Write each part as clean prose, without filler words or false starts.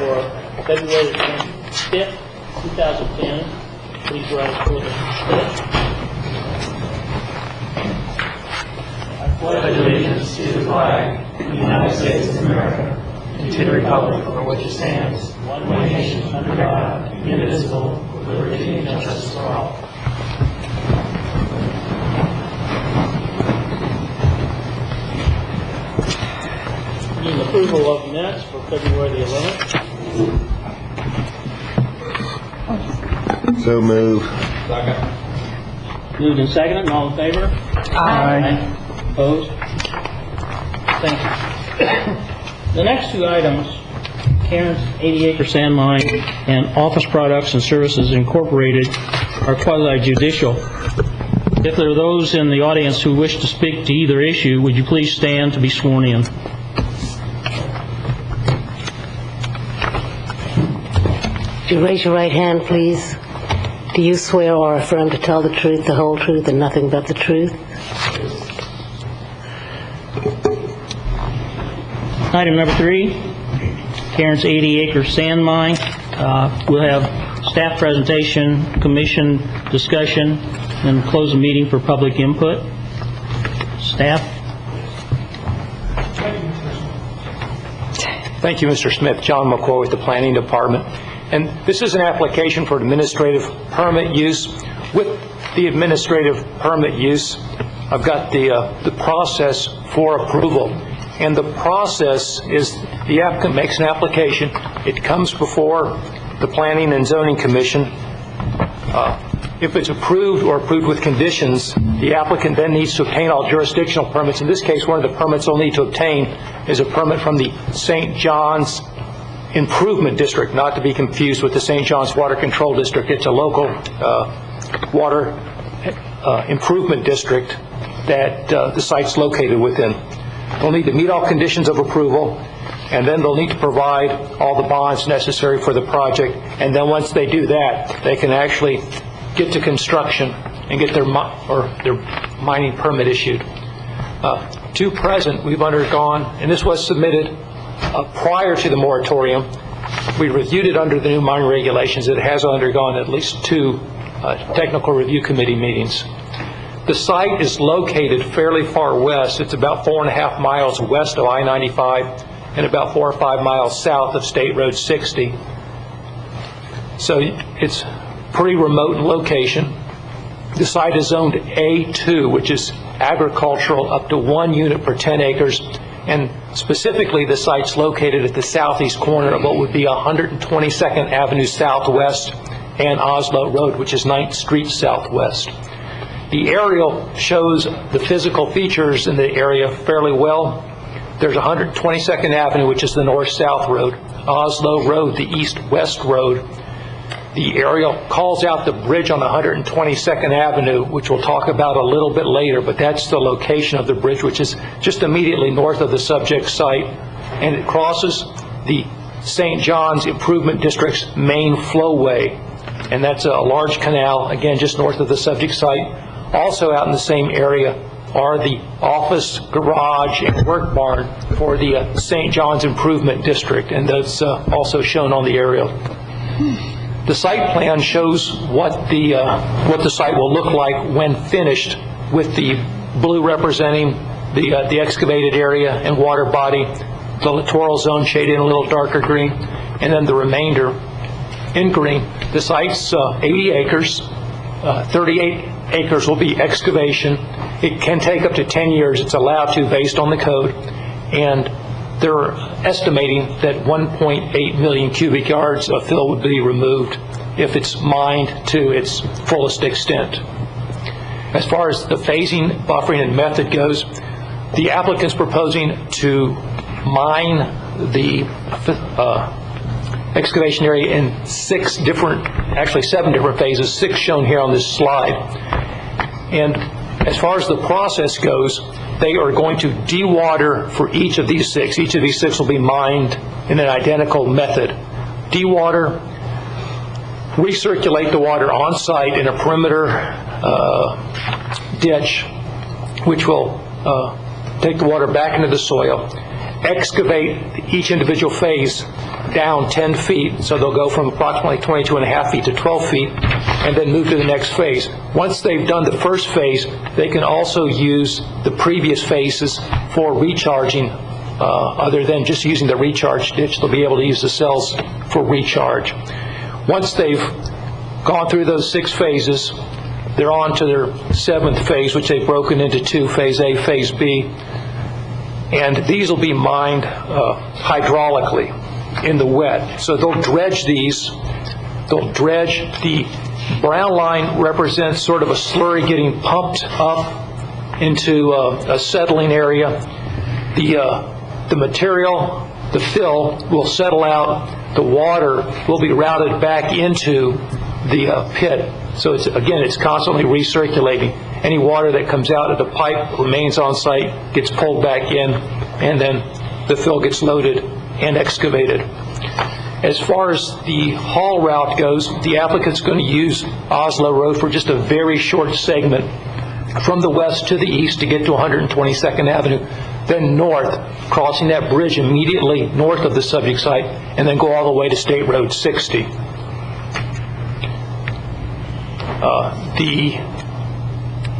for February 25th, 2010. Please rise for the pledge. I pledge allegiance to the flag of the United States of America and to the republic for which it stands, one nation under God, indivisible, with liberty and justice for all. Need approval of minutes for February the 11th. So move. Second. Moved and seconded. All in favor? Aye. Opposed? Thank you. The next two items, Karen's 80-acre sand mine and Office Products and Services Incorporated, are quasi-judicial. If there are those in the audience who wish to speak to either issue, would you please stand to be sworn in? Would you raise your right hand, please? Do you swear or affirm to tell the truth, the whole truth, and nothing but the truth? Item number 3, Karen's 80-acre sand mine. We'll have staff presentation, commission discussion, and close the meeting for public input. Staff? Thank you, Mr. Smith. John McCoy with the Planning Department. And this is an application for administrative permit use. With the administrative permit use, I've got the process for approval. And the process is the applicant makes an application. It comes before the Planning and Zoning Commission. If it's approved or approved with conditions, the applicant then needs to obtain all jurisdictional permits. In this case, one of the permits they'll need to obtain is a permit from the St. John's Improvement District, not to be confused with the St. John's Water Control District. It's a local water improvement district that the site's located within. They'll need to meet all conditions of approval, and then they'll need to provide all the bonds necessary for the project. And then once they do that, they can actually get to construction and get their mining permit issued. To present, we've undergone, and this was submitted prior to the moratorium. We reviewed it under the new mining regulations. It has undergone at least 2 technical review committee meetings. The site is located fairly far west. It's about 4.5 miles west of I-95 and about 4 or 5 miles south of State Road 60. So it's pretty remote in location. The site is zoned A2, which is agricultural up to 1 unit per 10 acres. And specifically, the site's located at the southeast corner of what would be 122nd Avenue Southwest and Oslo Road, which is 9th Street Southwest. The aerial shows the physical features in the area fairly well. There's 122nd Avenue, which is the north-south road, Oslo Road, the east-west road. The aerial calls out the bridge on 122nd Avenue, which we'll talk about a little bit later, but that's the location of the bridge, which is just immediately north of the subject site, and it crosses the St. John's Improvement District's main flowway, and that's a large canal, again, just north of the subject site. Also out in the same area are the office, garage, and work barn for the St. John's Improvement District, and that's also shown on the aerial. The site plan shows what the site will look like when finished, with the blue representing the excavated area and water body, the littoral zone shaded in a little darker green, and then the remainder in green. The site's 80 acres. 38 acres will be excavation. It can take up to 10 years. It's allowed to based on the code, and they're estimating that 1.8 million cubic yards of fill would be removed if it's mined to its fullest extent. As far as the phasing, buffering, and method goes, the applicant's proposing to mine the excavation area in 7 different phases, 6 shown here on this slide. And as far as the process goes, they are going to dewater for each of these 6. Each of these 6 will be mined in an identical method. Dewater, recirculate the water on site in a perimeter ditch, which will take the water back into the soil, excavate each individual phase, down 10 feet, so they'll go from approximately 22.5 feet to 12 feet, and then move to the next phase. Once they've done the first phase, they can also use the previous phases for recharging. Other than just using the recharge ditch, they'll be able to use the cells for recharge. Once they've gone through those 6 phases, they're on to their 7th phase, which they've broken into 2, Phase A, Phase B. And these will be mined hydraulically in the wet. So they'll dredge these. They'll dredge. The brown line represents sort of a slurry getting pumped up into a settling area. The material, the fill, will settle out. The water will be routed back into the pit. So it's constantly recirculating. Any water that comes out of the pipe remains on site, gets pulled back in, and then the fill gets loaded and excavated. As far as the haul route goes, the applicant's going to use Oslo Road for just a very short segment from the west to the east to get to 122nd Avenue, then north, crossing that bridge immediately north of the subject site, and then go all the way to State Road 60. The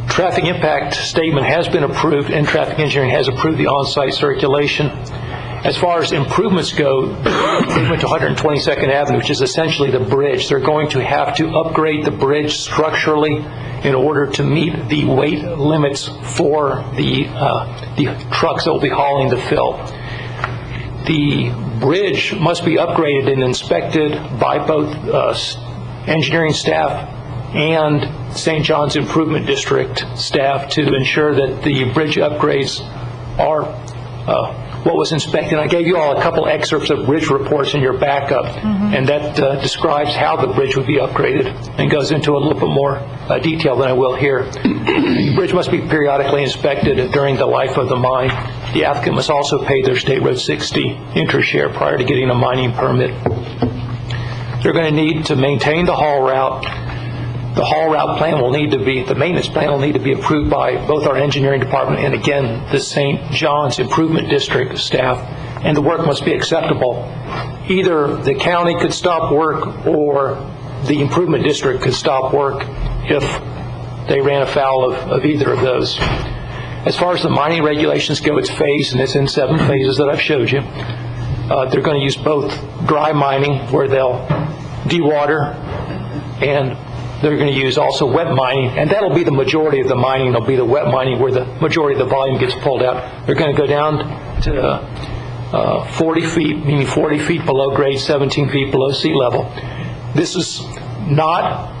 traffic impact statement has been approved, and traffic engineering has approved the on-site circulation. As far as improvements go, the improvement to 122nd Avenue, which is essentially the bridge, they're going to have to upgrade the bridge structurally in order to meet the weight limits for the trucks that will be hauling the fill. The bridge must be upgraded and inspected by both engineering staff and St. John's Improvement District staff to ensure that the bridge upgrades are what was inspected. I gave you all a couple excerpts of bridge reports in your backup, and that describes how the bridge would be upgraded and goes into a little bit more detail than I will here. The bridge must be periodically inspected during the life of the mine. The applicant must also pay their State Road 60 intershare prior to getting a mining permit. They're going to need to maintain the haul route. The haul route plan will need to be, the maintenance plan will need to be approved by both our engineering department and, again, the St. John's Improvement District staff, and the work must be acceptable. Either the county could stop work or the improvement district could stop work if they ran afoul of either of those. As far as the mining regulations go, it's phased, and it's in 7 phases that I've showed you. They're going to use both dry mining, where they'll dewater, and they're going to use also wet mining, and that'll be the majority of the mining. It'll be the wet mining where the majority of the volume gets pulled out. They're going to go down to 40 feet, meaning 40 feet below grade, 17 feet below sea level. This is not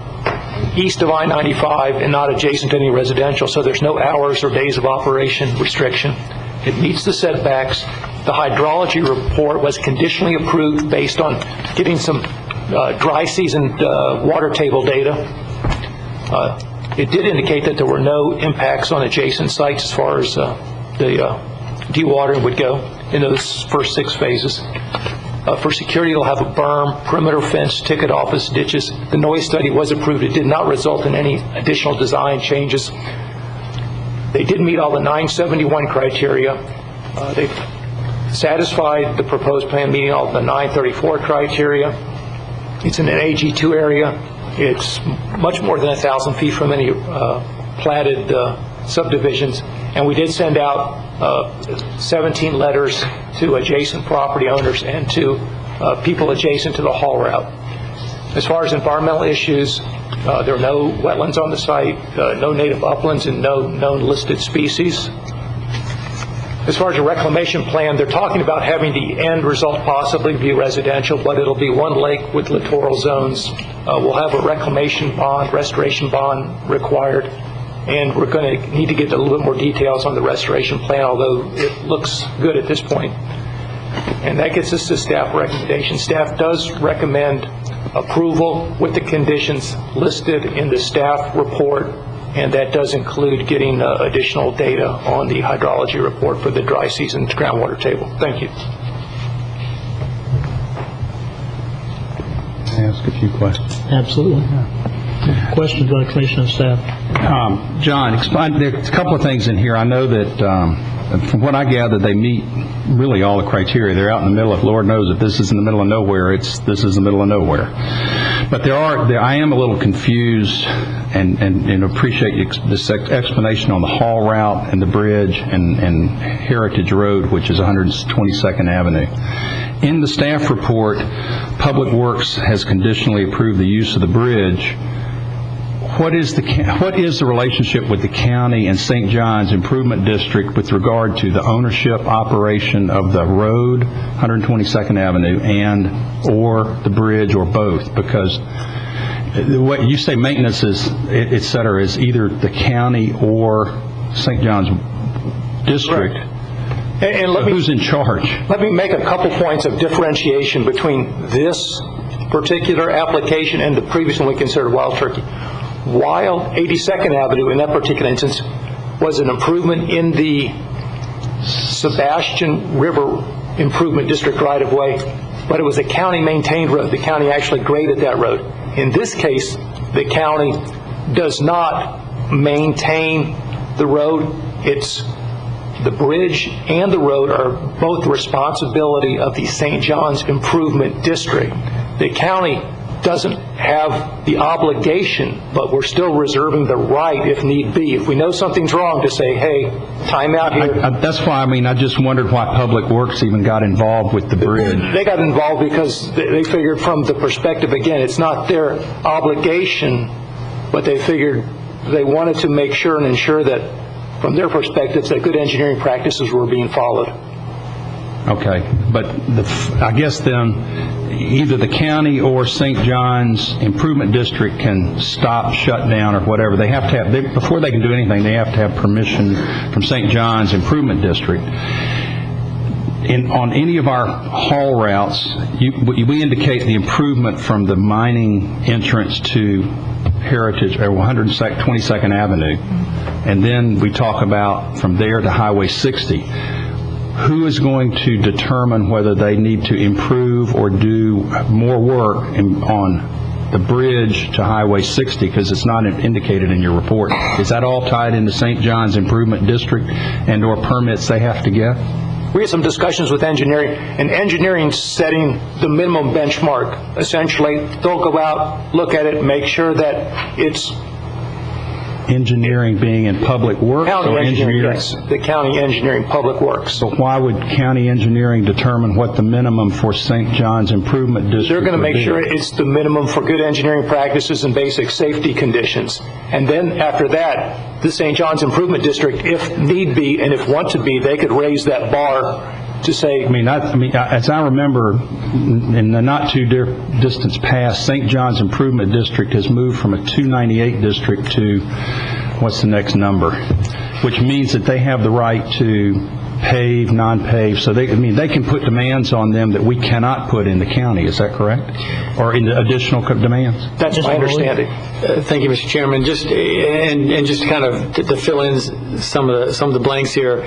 east of I-95 and not adjacent to any residential, so there's no hours or days of operation restriction. It meets the setbacks. The hydrology report was conditionally approved based on getting some dry season water table data. It did indicate that there were no impacts on adjacent sites as far as the dewatering would go in those first 6 phases. For security, it'll have a berm, perimeter fence, ticket office, ditches. The noise study was approved. It did not result in any additional design changes. They did meet all the 971 criteria. They've satisfied the proposed plan meeting all the 934 criteria. It's in an AG2 area. It's much more than 1,000 feet from any platted subdivisions. And we did send out 17 letters to adjacent property owners and to people adjacent to the haul route. As far as environmental issues, there are no wetlands on the site, no native uplands, and no known listed species. As far as a reclamation plan, they're talking about having the end result possibly be residential, but it'll be one lake with littoral zones. We'll have a reclamation bond, restoration bond required, and we're going to need to get a little bit more details on the restoration plan, although it looks good at this point. And that gets us to staff recommendations. Staff does recommend approval with the conditions listed in the staff report, and that does include getting additional data on the hydrology report for the dry season groundwater table. Thank you. Can I ask a few questions? Absolutely. Questions by Commissioner and staff? John, there's a couple of things in here. I know that from what I gather, they meet really all the criteria. They're out in the middle of, Lord knows if this is in the middle of nowhere, this is the middle of nowhere. But I am a little confused and appreciate this explanation on the haul route and the bridge and Heritage Road, which is 122nd Avenue. In the staff report, Public Works has conditionally approved the use of the bridge. What is the relationship with the county and St. John's Improvement District with regard to the ownership operation of the road, 122nd Avenue, and or the bridge, or both? Because what you say, maintenance is, et cetera, is either the county or St. John's District. Right. And who's in charge? Let me make a couple points of differentiation between this particular application and the previous one we considered Wild Turkey. While 82nd Avenue, in that particular instance, was an improvement in the Sebastian River Improvement District right-of-way, but it was a county-maintained road. The county actually graded that road. In this case, the county does not maintain the road. It's the bridge and the road are both the responsibility of the St. John's Improvement District. The county doesn't have the obligation, but we're still reserving the right, if need be, if we know something's wrong, to say, hey, time out here. That's why, I just wondered why Public Works even got involved with the bridge. They got involved because they figured, from the perspective, again, it's not their obligation, but they figured they wanted to make sure and ensure that, from their perspectives, that good engineering practices were being followed. Okay, but I guess then either the county or St. John's Improvement District can stop, shut down, or whatever. They have to have, before they can do anything, they have to have permission from St. John's Improvement District. On any of our haul routes, we indicate the improvement from the mining entrance to Heritage, or 122nd Avenue, and then we talk about from there to Highway 60. Who is going to determine whether they need to improve or do more work on the bridge to Highway 60, because it's not indicated in your report? Is that all tied into St. John's Improvement District and or permits they have to get? We had some discussions with engineering, and engineering setting the minimum benchmark. Essentially, they'll go out, look at it, make sure that it's... Engineering being in Public Works or engineering? Yes, the county engineering, Public Works. So why would county engineering determine what the minimum for St. John's Improvement District They're going to make be? sure it's the minimum for good engineering practices and basic safety conditions. And then after that, the St. John's Improvement District, if need be and if want to be, they could raise that bar to say... as I remember, in the not too distance past, St. John's Improvement District has moved from a 298 district to, what's the next number? Which means that they have the right to pave, non-pave, so they can put demands on them that we cannot put in the county. Is that correct? Or in additional demands? That's my understanding. Thank you, Mr. Chairman. Just kind of to fill in some of the blanks here.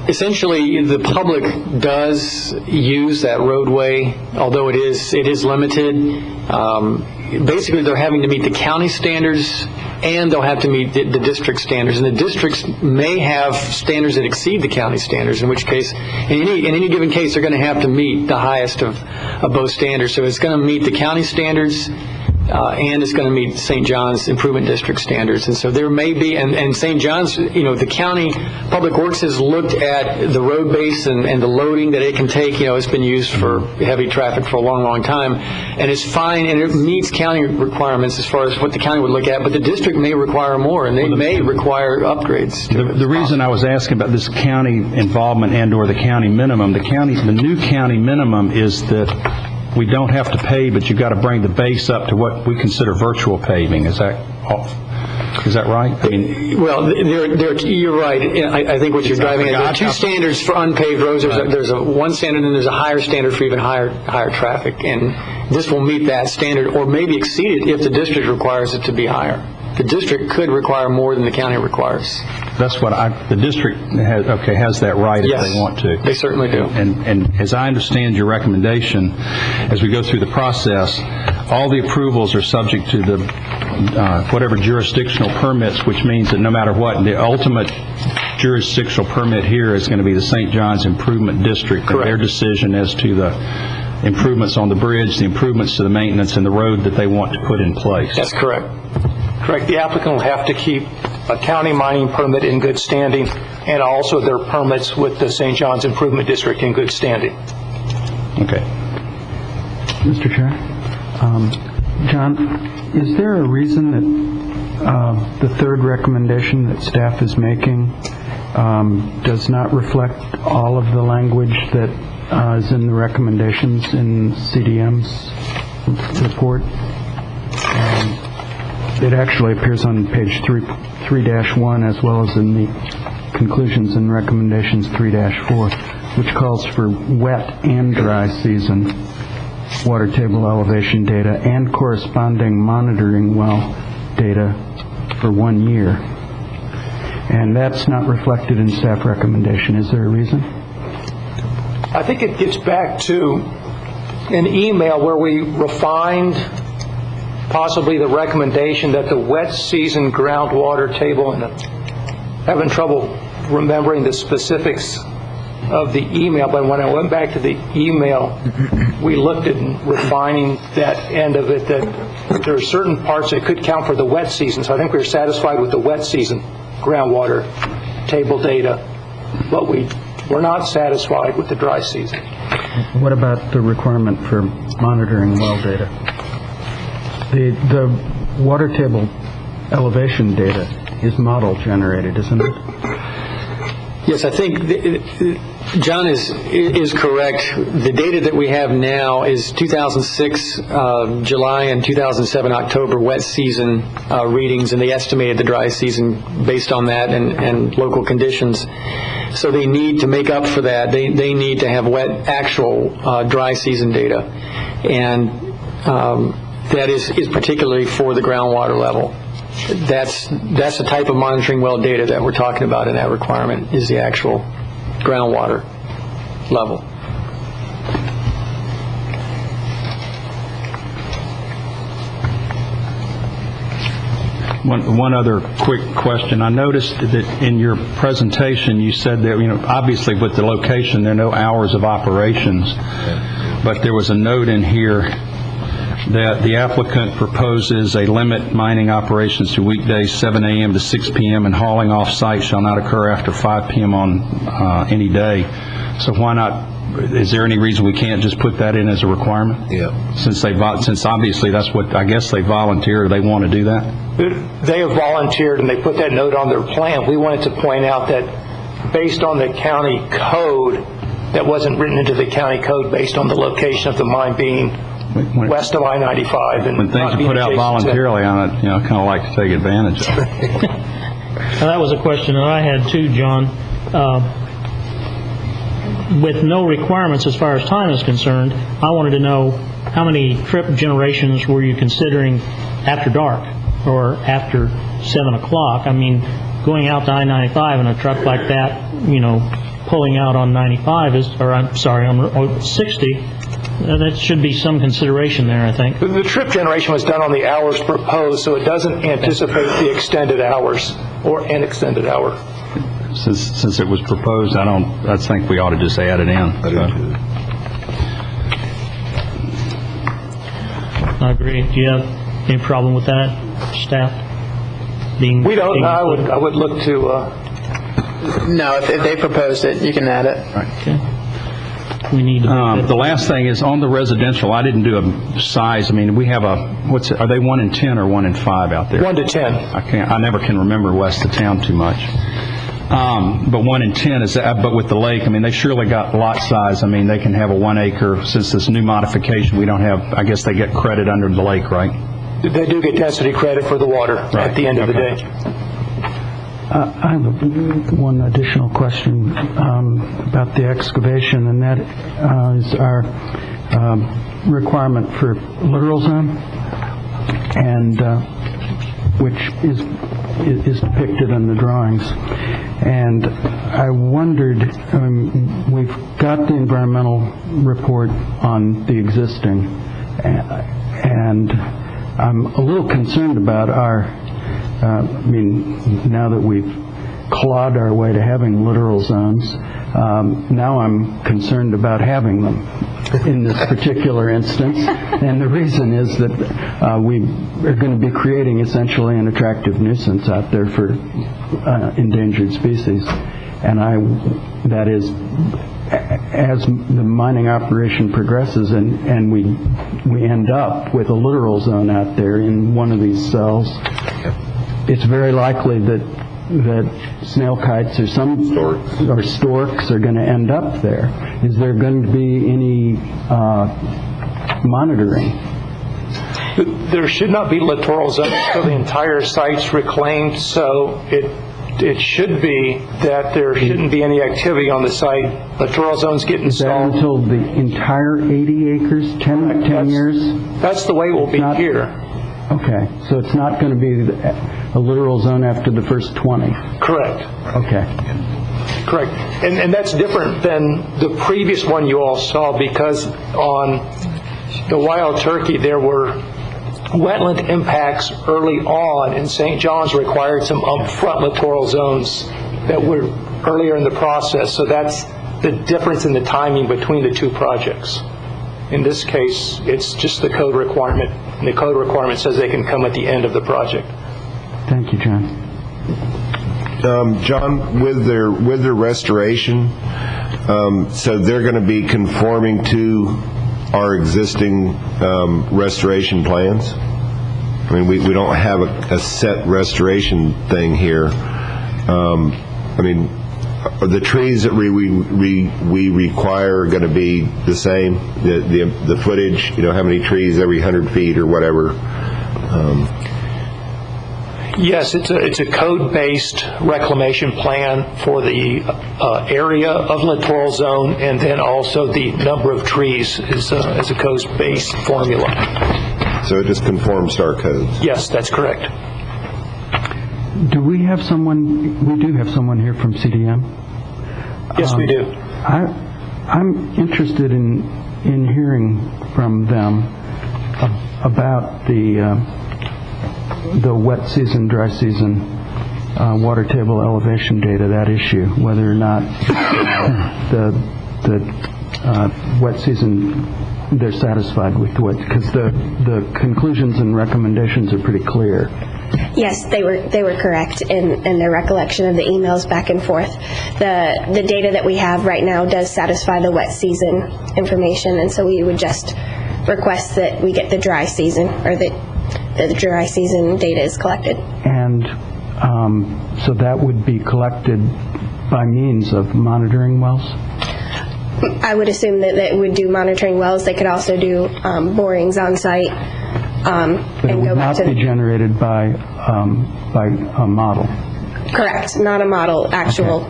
Essentially, the public does use that roadway, although it is limited. Basically, they're having to meet the county standards, and they'll have to meet the district standards. And the districts may have standards that exceed the county standards, in which case, in any given case, they're going to have to meet the highest of both standards. So it's going to meet the county standards, and it's going to meet St. John's Improvement District standards. And so there may be, and St. John's, the county Public Works has looked at the road base and the loading that it can take. It's been used for heavy traffic for a long, long time, and it's fine, and it meets county requirements as far as what the county would look at, but the district may require more, and they may require upgrades. The reason I was asking about this county involvement and or the county minimum, the new county minimum is that we don't have to pay, but you've got to bring the base up to what we consider virtual paving. Is that right? Well, you're right. I think what you're driving at, there are two standards for unpaved roads. There's one standard, and there's a higher standard for even higher traffic. And this will meet that standard, or maybe exceed it if the district requires it to be higher. The district could require more than the county requires. That's what the district has that right if they want to. They certainly do. And as I understand your recommendation, as we go through the process, all the approvals are subject to the whatever jurisdictional permits, which means that no matter what, the ultimate jurisdictional permit here is going to be the St. John's Improvement District. And their decision as to the improvements on the bridge, the improvements to the maintenance, and the road that they want to put in place. That's correct. Correct. The applicant will have to keep a county mining permit in good standing and also their permits with the St. John's Improvement District in good standing. Okay. Mr. Chair, John, is there a reason that the third recommendation that staff is making does not reflect all of the language that is in the recommendations in CDM's report? It actually appears on page 3-1 as well as in the conclusions and recommendations 3-4, which calls for wet and dry season water table elevation data and corresponding monitoring well data for 1 year. And that's not reflected in staff recommendation. Is there a reason? I think it gets back to an email where we refined possibly the recommendation that the wet season groundwater table, and I'm having trouble remembering the specifics of the email, but when I went back to the email, we looked at refining that end of it, that there are certain parts that could count for the wet season. So I think we were satisfied with the wet season groundwater table data, but we were not satisfied with the dry season. What about the requirement for monitoring well data? The water table elevation data is model generated, isn't it? Yes, I think John is correct. The data that we have now is 2006 July and 2007 October wet season readings, and they estimated the dry season based on that and local conditions. So they need to make up for that. They need to have wet actual dry season data, and that is particularly for the groundwater level. That's the type of monitoring well data that we're talking about in that requirement, is the actual groundwater level. One other quick question. I noticed that in your presentation you said that, obviously with the location there are no hours of operations, but there was a note in here that the applicant proposes a limit mining operations to weekdays 7 a.m. to 6 p.m. and hauling off-site shall not occur after 5 p.m. on any day. So why not, is there any reason we can't just put that in as a requirement? Yeah. Since obviously that's what, I guess they volunteer, they want to do that? They have volunteered and they put that note on their plan. We wanted to point out that based on the county code, that wasn't written into the county code based on the location of the mine being west of I-95. And when things are put out voluntarily on it, kind of like to take advantage of it. Now, that was a question that I had too, John. With no requirements as far as time is concerned, I wanted to know how many trip generations were you considering after dark or after 7 o'clock? I mean, going out to I-95 in a truck like that, pulling out on 95 on 60, that should be some consideration there, I think. The trip generation was done on the hours proposed, so it doesn't anticipate the extended hours or an extended hour. Since it was proposed, I think we ought to just add it in. I agree. Do you have any problem with that, staff? We don't. I would look to. No, if they proposed it, you can add it. Right. Okay. We need to the last thing is on the residential. I didn't do a size. I mean, we have are they 1 in 10 or 1 in 5 out there? 1 to 10. I never can remember west of town too much. But 1 in 10 is that. But with the lake, I mean, they surely got lot size. I mean, they can have a 1 acre. Since this new modification, we don't have. I guess they get credit under the lake, right? They do get density credit for the water at the end of the day. I have one additional question about the excavation, and that is our requirement for littoral zone, and which is depicted in the drawings. And I wondered, we've got the environmental report on the existing, And I'm a little concerned about now that we've clawed our way to having littoral zones, now I'm concerned about having them in this particular instance. And the reason is that we are going to be creating essentially an attractive nuisance out there for endangered species. And that is, as the mining operation progresses and we end up with a littoral zone out there in one of these cells, it's very likely that snail kites or storks are going to end up there. Is there going to be any monitoring? There should not be littoral zones until the entire site's reclaimed, so it should be that there shouldn't be any activity on the site. Littoral zones get installed. Is that until the entire 80 acres, 10 years? That's the way it will be here. Okay, so it's not going to be a littoral zone after the first 20? Correct. Okay. Correct. And that's different than the previous one you all saw, because on the wild turkey there were wetland impacts early on, and St. John's required some upfront littoral zones that were earlier in the process. So that's the difference in the timing between the two projects. In this case, it's just the code requirement, and the code requirement says they can come at the end of the project. Thank you, John. John, with their restoration, so they're going to be conforming to our existing restoration plans? I mean, we don't have a set restoration thing here. I mean, the trees that we require are going to be the same. The footage, how many trees every 100 feet or whatever. Yes, it's a code-based reclamation plan for the area of littoral zone, and then also the number of trees is a code-based formula. So it just conforms to our codes? Yes, that's correct. Do we have someone? We do have someone here from CDM? Yes, we do. I'm interested in hearing from them about the wet season, dry season water table elevation data, that issue, whether or not the wet season they're satisfied with what, because the conclusions and recommendations are pretty clear. Yes, they were correct in their recollection of the emails back and forth. The data that we have right now does satisfy the wet season information, and so we would just request that we get the dry season, or the dry season data is collected. And so that would be collected by means of monitoring wells? I would assume that they would do monitoring wells. They could also do borings on site. But it would not be generated by a model? Correct, not a model, actual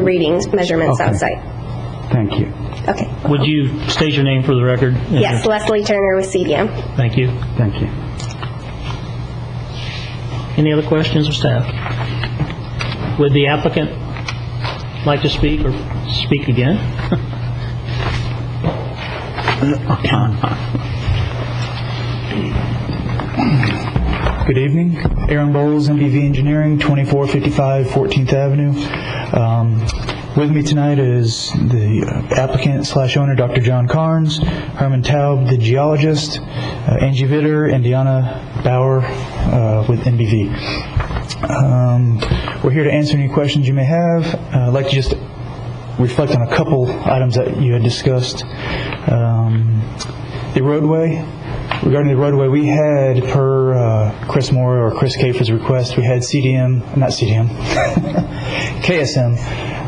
readings, measurements on site. Thank you. Okay. Would you state your name for the record? Yes, Leslie Turner with CDM. Thank you. Thank you. Any other questions of staff? Would the applicant like to speak or speak again? Good evening. Aaron Bowles, MBV Engineering, 2455 14th Avenue. With me tonight is the applicant/owner, Dr. John Carnes, Herman Taub, the geologist, Angie Vitter, and Deanna Bauer with MBV. We're here to answer any questions you may have. I'd like to just reflect on a couple items that you had discussed. The roadway. Regarding the roadway, we had, per Chris Moore or Chris Kafer's request, we had KSM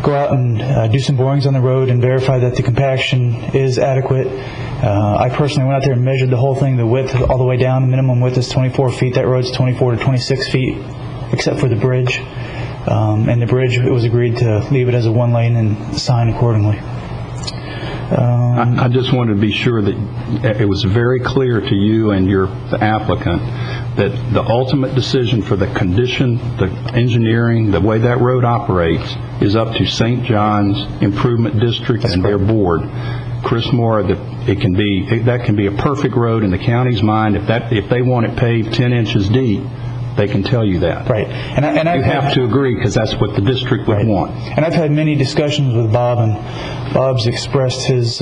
go out and do some borings on the road and verify that the compaction is adequate. I personally went out there and measured the whole thing, the width all the way down. The minimum width is 24 feet. That road's 24 to 26 feet, except for the bridge. And the bridge, it was agreed to leave it as a one lane and sign accordingly. I just wanted to be sure that it was very clear to you and the applicant that the ultimate decision for the condition, the engineering, the way that road operates is up to St. John's Improvement District and their board. Chris Moore, that that can be a perfect road in the county's mind. If they want it paved 10 inches deep, they can tell you that. Right. And you have to agree, because that's what the district would want. And I've had many discussions with Bob, and Bob's expressed his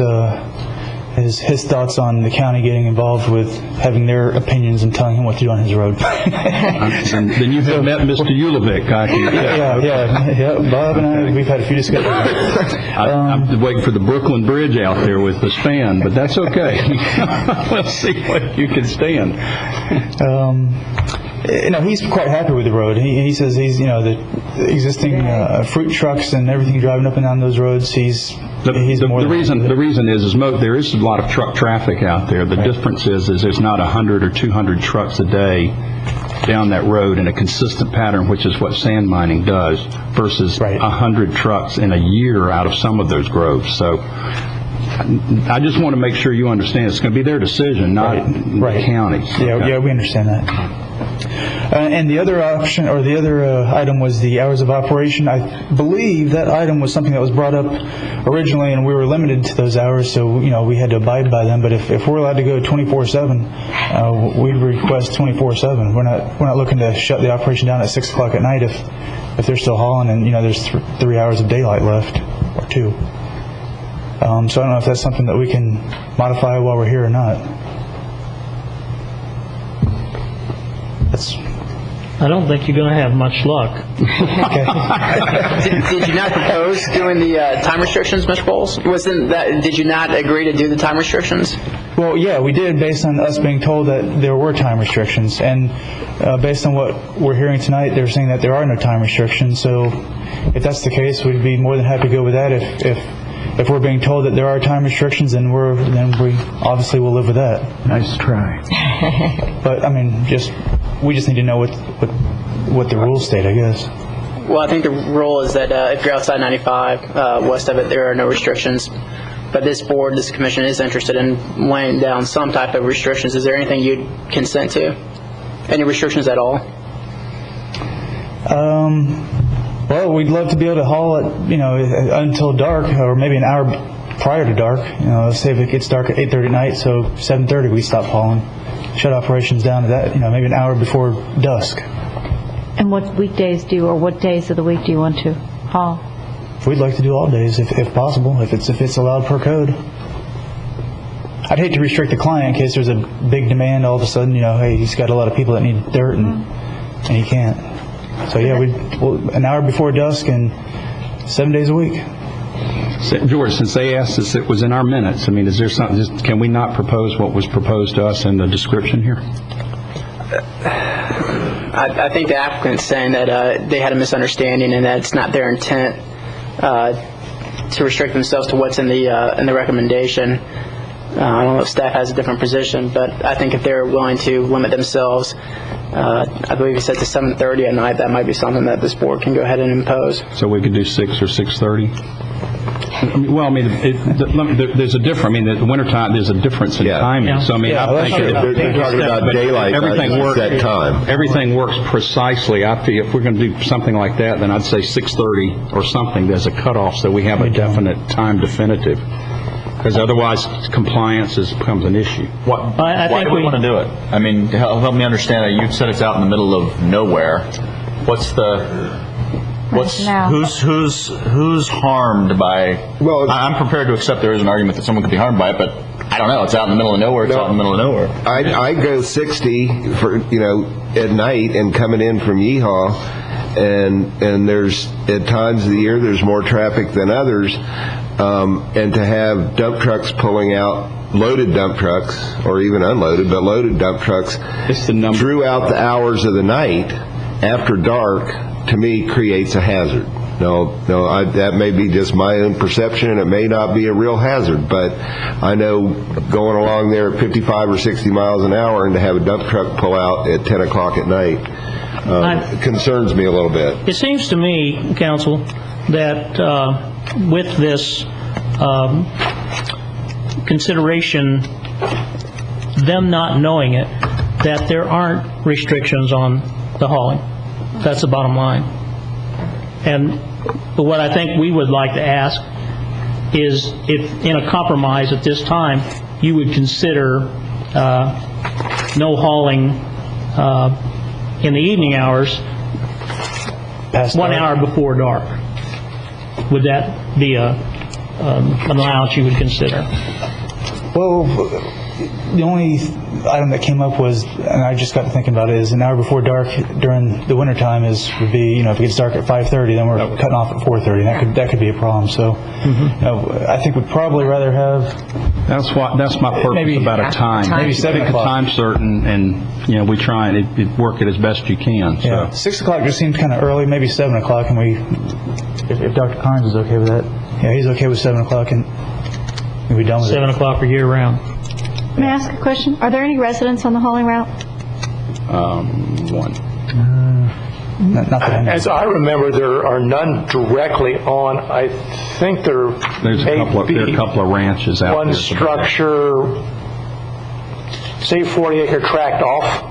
thoughts on the county getting involved with having their opinions and telling him what to do on his road. Then you have met Mr. Ulovic. Yeah. Bob and I, we've had a few discussions. I'm waiting for the Brooklyn Bridge out there with the span, but that's okay. Let's see what you can stand. He's quite happy with the road. He says he's, the existing fruit trucks and everything driving up and down those roads, the reason is there is a lot of truck traffic out there. The difference is there's not 100 or 200 trucks a day down that road in a consistent pattern, which is what sand mining does, versus 100 trucks in a year out of some of those groves. So I just want to make sure you understand it's going to be their decision, not the county's. Yeah, we understand that. And the other option, or the other item, was the hours of operation. I believe that item was something that was brought up originally, and we were limited to those hours, so we had to abide by them. But if we're allowed to go 24/7, we'd request 24/7. We're not looking to shut the operation down at 6 o'clock at night if they're still hauling, and there's 3 hours of daylight left, or 2. So I don't know if that's something that we can modify while we're here or not. I don't think you're going to have much luck. Did you not propose doing the time restrictions, Mr. Bowles? Did you not agree to do the time restrictions? Well, yeah, we did, based on us being told that there were time restrictions. And based on what we're hearing tonight, they're saying that there are no time restrictions. So if that's the case, we'd be more than happy to go with that. If we're being told that there are time restrictions, then we obviously will live with that. Nice try. But we just need to know what the rules state, I guess. Well, I think the rule is that if you're outside 95, west of it, there are no restrictions. But this commission is interested in laying down some type of restrictions. Is there anything you'd consent to? Any restrictions at all? Well, we'd love to be able to haul it, until dark, or maybe an hour prior to dark. Let's say if it gets dark at 8:30 at night, so 7:30 we stop hauling. Shut operations down to that, maybe an hour before dusk. And what weekdays what days of the week do you want to haul? We'd like to do all days if possible, if it's allowed per code. I'd hate to restrict the client in case there's a big demand all of a sudden, hey, he's got a lot of people that need dirt and he can't. So yeah, an hour before dusk and 7 days a week. George, since they asked us, it was in our minutes. Is there something? Can we not propose what was proposed to us in the description here? I think the applicant's saying that they had a misunderstanding and that it's not their intent to restrict themselves to what's in the recommendation. I don't know if staff has a different position, but I think if they're willing to limit themselves, I believe he said to 7:30 at night, that might be something that this board can go ahead and impose. So we could do 6 or 6:30? There's a difference. The wintertime, there's a difference in timing. Yeah. So, I think they're talking about daylight, everything works at time. Everything works precisely. If we're going to do something like that, then I'd say 6:30 or something as a cutoff, so we have a definite time definitive. Because otherwise, compliance becomes an issue. Why do we want to do it? Help me understand that. You said it's out in the middle of nowhere. Who's harmed by? Well, I'm prepared to accept there is an argument that someone could be harmed by it, but I don't know. It's out in the middle of nowhere. It's out in the middle of nowhere. I go 60 for at night and coming in from Yeehaw, and there's at times of the year there's more traffic than others. And to have dump trucks pulling out, loaded dump trucks, or even unloaded, but loaded dump trucks, throughout the hours of the night, after dark, to me, creates a hazard. That may be just my own perception, and it may not be a real hazard, but I know going along there at 55 or 60 miles an hour and to have a dump truck pull out at 10 o'clock at night concerns me a little bit. It seems to me, counsel, that with this consideration, them not knowing it, that there aren't restrictions on the hauling. That's the bottom line. But what I think we would like to ask is if in a compromise at this time, you would consider no hauling in the evening hours, Past 1 dark. hour before dark. Would that be an allowance you would consider? Well, the only item that came up was, and I just got to thinking about it, is an hour before dark during the wintertime would be, if it gets dark at 5:30, then we're cutting off at 4:30. That could be a problem. So, I think we'd probably rather have. That's my purpose Maybe about a time. Maybe 7 Pick a o'clock. time certain, and we try and work it as best you can. So. Yeah, 6 o'clock just seems kind of early. Maybe 7 o'clock, and if Dr. Carnes is okay with that, yeah, he's okay with 7 o'clock, and we'll be done with 7 it. o'clock or year round. May I ask a question? Are there any residents on the hauling route? One. Not that I know. As I remember, there are none directly on. I think there There's may a couple of ranches out one there. structure, say 40-acre tract off,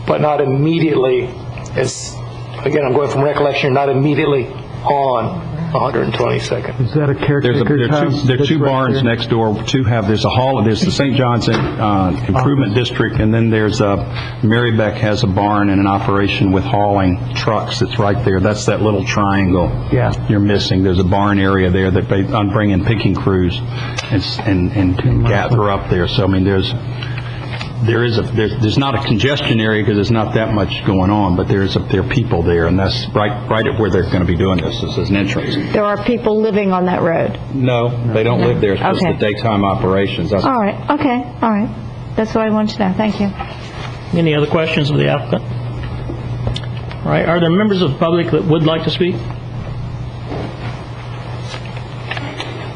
but not immediately. Again, I'm going from recollection, not immediately on 122nd. Is that a caretaker's house? There are that's two right barns there? next door. There's the St. John's Improvement District, and then there's Marybeck has a barn and an operation with hauling trucks that's right there. That's that little triangle you're missing. There's a barn area there that I'm bringing picking crews and gather up there. So, I mean, there's not a congestion area because there's not that much going on, but there are people there, and that's right at where they're going to be doing this. This is an entrance. There are people living on that road. No, they don't live there. It's just Okay. the daytime operations. All right. Okay. All right. That's what I wanted to know. Thank you. Any other questions of the applicant? All right, are there members of the public that would like to speak?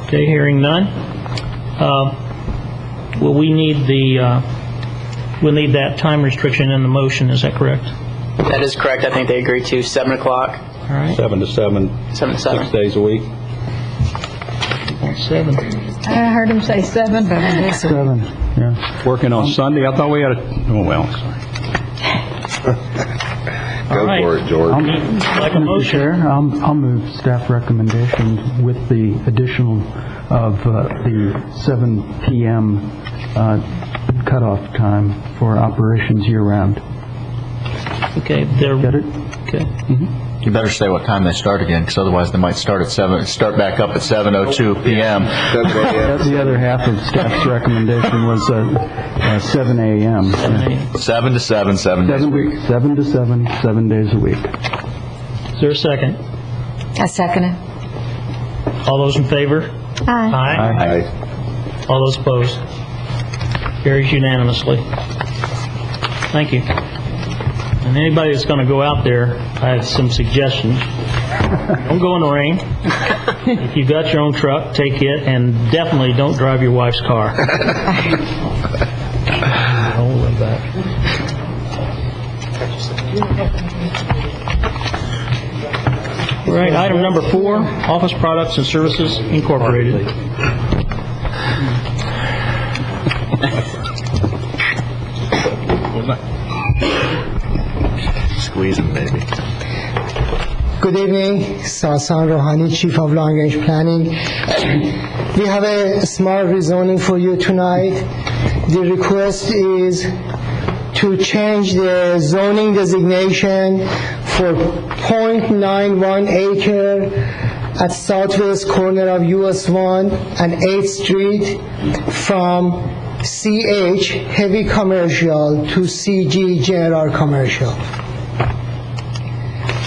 Okay, hearing none. We'll need that time restriction in the motion, is that correct? That is correct. I think they agreed to 7 o'clock. All right. 7 to 7, 7 to 7. 6 days a week. 7. I heard him say 7, but I guess 7, yeah. Working on Sunday. I thought we had sorry. Go right. for it, George. Like a Mr. motion. Chair, I'll move staff recommendations with the additional of the 7 p.m. Cutoff time for operations year-round. Okay. Get it? Okay. You better say what time they start again, because otherwise they might start back up at 7:02 p.m. The other half of staff's recommendation was 7 a.m. 7 to 7, 7 days a week. 7 to 7, 7 days a week. Is there a second? I second it. All those in favor? Aye. Aye. All those opposed? Carries unanimously. Thank you. And anybody that's going to go out there, I have some suggestions. Don't go in the rain. If you've got your own truck, take it, and definitely don't drive your wife's car. Hold it back. All right, item number 4, Office Products and Services Incorporated. Squeeze them, baby. Good evening, Sasan Rohani, Chief of Long Range Planning. We have a small rezoning for you tonight. The request is to change the zoning designation for .91 acre at southwest corner of US 1 and 8th Street from CH, heavy commercial, to CG, general commercial.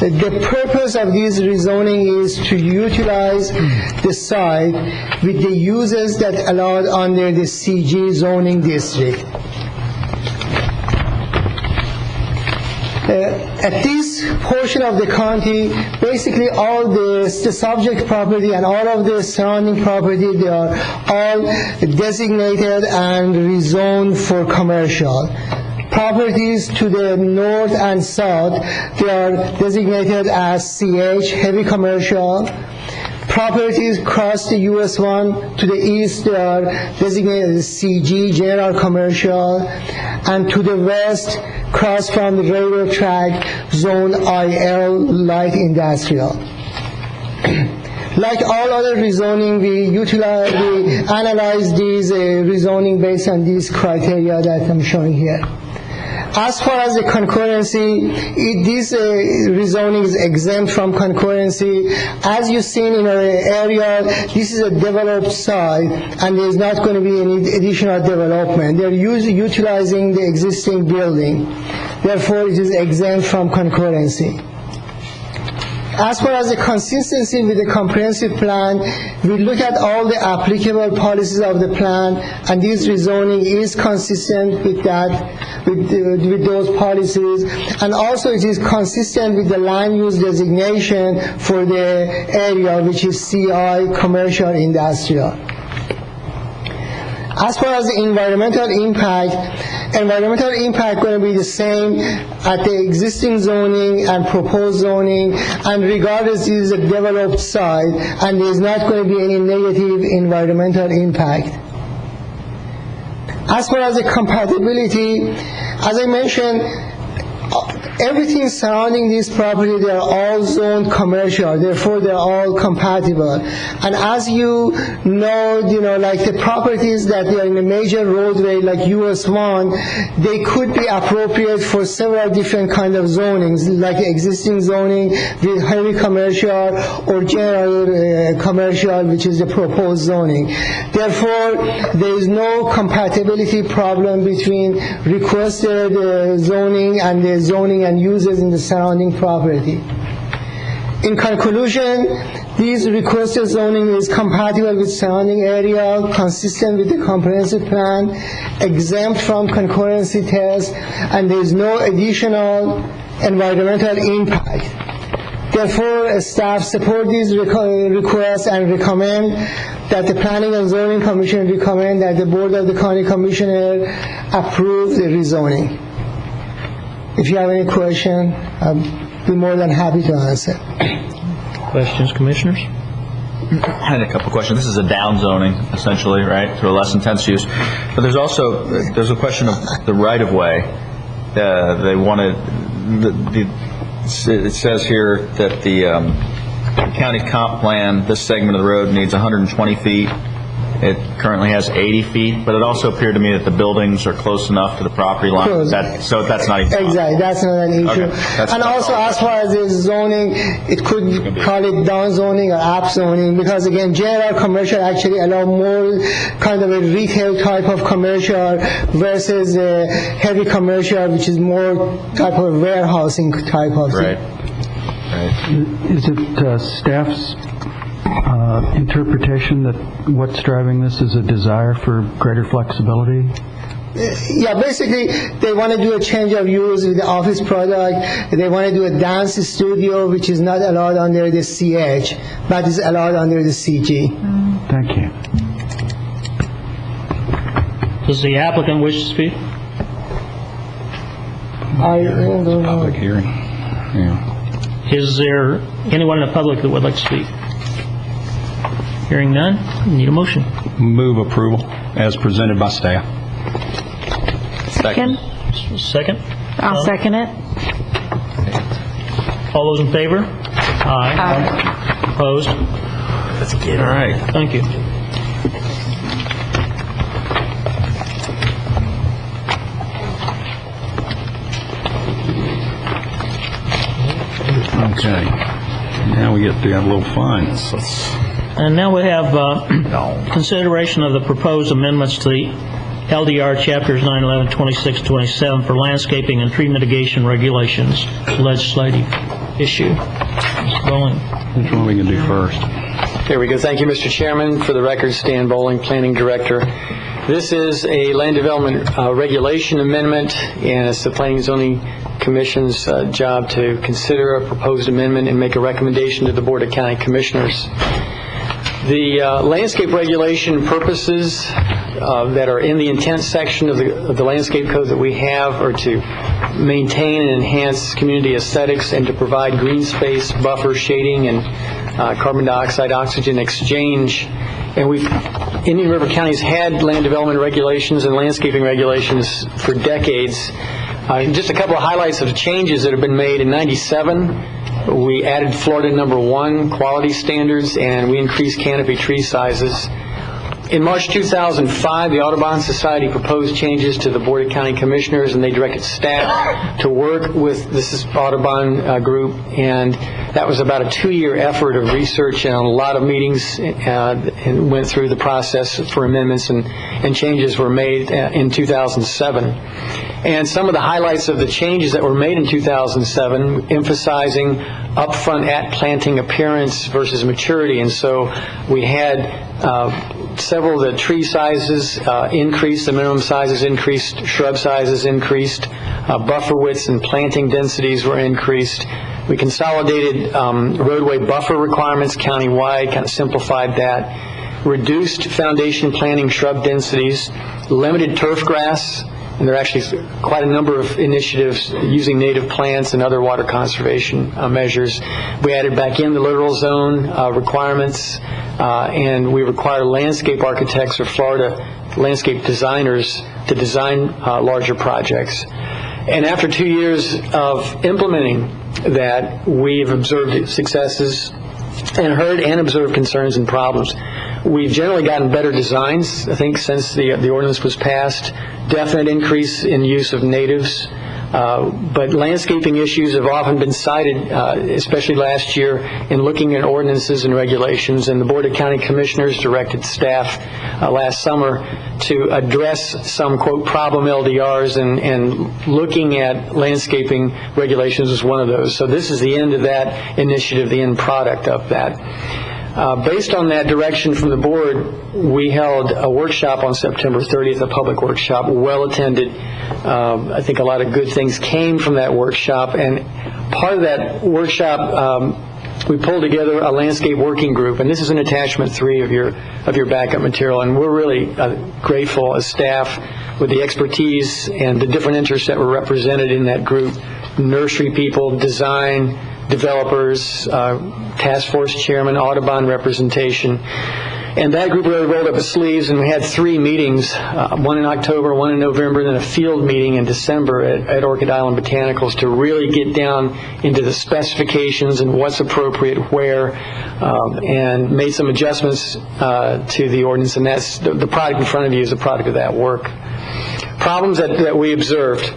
The purpose of this rezoning is to utilize the site with the uses that allowed under the CG zoning district. At this portion of the county, basically all the subject property and all of the surrounding property, they are all designated and rezoned for commercial. Properties to the north and south, they are designated as CH, heavy commercial. Properties across the US 1 to the east, they are designated as CG, general commercial. And to the west, across from the railroad track, zone IL, light industrial. Like all other rezoning, we analyze these rezoning based on these criteria that I'm showing here. As far as the concurrency, this rezoning is exempt from concurrency. As you've seen in our area, this is a developed site, and there's not going to be any additional development. They're utilizing the existing building. Therefore, it is exempt from concurrency. As far as the consistency with the comprehensive plan, we look at all the applicable policies of the plan, and this rezoning is consistent with that, with those policies, and also it is consistent with the land use designation for the area, which is CI, commercial industrial. As far as the environmental impact going to be the same at the existing zoning and proposed zoning, and regardless, it is a developed site, and there is not going to be any negative environmental impact. As far as the compatibility, as I mentioned, everything surrounding this property, they are all zoned commercial, therefore they're all compatible. And as you know, like the properties that are in a major roadway like US 1, they could be appropriate for several different kind of zonings, like existing zoning with heavy commercial or general commercial, which is the proposed zoning. Therefore, there is no compatibility problem between requested zoning and the zoning and uses in the surrounding property. In conclusion, this requested zoning is compatible with surrounding area, consistent with the comprehensive plan, exempt from concurrency test, and there is no additional environmental impact. Therefore, staff support these requests and recommend that the Planning and Zoning Commission recommend that the Board of the County Commissioner approve the rezoning. If you have any question, I'll be more than happy to answer. Questions, commissioners? I had a couple questions. This is a down zoning, essentially, right, to a less intense use. But there's a question of the right-of-way. They wanted, it says here that the county comp plan, this segment of the road needs 120 feet. It currently has 80 feet, but it also appeared to me that the buildings are close enough to the property line. So that's not even exactly, that's not an issue. Okay. And also, as far as the zoning, it could call it down zoning or up zoning, because again, general commercial actually allow more kind of a retail type of commercial versus heavy commercial, which is more type of warehousing type of thing. Right. Is it staff's interpretation that what's driving this is a desire for greater flexibility? Yeah, basically, they want to do a change of use with the office product. They want to do a dance studio, which is not allowed under the CH, but is allowed under the CG. Thank you. Does the applicant wish to speak? I don't know. Public hearing. Yeah. Is there anyone in the public that would like to speak? Hearing none, need a motion. Move approval as presented by staff. Second? Second? I'll second it. All those in favor? Aye. Opposed? Let's get it. All right, thank you. Okay. Now we get to have a little fun. And now we have consideration of the proposed amendments to the LDR Chapters 9, 11, 26, 27 for landscaping and tree mitigation regulations, legislative issue. Mr. Bowling. Which one we can do first? There we go. Thank you, Mr. Chairman. For the record, Stan Bowling, Planning Director. This is a land development regulation amendment, and it's the Planning and Zoning Commission's job to consider a proposed amendment and make a recommendation to the Board of County Commissioners. The landscape regulation purposes that are in the intent section of the landscape code that we have are to maintain and enhance community aesthetics and to provide green space, buffer, shading, and carbon dioxide oxygen exchange. And Indian River County's had land development regulations and landscaping regulations for decades. Just a couple of highlights of the changes that have been made. In '97, We added Florida #1 quality standards, and we increased canopy tree sizes. In March 2005, the Audubon Society proposed changes to the Board of County Commissioners, and they directed staff to work with this Audubon group, and that was about a 2-year effort of research and a lot of meetings, and went through the process for amendments, and changes were made in 2007. And some of the highlights of the changes that were made in 2007, emphasizing upfront at-planting appearance versus maturity, and so we had several of the tree sizes increased, the minimum sizes increased, shrub sizes increased, buffer widths and planting densities were increased. We consolidated roadway buffer requirements countywide, kind of simplified that, reduced foundation planting shrub densities, limited turf grass, and there are actually quite a number of initiatives using native plants and other water conservation measures. We added back in the littoral zone requirements, and we require landscape architects or Florida landscape designers to design larger projects. And after 2 years of implementing that, we've observed successes and heard and observed concerns and problems. We've generally gotten better designs, I think, since the ordinance was passed. Definite increase in use of natives. But landscaping issues have often been cited, especially last year, in looking at ordinances and regulations. And the Board of County Commissioners directed staff last summer to address some, quote, problem LDRs, and looking at landscaping regulations was one of those. So this is the end of that initiative, the end product of that. Based on that direction from the board, we held a workshop on September 30th, a public workshop, well attended. I think a lot of good things came from that workshop, and part of that workshop, we pulled together a landscape working group, and this is in attachment 3 of your backup material, and we're really grateful as staff with the expertise and the different interests that were represented in that group: nursery people, design, developers, task force chairman, Audubon representation. And that group really rolled up its sleeves, and we had 3 meetings, one in October, one in November, and then a field meeting in December at Orchid Island Botanicals to really get down into the specifications and what's appropriate where, and made some adjustments to the ordinance, and that's the product in front of you is a product of that work. Problems that we observed.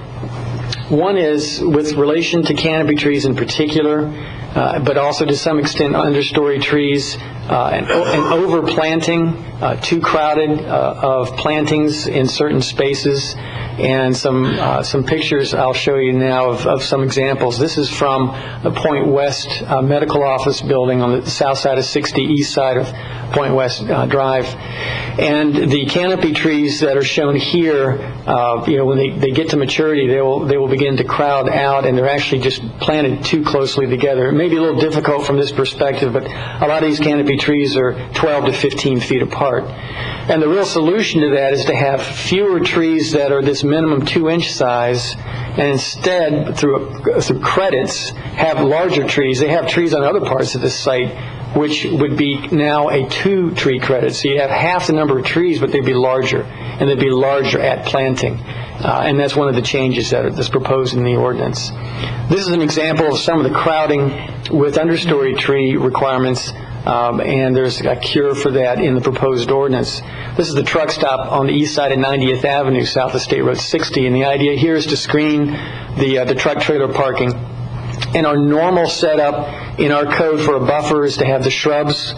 One is with relation to canopy trees in particular, but also to some extent understory trees, and overplanting, too crowded of plantings in certain spaces, and some pictures I'll show you now of some examples. This is from the Point West Medical Office building on the south side of 60, east side of Point West Drive. And the canopy trees that are shown here, when they get to maturity, they will begin to crowd out, and they're actually just planted too closely together. It may be a little difficult from this perspective, but a lot of these canopy trees are 12 to 15 feet apart. And the real solution to that is to have fewer trees that are this minimum 2-inch size, and instead, through credits, have larger trees. They have trees on other parts of this site which would be now a 2-tree credit. So you have half the number of trees, but they'd be larger, and they'd be larger at planting. And that's one of the changes that's proposed in the ordinance. This is an example of some of the crowding with understory tree requirements, and there's a cure for that in the proposed ordinance. This is the truck stop on the east side of 90th Avenue, south of State Road 60, and the idea here is to screen the truck trailer parking. And our normal setup in our code for a buffer is to have the shrubs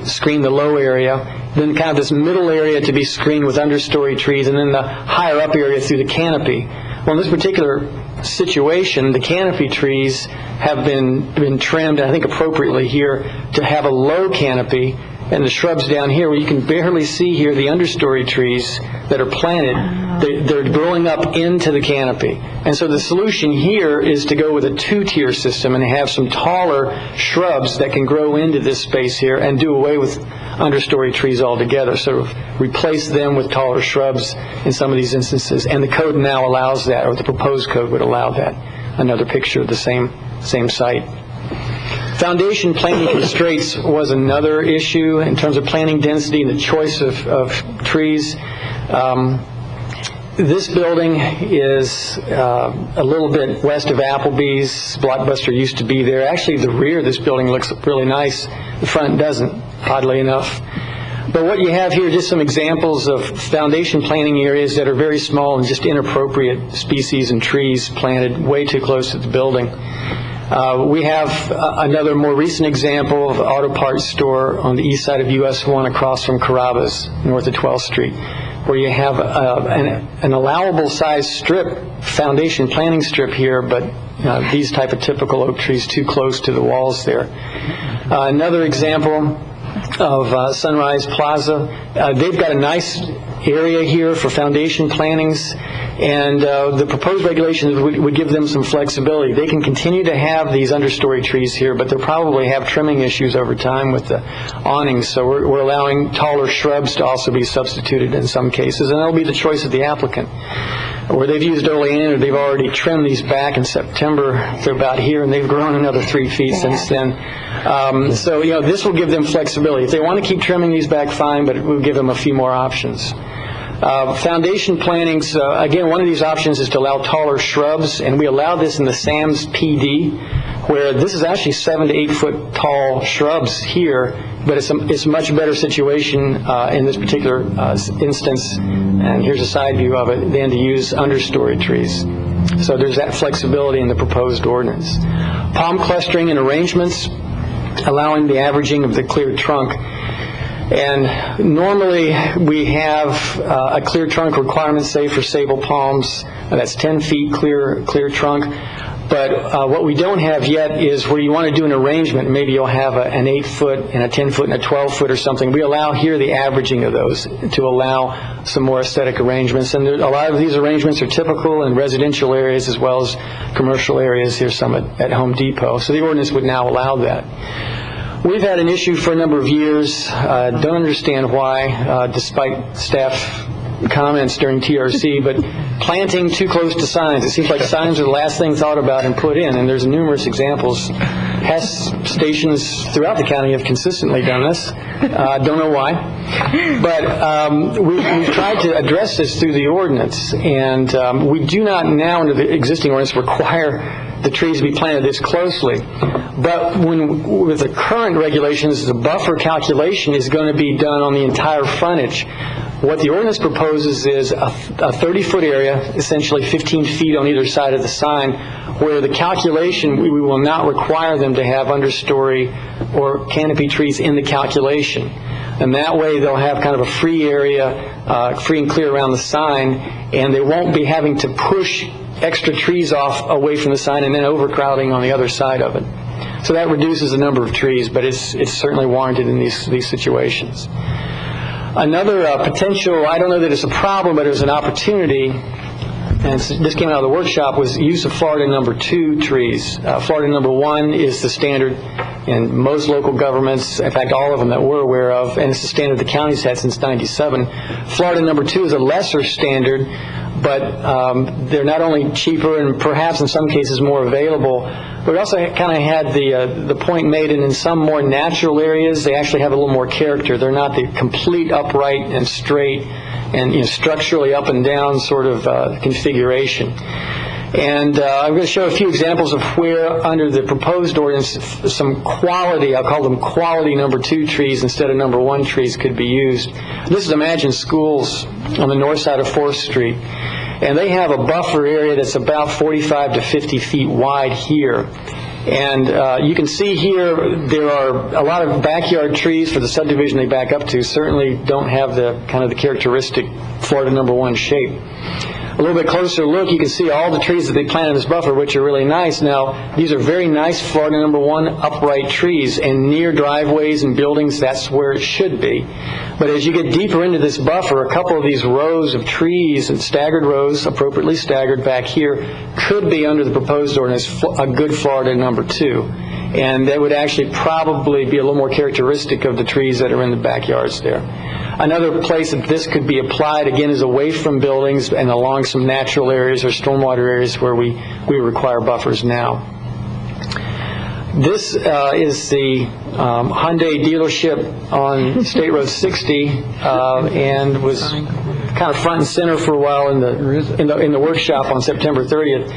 screen the low area, then kind of this middle area to be screened with understory trees, and then the higher up area through the canopy. Well, in this particular situation, the canopy trees have been trimmed, I think appropriately here, to have a low canopy, and the shrubs down here, where you can barely see here the understory trees that are planted, they're growing up into the canopy. And so the solution here is to go with a 2-tier system and have some taller shrubs that can grow into this space here, and do away with understory trees altogether. So replace them with taller shrubs in some of these instances. And the code now allows that, or the proposed code would allow that. Another picture of the same site. Foundation planting constraints was another issue in terms of planting density and the choice of trees. This building is a little bit west of Applebee's. Blockbuster used to be there. Actually, the rear of this building looks really nice. The front doesn't, oddly enough. But what you have here are just some examples of foundation planting areas that are very small and just inappropriate species and trees planted way too close to the building. We have another more recent example of an auto parts store on the east side of US 1 across from Carrabba's, north of 12th Street, where you have an allowable size strip, foundation planting strip here, but these type of typical oak trees too close to the walls there. Another example of Sunrise Plaza. They've got a nice area here for foundation plantings, and the proposed regulations would give them some flexibility. They can continue to have these understory trees here, but they'll probably have trimming issues over time with the awnings, so we're allowing taller shrubs to also be substituted in some cases, and that'll be the choice of the applicant. Where they've used Oleander, or they've already trimmed these back in September. They're about here, and they've grown another 3 feet since then. So, this will give them flexibility. If they want to keep trimming these back, fine, but it will give them a few more options. Foundation plantings, again, one of these options is to allow taller shrubs, and we allow this in the SAMS PD, where this is actually 7 to 8 foot tall shrubs here, but it's a much better situation in this particular instance, and here's a side view of it, than to use understory trees. So there's that flexibility in the proposed ordinance. Palm clustering and arrangements, allowing the averaging of the clear trunk. And normally we have a clear trunk requirement, say for sable palms, that's 10 feet clear trunk. But what we don't have yet is where you want to do an arrangement. Maybe you'll have an 8 foot and a 10 foot and a 12 foot or something. We allow here the averaging of those to allow some more aesthetic arrangements. And a lot of these arrangements are typical in residential areas as well as commercial areas. Here's some at Home Depot. So the ordinance would now allow that. We've had an issue for a number of years. Don't understand why, despite staff comments during TRC, but planting too close to signs. It seems like signs are the last thing thought about and put in, and there's numerous examples. Hess stations throughout the county have consistently done this. Don't know why. But we've tried to address this through the ordinance, and we do not now, under the existing ordinance, require the trees to be planted this closely. But with the current regulations, the buffer calculation is going to be done on the entire frontage. What the ordinance proposes is a 30-foot area, essentially 15 feet on either side of the sign, where the calculation, we will not require them to have understory or canopy trees in the calculation. And that way they'll have kind of a free area, free and clear around the sign, and they won't be having to push extra trees off away from the sign and then overcrowding on the other side of it. So that reduces the number of trees, but it's certainly warranted in these situations. Another potential, I don't know that it's a problem, but it was an opportunity, and this came out of the workshop, was use of Florida number 2 trees. Florida number 1 is the standard in most local governments, in fact all of them that we're aware of, and it's the standard the county's had since '97. Florida number 2 is a lesser standard, but they're not only cheaper and perhaps in some cases more available, but we also kind of had the point made in some more natural areas they actually have a little more character. They're not the complete upright and straight and structurally up and down sort of configuration. And I'm going to show a few examples of where under the proposed ordinance some quality, I'll call them quality number 2 trees instead of number 1 trees could be used. This is Imagine Schools on the north side of 4th Street. And they have a buffer area that's about 45 to 50 feet wide here. And you can see here there are a lot of backyard trees for the subdivision they back up to, certainly don't have the kind of the characteristic Florida number 1 shape. A little bit closer look, you can see all the trees that they planted in this buffer, which are really nice. Now, these are very nice Florida number 1 upright trees, and near driveways and buildings, that's where it should be. But as you get deeper into this buffer, a couple of these rows of trees and staggered rows, appropriately staggered back here, could be under the proposed ordinance a good Florida number 2. And that would actually probably be a little more characteristic of the trees that are in the backyards there. Another place that this could be applied, again, is away from buildings and along some natural areas or stormwater areas where we require buffers now. This is the Hyundai dealership on State Road 60 and was kind of front and center for a while in the workshop on September 30th.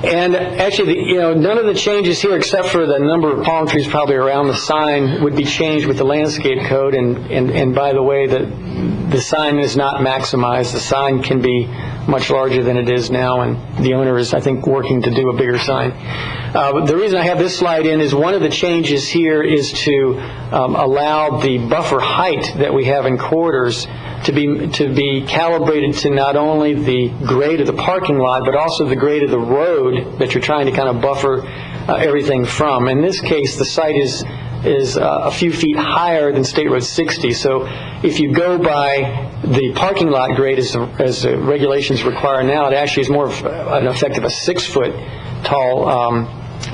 And actually, none of the changes here, except for the number of palm trees probably around the sign, would be changed with the landscape code. And by the way, the sign is not maximized. The sign can be much larger than it is now, and the owner is, I think, working to do a bigger sign. The reason I have this slide in is one of the changes here is to allow the buffer height that we have in corridors to be calibrated to not only the grade of the parking lot, but also the grade of the road that you're trying to kind of buffer everything from. In this case, the site is a few feet higher than State Road 60. So if you go by the parking lot grade as the regulations require now, it actually is more of an effect of a 6-foot tall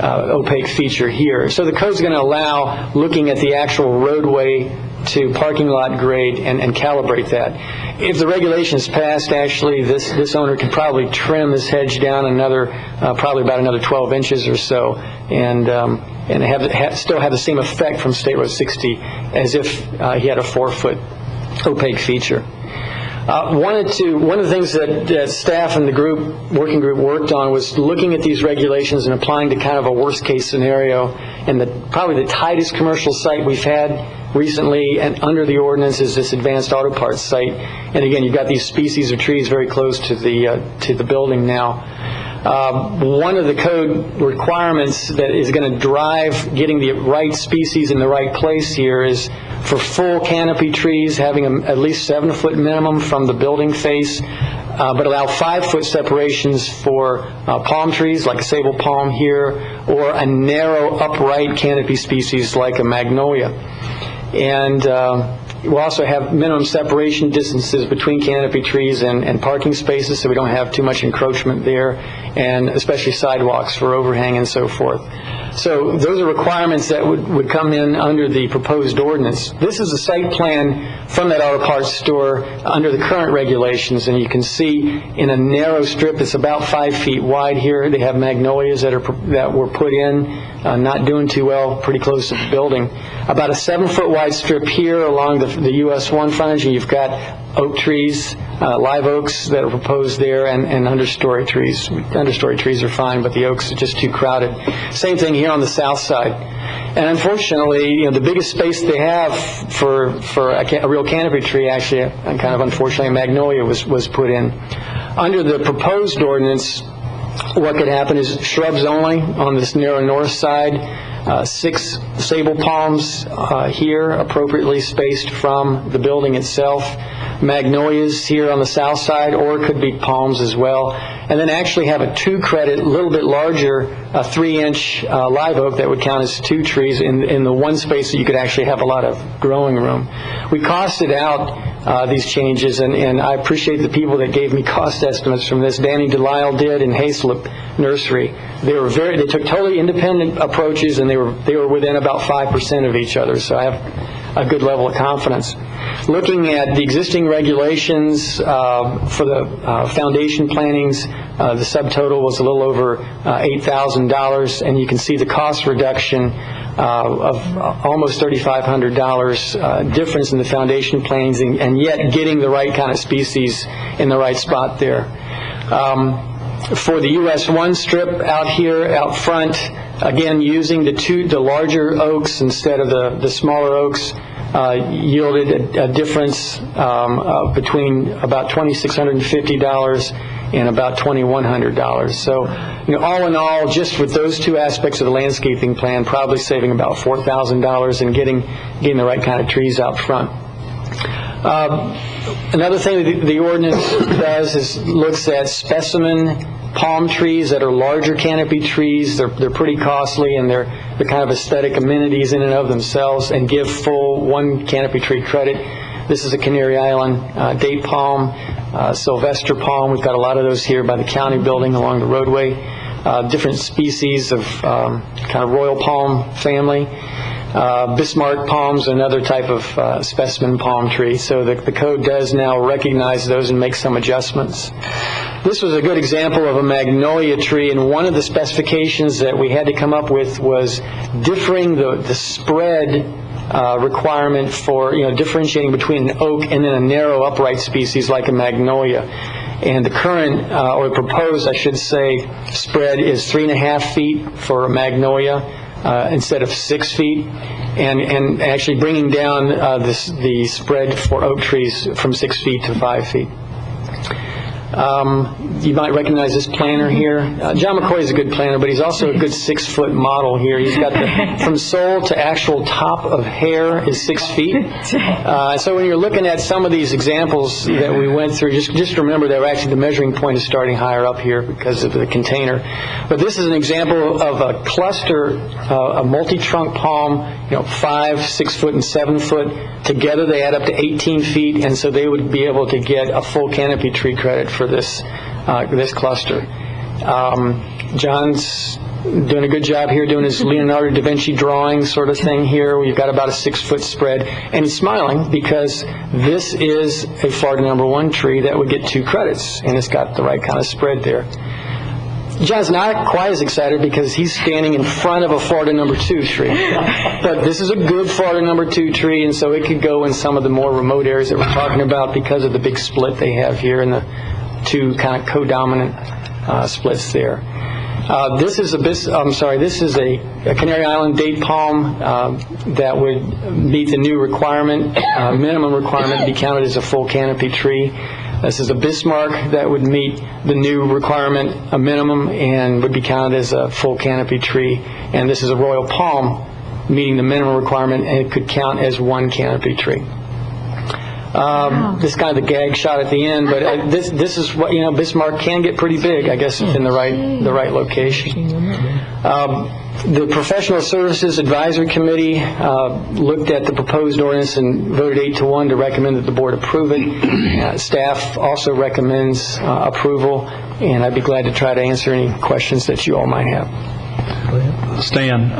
opaque feature here. So the code's going to allow looking at the actual roadway to parking lot grade and calibrate that. If the regulation is passed, actually, this owner can probably trim this hedge down probably about another 12 inches or so, and still have the same effect from State Road 60 as if he had a 4-foot opaque feature. One of the things that staff and the working group worked on was looking at these regulations and applying to kind of a worst case scenario. And probably the tightest commercial site we've had recently and under the ordinance is this advanced auto parts site. And again, you've got these species of trees very close to the building now. One of the code requirements that is going to drive getting the right species in the right place here is for full canopy trees having at least 7-foot minimum from the building face, but allow 5-foot separations for palm trees like a sable palm here, or a narrow upright canopy species like a magnolia. And we'll also have minimum separation distances between canopy trees and parking spaces, so we don't have too much encroachment there, and especially sidewalks for overhang and so forth. So those are requirements that would come in under the proposed ordinance. This is a site plan from that auto parts store under the current regulations, and you can see in a narrow strip it's about 5 feet wide here. They have magnolias that were put in, not doing too well, pretty close to the building. About a 7-foot wide strip here along the US 1 frontage, and you've got oak trees, live oaks that are proposed there, and understory trees. Understory trees are fine, but the oaks are just too crowded. Same thing here on the south side. And unfortunately, the biggest space they have for a real canopy tree, actually, and kind of unfortunately, a magnolia was put in. Under the proposed ordinance, what could happen is shrubs only on this narrow north side, 6 sable palms here, appropriately spaced from the building itself, magnolias here on the south side, or it could be palms as well, and then actually have a 2-credit, a little bit larger, 3-inch live oak that would count as 2 trees in the one space that you could actually have a lot of growing room. We costed out these changes, and I appreciate the people that gave me cost estimates from this. Danny Delisle did in Hayslip Nursery. They took totally independent approaches, and they were within about 5% of each other, so I have a good level of confidence. Looking at the existing regulations for the foundation plantings, the subtotal was a little over $8,000, and you can see the cost reduction of almost $3,500 difference in the foundation plantings, and yet getting the right kind of species in the right spot there. For the US 1 strip out here, out front, again using the larger oaks instead of the smaller oaks, yielded a difference between about $2,650 and about $2,100. So, all in all, just with those 2 aspects of the landscaping plan, probably saving about $4,000 and getting the right kind of trees out front. Another thing that the ordinance does is looks at specimen palm trees that are larger canopy trees. They're pretty costly, and they're kind of aesthetic amenities in and of themselves, and give full 1 canopy tree credit. This is a Canary Island date palm, Sylvester palm. We've got a lot of those here by the county building along the roadway. Different species of kind of royal palm family. Bismarck palms, another type of specimen palm tree. So the code does now recognize those and make some adjustments. This was a good example of a magnolia tree, and one of the specifications that we had to come up with was differing the spread requirement for, differentiating between an oak and then a narrow upright species like a magnolia. And the current, or proposed, I should say, spread is 3.5 feet for a magnolia instead of 6 feet, and actually bringing down the spread for oak trees from 6 feet to 5 feet. You might recognize this planter here. John McCoy is a good planter, but he's also a good 6-foot model here. He's got from sole to actual top of hair is 6 feet. So when you're looking at some of these examples that we went through, just remember that actually the measuring point is starting higher up here because of the container. But this is an example of a cluster, a multi-trunk palm, 5, 6 foot, and 7 foot. Together they add up to 18 feet, and so they would be able to get a full canopy tree credit for this cluster. John's doing a good job here doing his Leonardo da Vinci drawing sort of thing here. We've got about a 6-foot spread, and he's smiling because this is a Florida #1 tree that would get 2 credits, and it's got the right kind of spread there. John's not quite as excited because he's standing in front of a Florida #2 tree. But this is a good Florida #2 tree, and so it could go in some of the more remote areas that we're talking about because of the big split they have here and the 2 kind of co-dominant splits there. This is a Canary Island date palm that would meet the new requirement, minimum requirement to be counted as a full canopy tree. This is a Bismarck that would meet the new requirement, a minimum, and would be counted as a full canopy tree. And this is a Royal Palm meeting the minimum requirement, and it could count as 1 canopy tree. This is kind of the gag shot at the end, but this is what, Bismarck can get pretty big, I guess, if in the right location. The Professional Services Advisory Committee looked at the proposed ordinance and voted 8-1 to recommend that the board approve it. Staff also recommends approval, and I'd be glad to try to answer any questions that you all might have. Stan,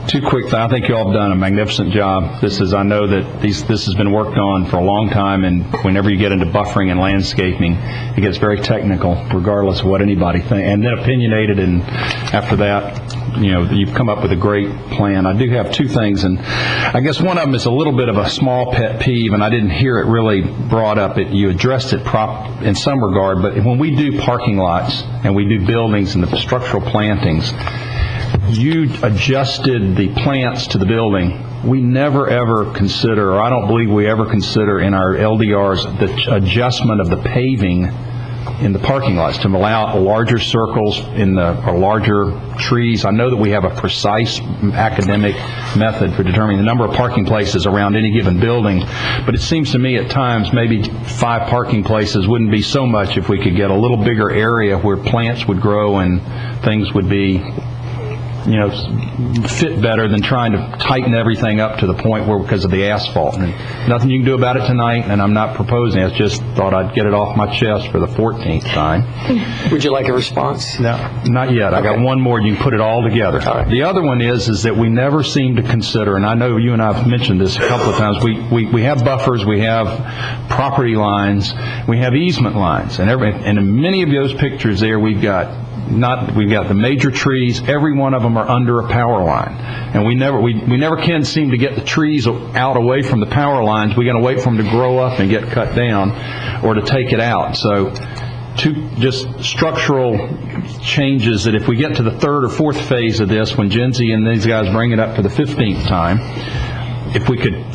2 quick things. I think you all have done a magnificent job. I know that this has been worked on for a long time, and whenever you get into buffering and landscaping, it gets very technical, regardless of what anybody thinks, and then opinionated, and after that, you've come up with a great plan. I do have 2 things, and I guess one of them is a little bit of a small pet peeve, and I didn't hear it really brought up. You addressed it in some regard, but when we do parking lots and we do buildings and the structural plantings, you adjusted the plants to the building. We never ever consider, or I don't believe we ever consider in our LDRs, the adjustment of the paving in the parking lots to allow larger circles or larger trees. I know that we have a precise academic method for determining the number of parking places around any given building, but it seems to me at times maybe 5 parking places wouldn't be so much if we could get a little bigger area where plants would grow and things would be fit better than trying to tighten everything up to the point where, because of the asphalt. And nothing you can do about it tonight, and I'm not proposing it. I just thought I'd get it off my chest for the 14th time. Would you like a response? No, not yet. Okay. I got one more. You can put it all together. All right. The other one is that we never seem to consider, and I know you and I have mentioned this a couple of times, we have buffers, we have property lines, we have easement lines, and in many of those pictures there we've got the major trees. Every one of them are under a power line, and we never can seem to get the trees out away from the power lines. We got to wait for them to grow up and get cut down, or to take it out. So, 2 just structural changes that if we get to the 3rd or 4th phase of this, when Genzi and these guys bring it up for the 15th time, if we could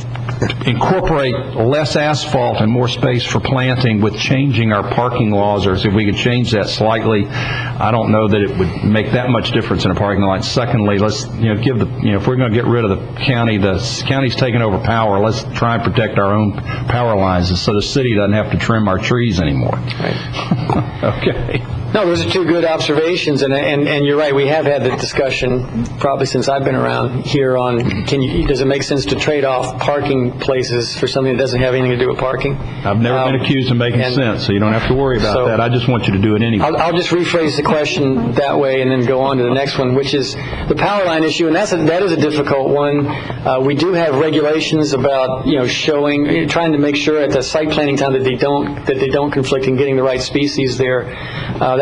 incorporate less asphalt and more space for planting with changing our parking laws, or if we could change that slightly, I don't know that it would make that much difference in a parking lot. Secondly, let's give if we're going to get rid of the county's taking over power, let's try and protect our own power lines so the city doesn't have to trim our trees anymore. Right. Okay. No, those are 2 good observations, and you're right. We have had the discussion probably since I've been around here on does it make sense to trade off parking places for something that doesn't have anything to do with parking? I've never been accused of making sense, so you don't have to worry about that. I just want you to do it anyway. I'll just rephrase the question that way and then go on to the next one, which is the power line issue, and that is a difficult one. We do have regulations about trying to make sure at the site planning time that they don't conflict in getting the right species there.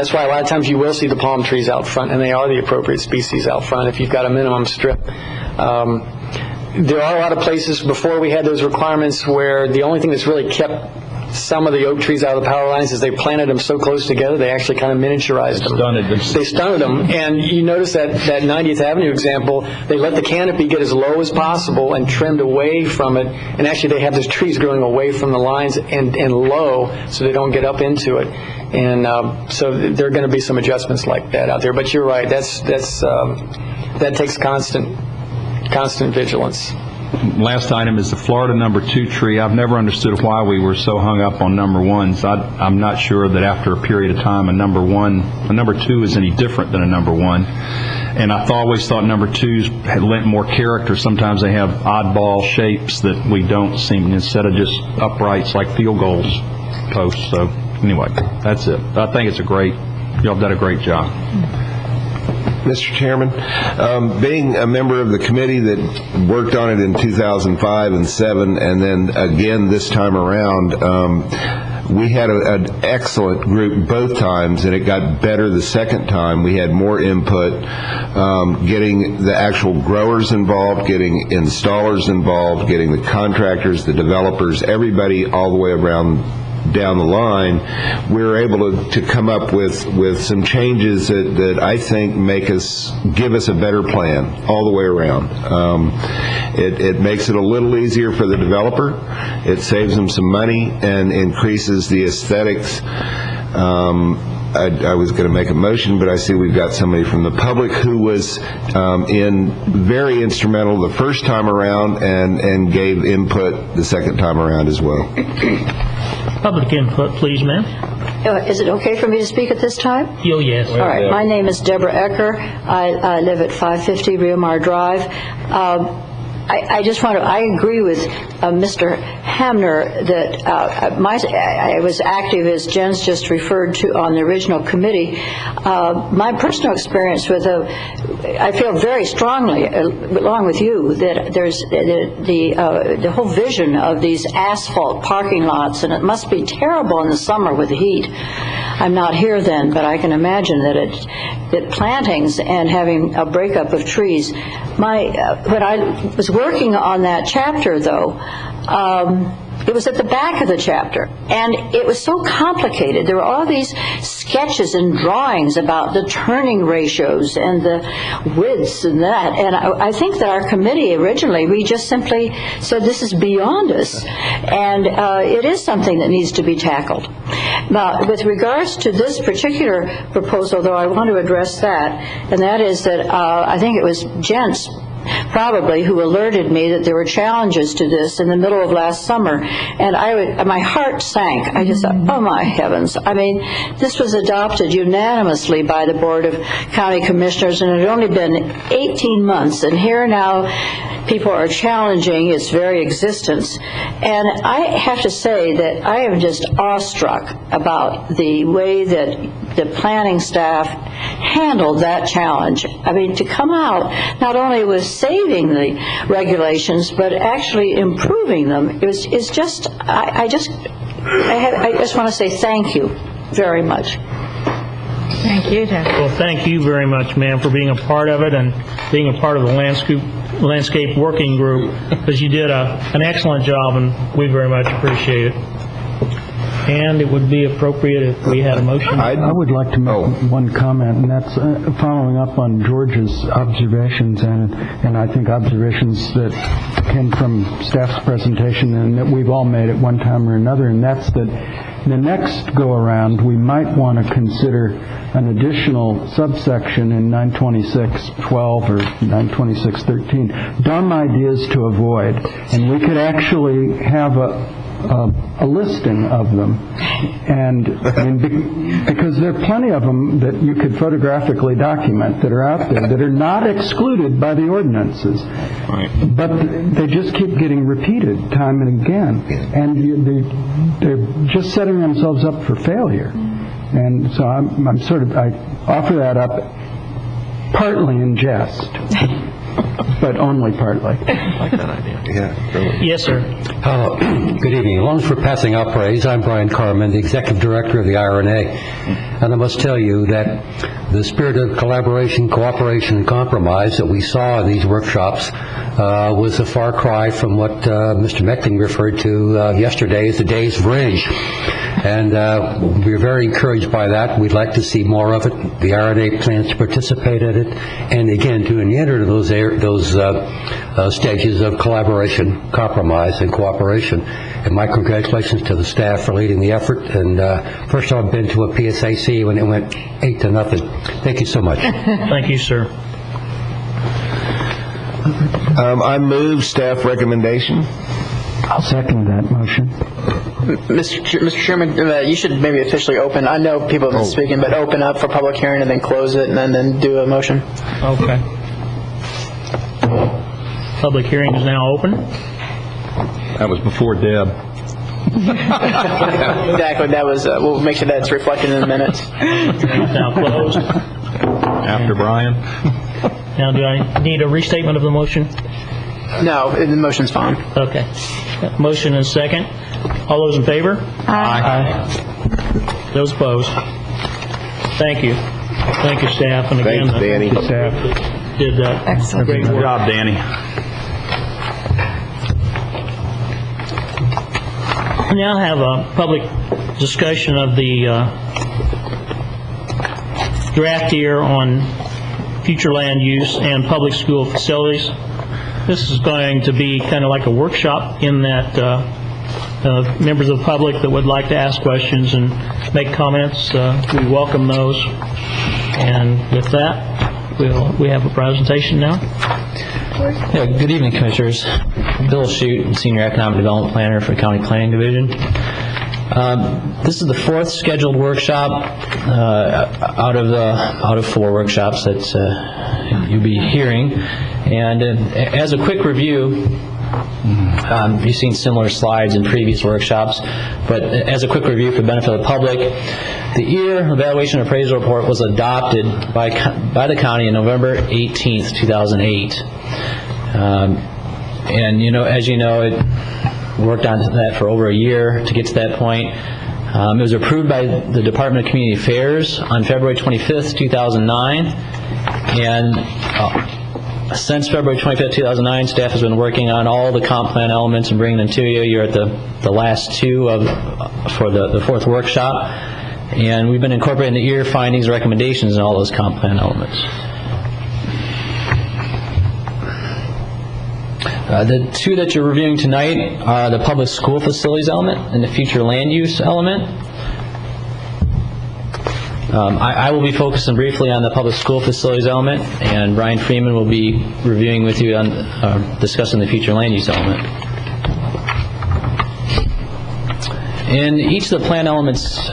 That's why a lot of times you will see the palm trees out front, and they are the appropriate species out front if you've got a minimum strip. there are a lot of places before we had those requirements where the only thing that's really kept some of the oak trees out of the power lines is they planted them so close together they actually kind of miniaturized them. They stunted them. And you notice that 90th Avenue example, they let the canopy get as low as possible and trimmed away from it. And actually they have those trees growing away from the lines and low so they don't get up into it. And so there are going to be some adjustments like that out there. But you're right, that takes constant vigilance. Last item is the Florida number 2 tree. I've never understood why we were so hung up on number 1s. I'm not sure that after a period of time a number 2 is any different than a number 1. And I always thought number 2s had lent more character. Sometimes they have oddball shapes that we don't seem, instead of just uprights like field goals posts. So anyway, that's it. I think it's y'all have done a great job. Mr. Chairman, being a member of the committee that worked on it in 2005 and 7, and then again this time around, we had an excellent group both times, and it got better the second time. We had more input, getting the actual growers involved, getting installers involved, getting the contractors, the developers, everybody all the way around down the line. We were able to come up with some changes that I think give us a better plan all the way around. It makes it a little easier for the developer. It saves them some money and increases the aesthetics. I was going to make a motion, but I see we've got somebody from the public who was very instrumental the first time around and gave input the second time around as well. Public input, please, ma'am. Is it okay for me to speak at this time? Oh, yes. All right. My name is Deborah Ecker. I live at 550 Rio Mar Drive. I just want to, I agree with Mr. Hamner that I was active, as Jen's just referred to, on the original committee. My personal experience with I feel very strongly, along with you, that there's the whole vision of these asphalt parking lots, and it must be terrible in the summer with the heat. I'm not here then, but I can imagine that plantings and having a breakup of trees. When I was working on that chapter, though, it was at the back of the chapter, and it was so complicated. There were all these sketches and drawings about the turning ratios and the widths and that, and I think that our committee originally, we just simply said this is beyond us, and it is something that needs to be tackled. Now, with regards to this particular proposal, though, I want to address that, and that is that I think it was Jens probably who alerted me that there were challenges to this in the middle of last summer, and my heart sank. I just thought, oh my heavens. I mean, this was adopted unanimously by the Board of County Commissioners, and it had only been 18 months, and here now people are challenging its very existence. And I have to say that I am just awestruck about the way that the planning staff handled that challenge. I mean, to come out not only with saving the regulations, but actually improving them, it's just, I just want to say thank you very much. Thank you, Deborah. Well, thank you very much, ma'am, for being a part of it and being a part of the landscape working group, because you did an excellent job, and we very much appreciate it. And it would be appropriate if we had a motion. I would like to make one comment, and that's following up on George's observations, and I think observations that came from staff's presentation and that we've all made at one time or another, and that's that the next go-around we might want to consider an additional subsection in 926.12 or 926.13, dumb ideas to avoid, and we could actually have a listing of them, and because there are plenty of them that you could photographically document that are out there that are not excluded by the ordinances, but they just keep getting repeated time and again, and they're just setting themselves up for failure. And so I offer that up partly in jest. but only partly. Yeah, really. Yes, sir. Good evening. As long as we're passing up praise, I'm Brian Carman, the Executive Director of the IRNA. And I must tell you that the spirit of collaboration, cooperation, and compromise that we saw in these workshops was a far cry from what Mr. Meckling referred to yesterday as the days of rage. And we're very encouraged by that. We'd like to see more of it. The RNA plans to participate in it, and again, to enter those stages of collaboration, compromise, and cooperation. And my congratulations to the staff for leading the effort. And first time I've been to a PSAC when it went 8-0. Thank you so much. Thank you, sir. I move staff recommendation. I'll second that motion. Mr. Chairman, you should maybe officially open. I know people have been speaking, but open up for public hearing and then close it and then do a motion. Okay. Public hearing is now open. That was before Deb. Exactly. That was. We'll make sure that's reflected in the minutes. Now closed. After Brian. Now, do I need a restatement of the motion? No, the motion's fine. Okay. Motion and second. All those in favor? Aye. Those opposed? Thank you. Thank you, staff. And again, Thanks, Danny. Staff did that. Excellent. Great Good work. job, Danny. We now have a public discussion of the draft here on future land use and public school facilities. This is going to be kind of like a workshop in that members of the public that would like to ask questions and make comments, we welcome those. And with that, we have a presentation now. Yeah, good evening, Commissioners. Bill Shute, Senior Economic Development Planner for County Planning Division. This is the fourth scheduled workshop out of 4 workshops that you'll be hearing. And as a quick review, you've seen similar slides in previous workshops, but as a quick review for the benefit of the public, the EAR Evaluation Appraisal Report was adopted by the county on November 18th, 2008. And as you know, it worked on that for over a year to get to that point. It was approved by the Department of Community Affairs on February 25th, 2009, and since February 25th, 2009, staff has been working on all the comp plan elements and bringing them to you. You're at the last 2 for the 4th workshop, and we've been incorporating the EAR findings and recommendations in all those comp plan elements. The 2 that you're reviewing tonight are the public school facilities element and the future land use element. I will be focusing briefly on the public school facilities element, and Brian Freeman will be reviewing with you on discussing the future land use element. In each of the plan elements,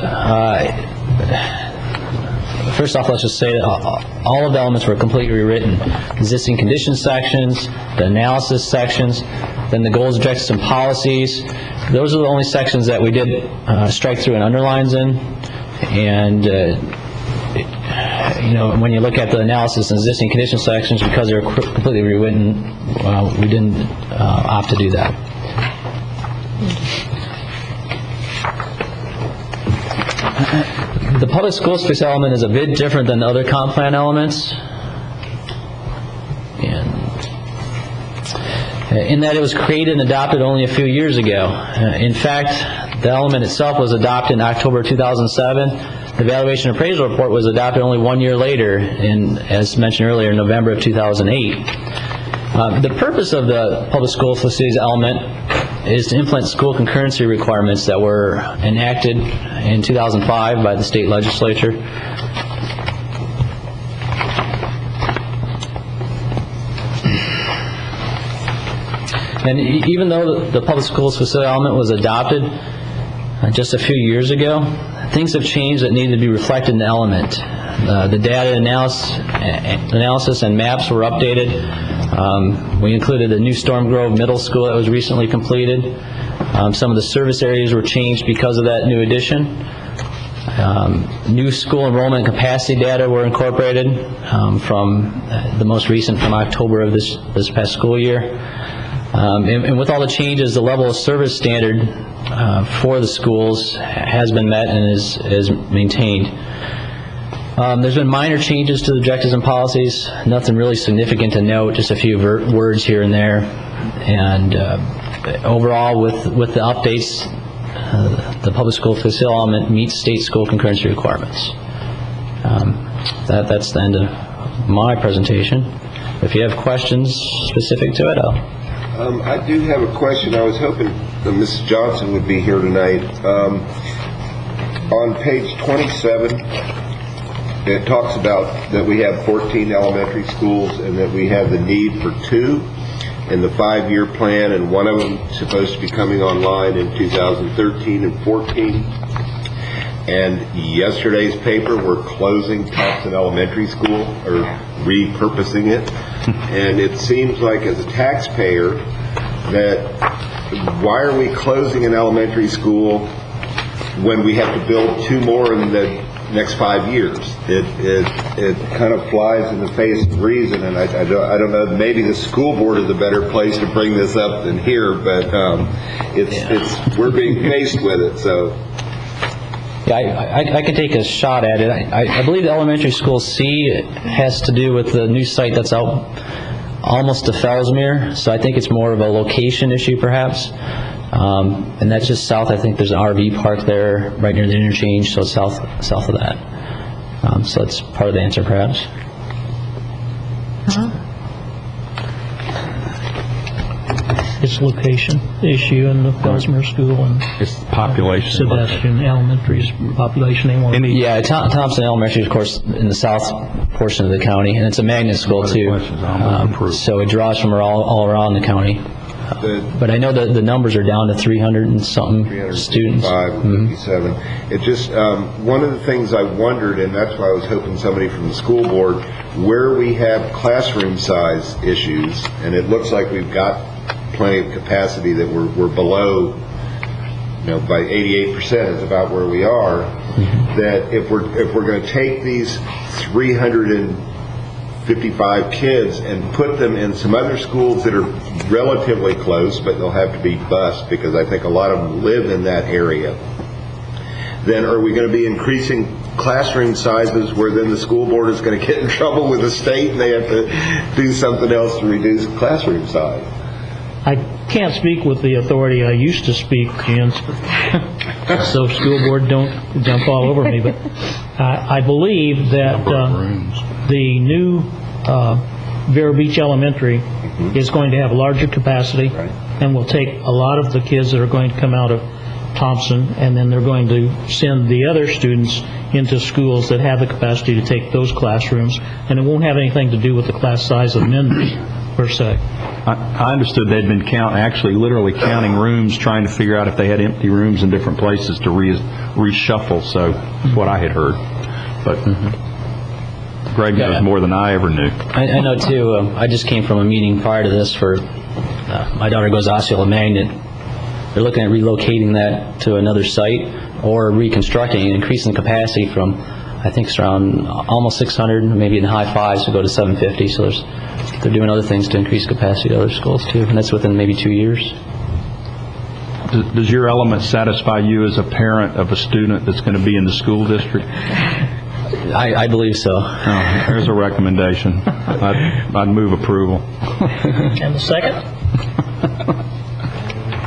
first off, let's just say that all of the elements were completely rewritten. Existing conditions sections, the analysis sections, then the goals, objectives, and policies. Those are the only sections that we did strike through and underlines in. And when you look at the analysis and existing condition sections, because they're completely rewritten, we didn't opt to do that. The public schools space element is a bit different than the other comp plan elements, in that it was created and adopted only a few years ago. In fact, the element itself was adopted in October 2007. The evaluation appraisal report was adopted only 1 year later, as mentioned earlier, in November of 2008. The purpose of the public school facilities element is to implement school concurrency requirements that were enacted in 2005 by the state legislature. And even though the public schools facility element was adopted just a few years ago, things have changed that need to be reflected in the element. The data analysis and maps were updated. We included the new Storm Grove Middle School that was recently completed. Some of the service areas were changed because of that new addition. New school enrollment capacity data were incorporated from the most recent from October of this past school year. And with all the changes, the level of service standard for the schools has been met and is maintained. There's been minor changes to the objectives and policies, nothing really significant to note, just a few words here and there. And overall, with the updates, the public school facility element meets state school concurrency requirements. That's the end of my presentation. If you have questions specific to it, I do have a question. I was hoping that Mrs. Johnson would be here tonight. On page 27, it talks about that we have 14 elementary schools and that we have the need for 2 in the 5-year plan, and one of them is supposed to be coming online in 2013 and 14. And yesterday's paper, we're closing Thompson Elementary School, or repurposing it. And it seems like, as a taxpayer, that why are we closing an elementary school when we have to build 2 more in the next 5 years? It kind of flies in the face of reason, and I don't know, maybe the school board is a better place to bring this up than here, but we're being faced with it, so. Yeah, I can take a shot at it. I believe the elementary school C has to do with the new site that's out almost to Fellsmere, so I think it's more of a location issue perhaps. And that's just south. I think there's an RV park there right near the interchange, so it's south of that. So it's part of the answer perhaps. It's location issue in the Fellsmere School and It's population. Sebastian Elementary's population. They want. Yeah, Thompson Elementary, of course, in the south portion of the county, and it's a magnet school too. So it draws from all around the county. But I know that the numbers are down to 300 and something students. 357. It just, one of the things I wondered, and that's why I was hoping somebody from the school board, where we have classroom size issues, and it looks like we've got plenty of capacity, that we're below, by 88% is about where we are, that if we're going to take these 355 kids and put them in some other schools that are relatively close, but they'll have to be bused because I think a lot of them live in that area, then are we going to be increasing classroom sizes where then the school board is going to get in trouble with the state and they have to do something else to reduce classroom size? I can't speak with the authority I used to speak, Jens, so school board don't jump all over me, but I believe that the new Vero Beach Elementary is going to have larger capacity and will take a lot of the kids that are going to come out of Thompson, and then they're going to send the other students into schools that have the capacity to take those classrooms, and it won't have anything to do with the class size of members per se. I understood they'd been literally counting rooms, trying to figure out if they had empty rooms in different places to reshuffle, so that's what I had heard. But Greg knows more than I ever knew. I know too. I just came from a meeting prior to this for, my daughter goes to Osceola Magnet. They're looking at relocating that to another site or reconstructing and increasing the capacity from, I think it's around almost 600, maybe in the high fives to go to 750. So they're doing other things to increase capacity at other schools too, and that's within maybe 2 years. Does your element satisfy you as a parent of a student that's going to be in the school district? I believe so. Oh, there's a recommendation. I'd move approval. And the second?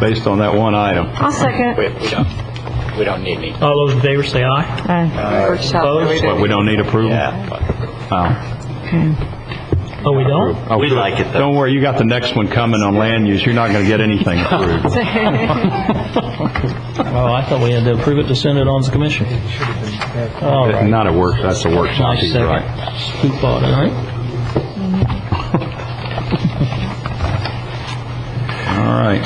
Based on that one item. I'll second. We don't need any. All those in favor say aye. Opposed? What, we don't need approval? Yeah. Oh, we don't? Oh, we like it, though. Don't worry, you got the next one coming on land use. You're not going to get anything approved. Oh, I thought we had to approve it to send it on to the commission. All right. Not a work, that's a workshop. Nice He's second. right. Scoop on it, all right? All right.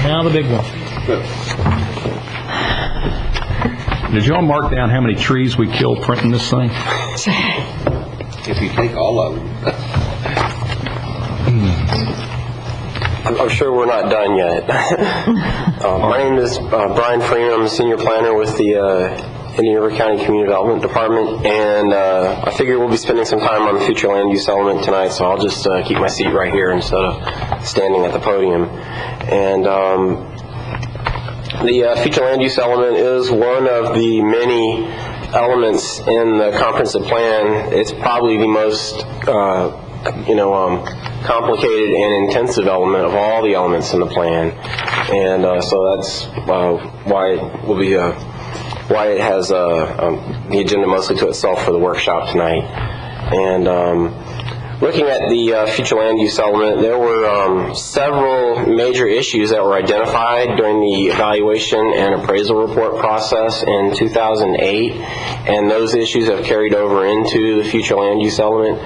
Now the big one. Did y'all mark down how many trees we killed printing this thing? If you take all of them. I'm sure we're not done yet. My name is Brian Freeman. I'm a senior planner with the Indian River County Community Development Department, and I figure we'll be spending some time on the future land use element tonight, so I'll just keep my seat right here instead of standing at the podium. And the future land use element is one of the many elements in the comprehensive plan. It's probably the most complicated and intensive element of all the elements in the plan, and so that's why it has the agenda mostly to itself for the workshop tonight. And looking at the future land use element, there were several major issues that were identified during the evaluation and appraisal report process in 2008, and those issues have carried over into the future land use element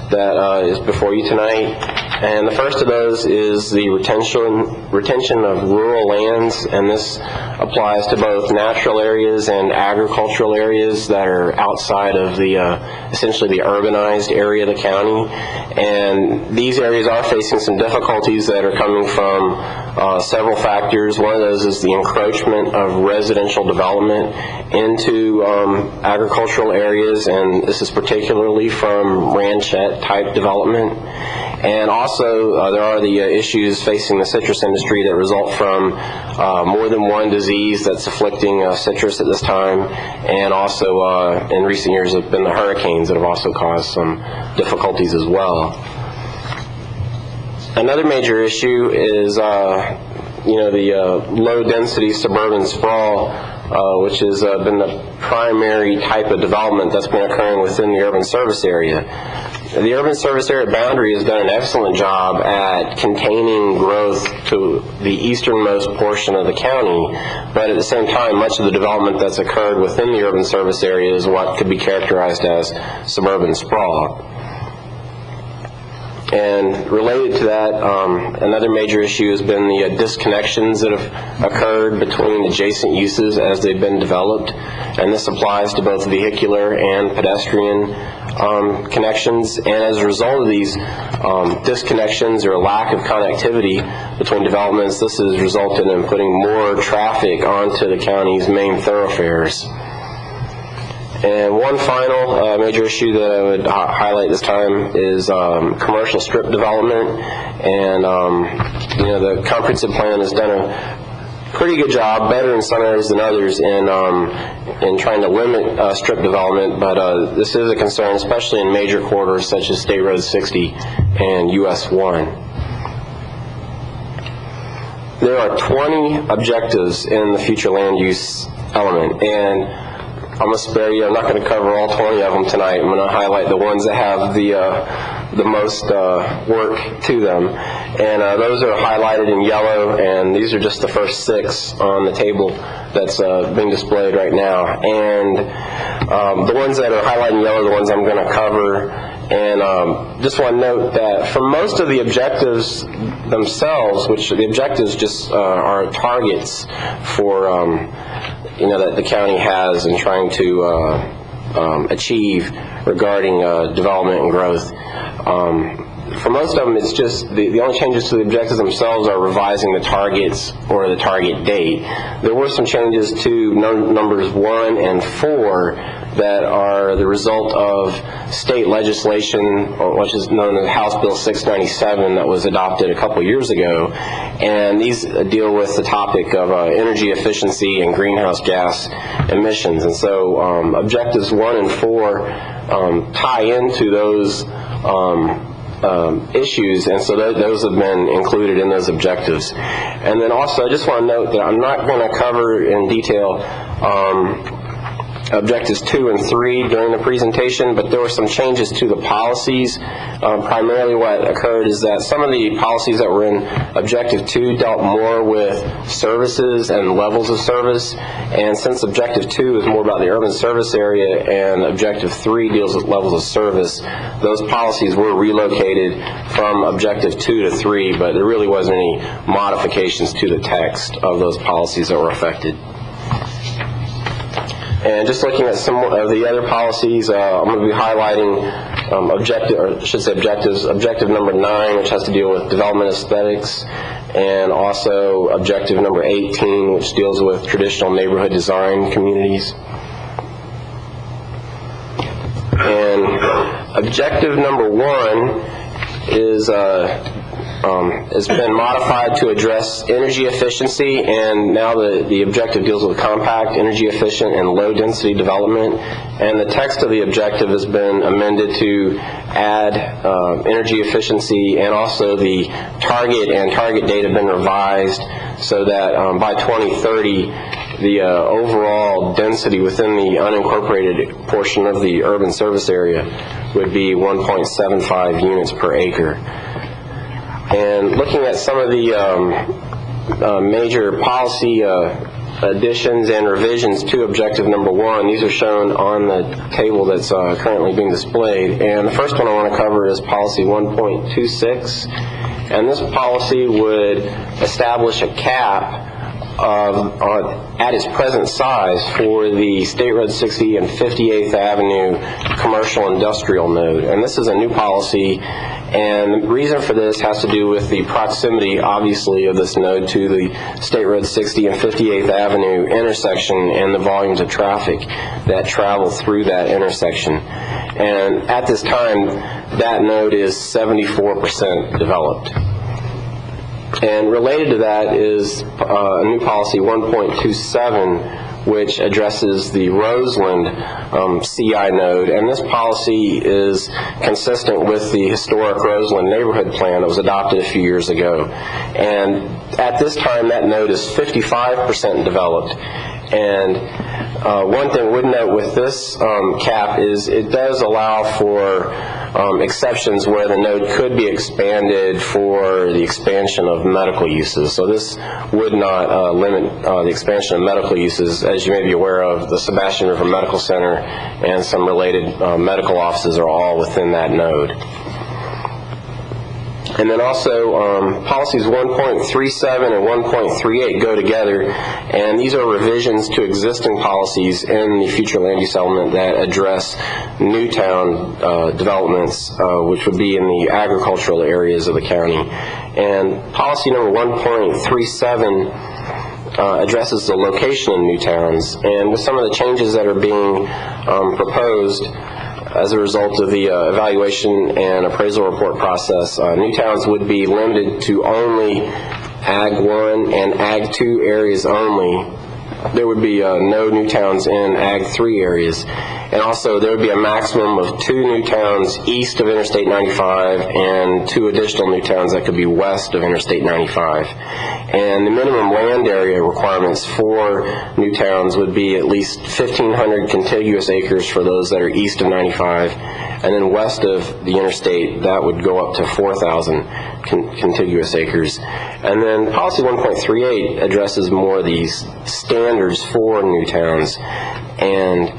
that is before you tonight. And the first of those is the retention of rural lands, and this applies to both natural areas and agricultural areas that are outside of the essentially the urbanized area of the county. And these areas are facing some difficulties that are coming from several factors. One of those is the encroachment of residential development into agricultural areas, and this is particularly from ranchette type development. And also there are the issues facing the citrus industry that result from more than one disease that's afflicting citrus at this time, and also in recent years have been the hurricanes that have also caused some difficulties as well. Another major issue is the low density suburban sprawl, which has been the primary type of development that's been occurring within the urban service area. The urban service area boundary has done an excellent job at containing growth to the easternmost portion of the county, but at the same time, much of the development that's occurred within the urban service area is what could be characterized as suburban sprawl. And related to that, another major issue has been the disconnections that have occurred between adjacent uses as they've been developed, and this applies to both vehicular and pedestrian connections. And as a result of these disconnections or lack of connectivity between developments, this has resulted in putting more traffic onto the county's main thoroughfares. And one final major issue that I would highlight this time is commercial strip development. And the comprehensive plan has done a pretty good job, better in some areas than others, in trying to limit strip development. But this is a concern, especially in major corridors such as State Road 60 and US 1. There are 20 objectives in the future land use element, and I'm going to spare you. I'm not going to cover all 20 of them tonight. I'm going to highlight the ones that have the most work to them. And those are highlighted in yellow, and these are just the first 6 on the table that's being displayed right now. And the ones that are highlighted in yellow are the ones I'm going to cover. And just want to note that for most of the objectives themselves, which the objectives just are targets for that the county has in trying to achieve regarding development and growth. For most of them, it's just the only changes to the objectives themselves are revising the targets or the target date. There were some changes to numbers 1 and 4 that are the result of state legislation, which is known as House Bill 697, that was adopted a couple years ago. And these deal with the topic of energy efficiency and greenhouse gas emissions. And so objectives 1 and 4 tie into those issues, and so those have been included in those objectives. And then also, I just want to note that I'm not going to cover in detail objectives 2 and 3 during the presentation, but there were some changes to the policies. Primarily what occurred is that some of the policies that were in objective 2 dealt more with services and levels of service, and since objective 2 is more about the urban service area and objective 3 deals with levels of service, those policies were relocated from objective 2 to 3, but there really wasn't any modifications to the text of those policies that were affected. And just looking at some of the other policies, I'm going to be highlighting objective, or I should say objectives. Objective number 9, which has to deal with development aesthetics, and also objective number 18, which deals with traditional neighborhood design communities. And objective number 1 is has been modified to address energy efficiency, and now the objective deals with compact, energy efficient, and low density development. And the text of the objective has been amended to add energy efficiency, and also the target and target date have been revised so that by 2030 the overall density within the unincorporated portion of the urban service area would be 1.75 units per acre. And looking at some of the major policy additions and revisions to objective number 1, these are shown on the table that's currently being displayed. And the first one I want to cover is policy 1.26, and this policy would establish a cap at its present size for the State Road 60 and 58th Avenue commercial industrial node. And this is a new policy, and the reason for this has to do with the proximity, obviously, of this node to the State Road 60 and 58th Avenue intersection and the volumes of traffic that travel through that intersection. And at this time, that node is 74% developed. And related to that is a new policy 1.27, which addresses the Roseland CI node. And this policy is consistent with the historic Roseland neighborhood plan that was adopted a few years ago. And at this time, that node is 55% developed. And one thing I would note with this cap is it does allow for exceptions where the node could be expanded for the expansion of medical uses. So this would not limit the expansion of medical uses. As you may be aware of, the Sebastian River Medical Center and some related medical offices are all within that node. And then also policies 1.37 and 1.38 go together, and these are revisions to existing policies in the future land use element that address new town developments, which would be in the agricultural areas of the county. And policy number 1.37 addresses the location of new towns, and with some of the changes that are being proposed as a result of the evaluation and appraisal report process, new towns would be limited to only Ag 1 and Ag 2 areas only. There would be no new towns in Ag 3 areas. And also there would be a maximum of 2 new towns east of Interstate 95 and 2 additional new towns that could be west of Interstate 95. And the minimum land area requirements for new towns would be at least 1,500 contiguous acres for those that are east of 95. And then west of the interstate, that would go up to 4,000 contiguous acres. And then policy 1.38 addresses more of these standards for new towns. And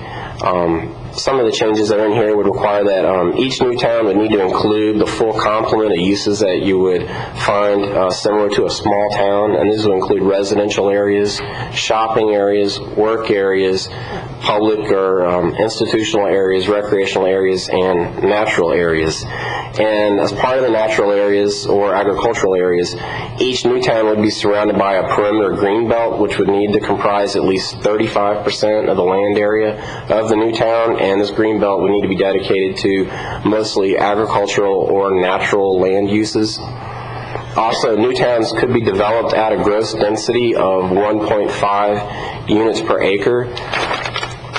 some of the changes that are in here would require that each new town would need to include the full complement of uses that you would find similar to a small town, and these would include residential areas, shopping areas, work areas, public or institutional areas, recreational areas, and natural areas. And as part of the natural areas or agricultural areas, each new town would be surrounded by a perimeter green belt, which would need to comprise at least 35% of the land area of the new town, and this green belt would need to be dedicated to mostly agricultural or natural land uses. Also, new towns could be developed at a gross density of 1.5 units per acre.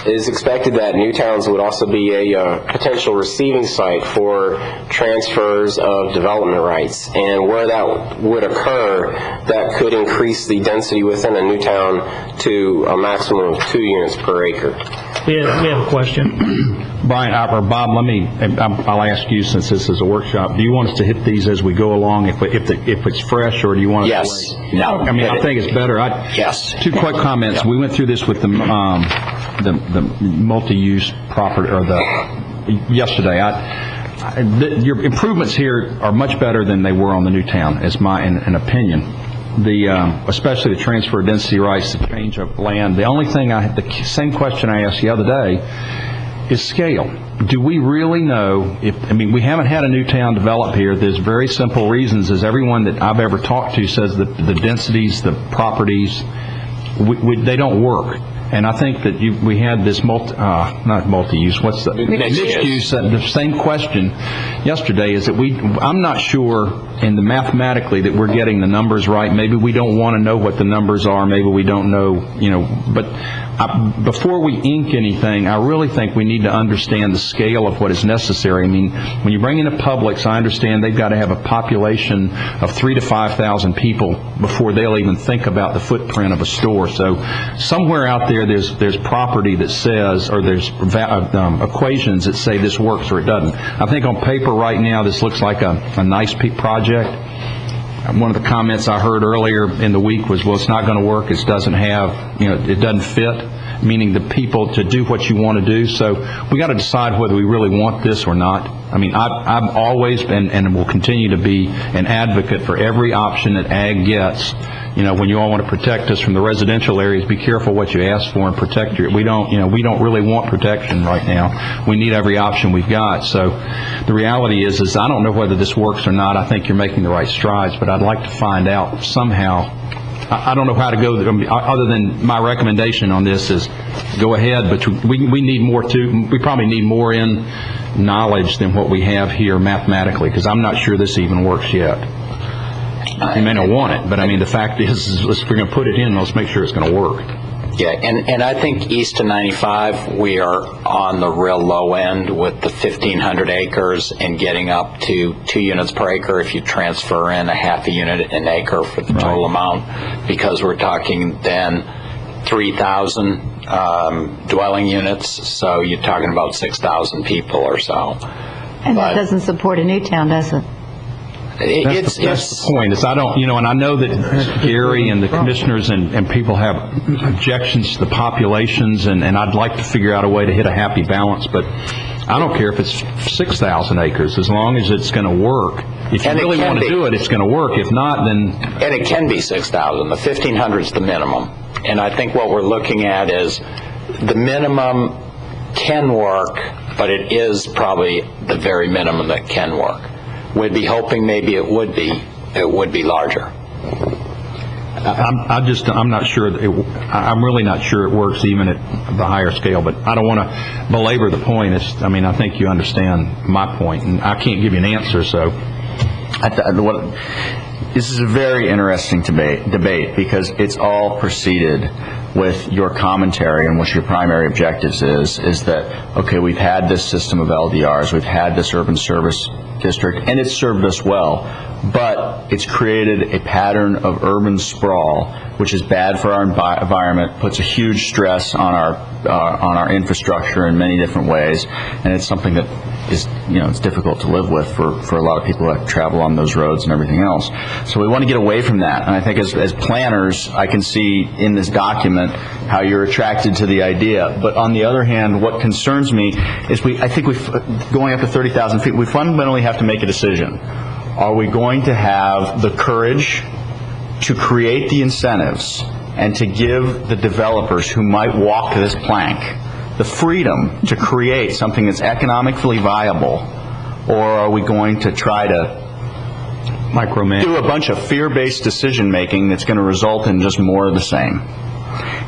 It is expected that new towns would also be a potential receiving site for transfers of development rights, and where that would occur, that could increase the density within a new town to a maximum of 2 units per acre. We have a question. Brian, or Bob, I'll ask you, since this is a workshop, do you want us to hit these as we go along if it's fresh, or do you want us to wait? No. I mean, I think it's better. Yes. 2 quick comments. Yeah. We went through this with the multi-use property, or yesterday. Your improvements here are much better than they were on the new town, is my opinion. Especially the transfer of density rights, the change of land. The only thing the same question I asked the other day is scale. Do we really know we haven't had a new town develop here. There's very simple reasons, as everyone that I've ever talked to says, that the densities, the properties, they don't work. And I think that we had this not multi-use, what's the mixed use? The same question yesterday is that I'm not sure mathematically that we're getting the numbers right. Maybe we don't want to know what the numbers are. Maybe we don't know, but before we ink anything, I really think we need to understand the scale of what is necessary. I mean, when you bring in a Publix, I understand they've got to have a population of 3,000 to 5,000 people before they'll even think about the footprint of a store. So somewhere out there, there's property that says, or there's equations that say this works or it doesn't. I think on paper right now, this looks like a nice project. One of the comments I heard earlier in the week was, well, it's not going to work. It doesn't have, it doesn't fit, meaning the people to do what you want to do. So we got to decide whether we really want this or not. I mean, I've always been and will continue to be an advocate for every option that ag gets. When you all want to protect us from the residential areas, be careful what you ask for and protect we don't really want protection right now. We need every option we've got. So the reality is I don't know whether this works or not. I think you're making the right strides, but I'd like to find out somehow. I don't know how to go other than my recommendation on this is go ahead, but we need more too. We probably need more in knowledge than what we have here mathematically, because I'm not sure this even works yet. You may not want it, but I mean, the fact is if we're going to put it in, let's make sure it's going to work. Yeah, and I think east of 95, we are on the real low end with the 1,500 acres and getting up to 2 units per acre if you transfer in a half a unit an acre for the total amount, because we're talking then 3,000 dwelling units, so you're talking about 6,000 people or so. And that doesn't support a new town, does it? That's the point. Is I don't, and I know that Gary and the commissioners and people have objections to the populations, and I'd like to figure out a way to hit a happy balance, but I don't care if it's 6,000 acres, as long as it's going to work. If you really want to do it, it's going to work. If not, then... And it can be 6,000. The 1,500 is the minimum. And I think what we're looking at is the minimum can work, but it is probably the very minimum that can work. We'd be hoping maybe it would be larger. I'm not sure. I'm really not sure it works even at the higher scale. But I don't want to belabor the point. I think you understand my point, and I can't give you an answer. So, this is a very interesting debate because it's all preceded with your commentary and what your primary objectives is that, okay, we've had this system of LDRs, we've had this urban service district, and it's served us well, but it's created a pattern of urban sprawl, which is bad for our environment, puts a huge stress on our infrastructure in many different ways, and it's something that is, it's difficult to live with for a lot of people that travel on those roads and everything else. So we want to get away from that, and I think as planners, I can see in this document how you're attracted to the idea. But on the other hand, what concerns me is I think going up to 30,000 feet, we fundamentally have to make a decision. Are we going to have the courage to create the incentives and to give the developers who might walk this plank the freedom to create something that's economically viable, or are we going to try to micromanage, do a bunch of fear-based decision-making that's going to result in just more of the same?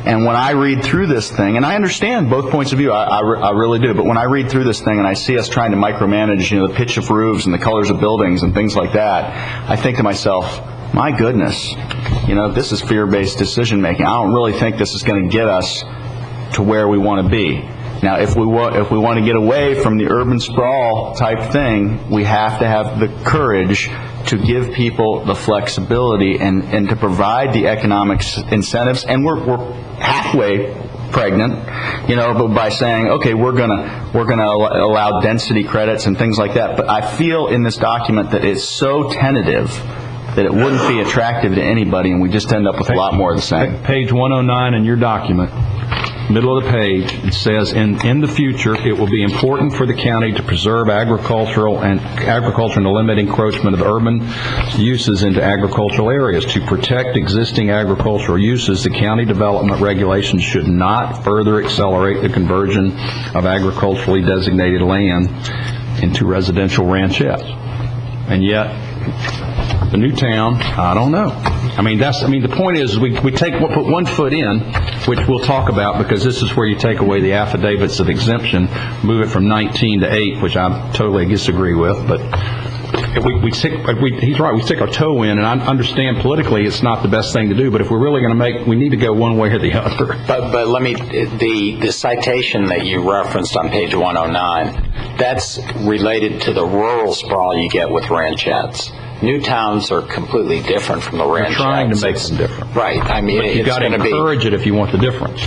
And when I read through this thing, and I understand both points of view, I really do, but when I read through this thing and I see us trying to micromanage, the pitch of roofs and the colors of buildings and things like that, I think to myself, my goodness, this is fear-based decision-making. I don't really think this is going to get us to where we want to be. Now, if we want to get away from the urban sprawl type thing, we have to have the courage to give people the flexibility and to provide the economic incentives. And we're halfway pregnant, but by saying, okay, we're gonna allow density credits and things like that. But I feel in this document that it's so tentative that it wouldn't be attractive to anybody, and we just end up with a lot more of the same. Page 109 in your document. middle of the page, it says, in the future, it will be important for the county to preserve agriculture and to limit encroachment of urban uses into agricultural areas. To protect existing agricultural uses, the county development regulations should not further accelerate the conversion of agriculturally designated land into residential ranchettes. And yet, the new town, I don't know. The point is, we put 1 foot in, which we'll talk about, because this is where you take away the affidavits of exemption, move it from 19 to 8, which I totally disagree with, but he's right, we stick our toe in, and I understand politically it's not the best thing to do, but if we're really going to we need to go one way or the other. But let me, the citation that you referenced on page 109, that's related to the rural sprawl you get with ranchettes. New towns are completely different from the ranchettes. We're trying to make them different. Right. But you've got to encourage it if you want the difference.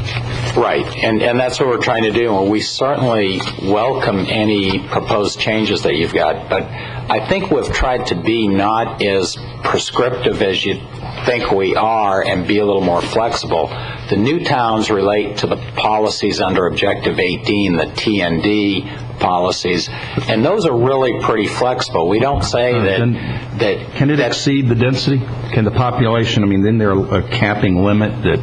Right, and that's what we're trying to do, and we certainly welcome any proposed changes that you've got, but I think we've tried to be not as prescriptive as you think we are and be a little more flexible. The new towns relate to the policies under Objective 18, the TND policies, and those are really pretty flexible. We don't say that can it exceed the density? Can the population, isn't there a capping limit that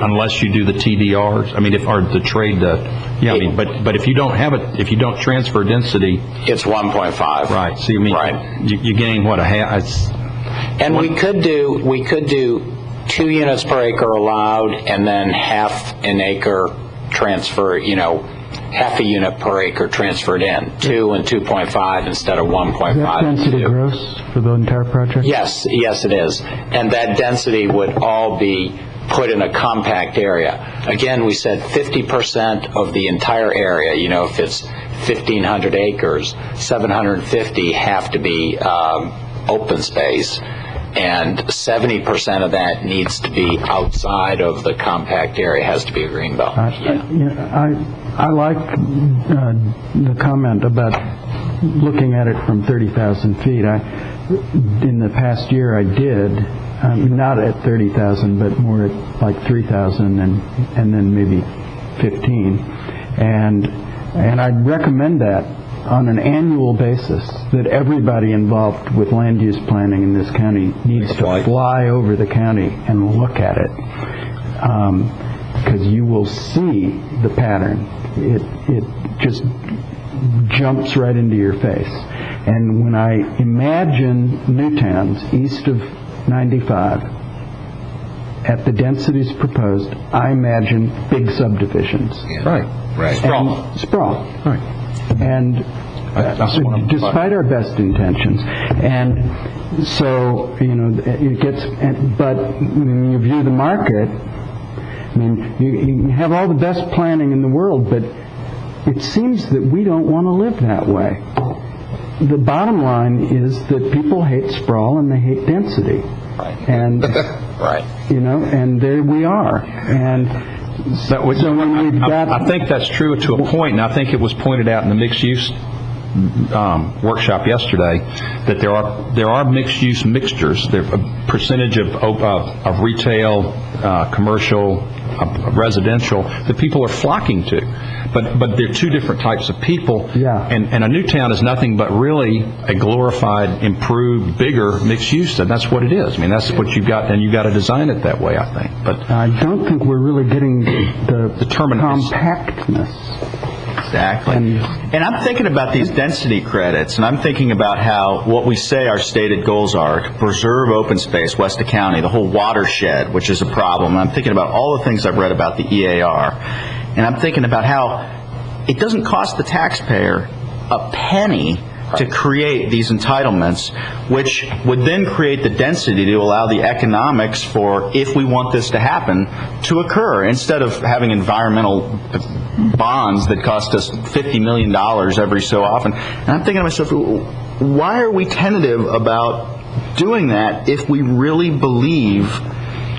unless you do the TDRs? Or the trade, but if you don't have it, if you don't transfer density, it's 1.5. Right. So you gain what, a half? And we could do 2 units per acre allowed, and then half an acre transfer, half a unit per acre transferred in, 2 and 2.5 instead of 1.5. Is that density gross for the entire project? Yes, it is. And that density would all be put in a compact area. Again, we said 50% of the entire area, if it's 1,500 acres, 750 have to be open space, and 70% of that needs to be outside of the compact area, has to be a green belt. I like the comment about looking at it from 30,000 feet. In the past year I did, not at 30,000, but more at like 3,000 and then maybe 15. And I'd recommend that on an annual basis, that everybody involved with land use planning in this county needs to fly over the county and look at it, because you will see the pattern. It just jumps right into your face. And when I imagine new towns east of 95 at the densities proposed, I imagine big subdivisions. Right. Sprawl. Right. And despite our best intentions, and so it gets. But when you view the market, you have all the best planning in the world, but it seems that we don't want to live that way. The bottom line is that people hate sprawl and they hate density, and and there we are. And so when we've got, I think that's true to a point, and I think it was pointed out in the mixed use workshop yesterday that there are mixed use mixtures. There a percentage of retail, commercial, residential that people are flocking to. But they're two different types of people. Yeah. And a new town is nothing but really a glorified, improved, bigger mixed use. And that's what it is. That's what you've got, and you've got to design it that way, I think. But I don't think we're really getting the compactness. Exactly. And I'm thinking about these density credits, and I'm thinking about how what we say our stated goals are to preserve open space west of county, the whole watershed, which is a problem. And I'm thinking about all the things I've read about the EAR. And I'm thinking about how it doesn't cost the taxpayer a penny to create these entitlements, which would then create the density to allow the economics for, if we want this to happen, to occur, instead of having environmental bonds that cost us $50 million every so often. And I'm thinking to myself, why are we tentative about doing that if we really believe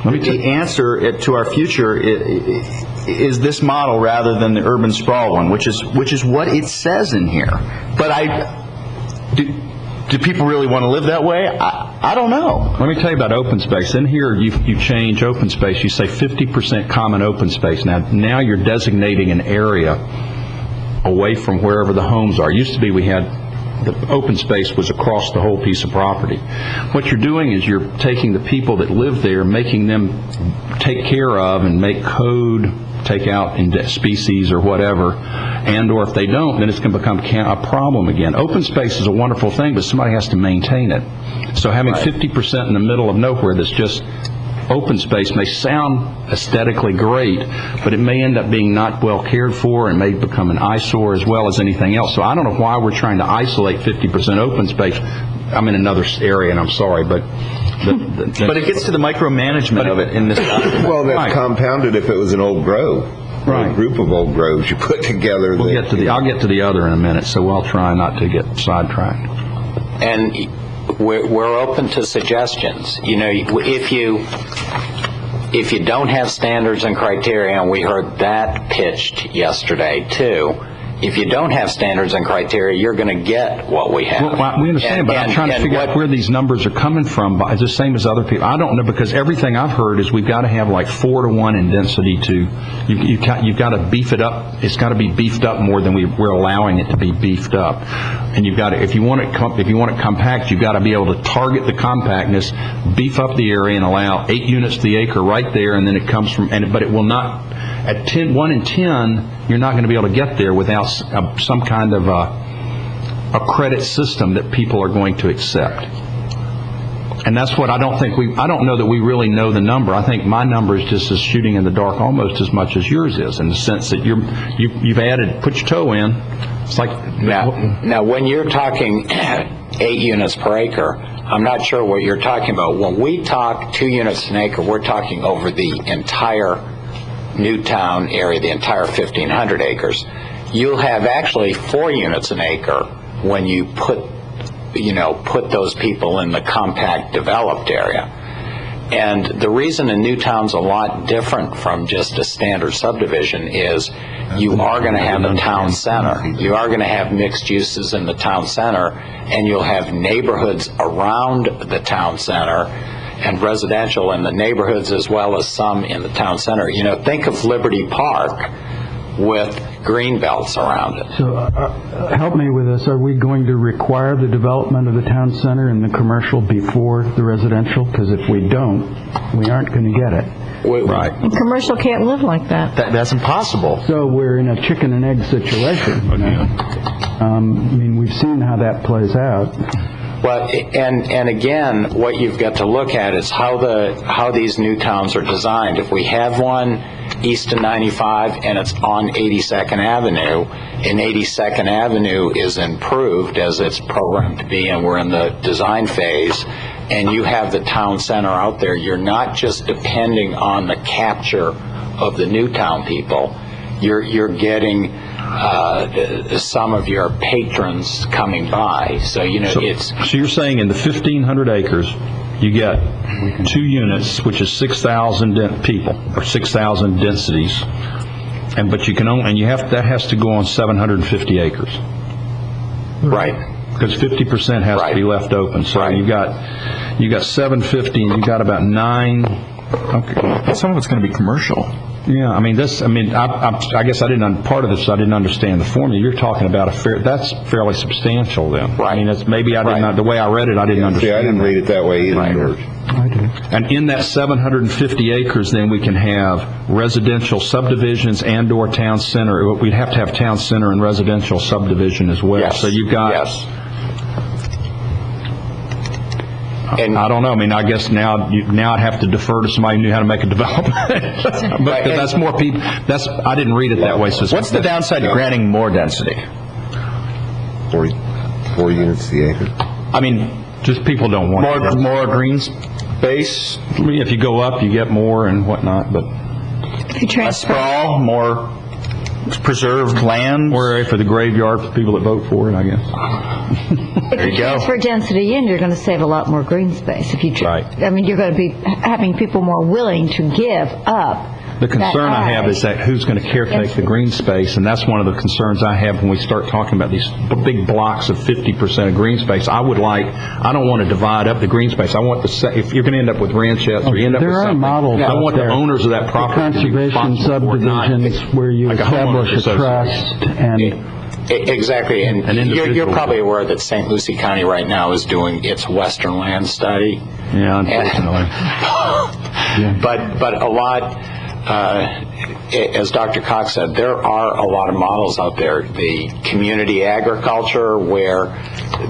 the answer to our future is this model rather than the urban sprawl one, which is what it says in here. But do people really want to live that way? I don't know. Let me tell you about open space. In here, you change open space. You say 50% common open space. Now you're designating an area away from wherever the homes are. It used to be we had the open space was across the whole piece of property. What you're doing is you're taking the people that live there, making them take care of and make code, take out species or whatever, and or if they don't, then it's going to become a problem again. Open space is a wonderful thing, but somebody has to maintain it. So having 50% in the middle of nowhere that's just open space may sound aesthetically great, but it may end up being not well cared for and may become an eyesore as well as anything else. So I don't know why we're trying to isolate 50% open space. I'm in another area, and I'm sorry, but... But it gets to the micromanagement of it in this... Well, that's compounded if it was an old grove. Right. A group of old groves you put together. I'll get to the other in a minute, so I'll try not to get sidetracked. And we're open to suggestions. You know, if you don't have standards and criteria, and we heard that pitched yesterday too, if you don't have standards and criteria, you're going to get what we have. Well, we understand, but I'm trying to figure out where these numbers are coming from. It's the same as other people. I don't know, because everything I've heard is we've got to have like 4-to-1 in density to. You've got to beef it up. It's got to be beefed up more than we're allowing it to be beefed up. And you've got to, if you want it compact, you've got to be able to target the compactness, beef up the area, and allow 8 units to the acre right there, and then it comes from. But it will not. At 1 in 10, you're not going to be able to get there without some kind of a credit system that people are going to accept. And that's what I don't know that we really know the number. I think my number is just as shooting in the dark almost as much as yours is, in the sense that you've added, put your toe in. It's like now when you're talking 8 units per acre, I'm not sure what you're talking about. When we talk 2 units an acre, we're talking over the entire Newtown area, the entire 1,500 acres. You'll have actually 4 units an acre when you put those people in the compact developed area. And the reason a Newtown's a lot different from just a standard subdivision is you are going to have a town center. You are going to have mixed uses in the town center, and you'll have neighborhoods around the town center and residential in the neighborhoods as well as some in the town center. You know, think of Liberty Park with green belts around it. So help me with this. Are we going to require the development of the town center and the commercial before the residential? Because if we don't, we aren't going to get it. Right. And commercial can't live like that. That's impossible. So we're in a chicken and egg situation. I mean, we've seen how that plays out. Well, and again, what you've got to look at is how these new towns are designed. If we have one east of 95 and it's on 82nd Avenue, and 82nd Avenue is improved as it's programmed to be, and we're in the design phase, and you have the town center out there, you're not just depending on the capture of the new town people. You're getting some of your patrons coming by. So, So you're saying in the 1,500 acres, you get 2 units, which is 6,000 people, or 6,000 densities. But you can only, that has to go on 750 acres. Right. Because 50% has to be left open. So you got 750, and you got about 9. Okay. Some of it's going to be commercial. Yeah, I guess I didn't understand the formula. You're talking about that's fairly substantial then. Right. I mean, the way I read it, I didn't understand. I didn't read it that way either. I do. And in that 750 acres, then we can have residential subdivisions and or town center. We'd have to have town center and residential subdivision as well. Yes. So you've got... Yes. And I don't know. I mean, I guess now I'd have to defer to somebody who knew how to make a development. But that's more people. I didn't read it that way. So what's the downside to granting more density? 4 units the acre. I mean, just people don't want more green space. I mean, if you go up, you get more and whatnot. But less sprawl, more preserved land. More area for the graveyard for people that vote for it, I guess. If you transfer density in, you're going to save a lot more green space. If you, right. I mean, you're going to be having people more willing to give up The concern I have is that who's going to caretake the green space, and that's one of the concerns I have when we start talking about these big blocks of 50% of green space. I don't want to divide up the green space. I want if you're going to end up with ranchettes or you end up with something, I want the owners of that property to be conservation subdivisions where you establish a trust and... Exactly, and you're probably aware that St. Lucie County right now is doing its Western land study. Yeah, unfortunately. But a lot, as Dr. Cox said, there are a lot of models out there. The community agriculture, where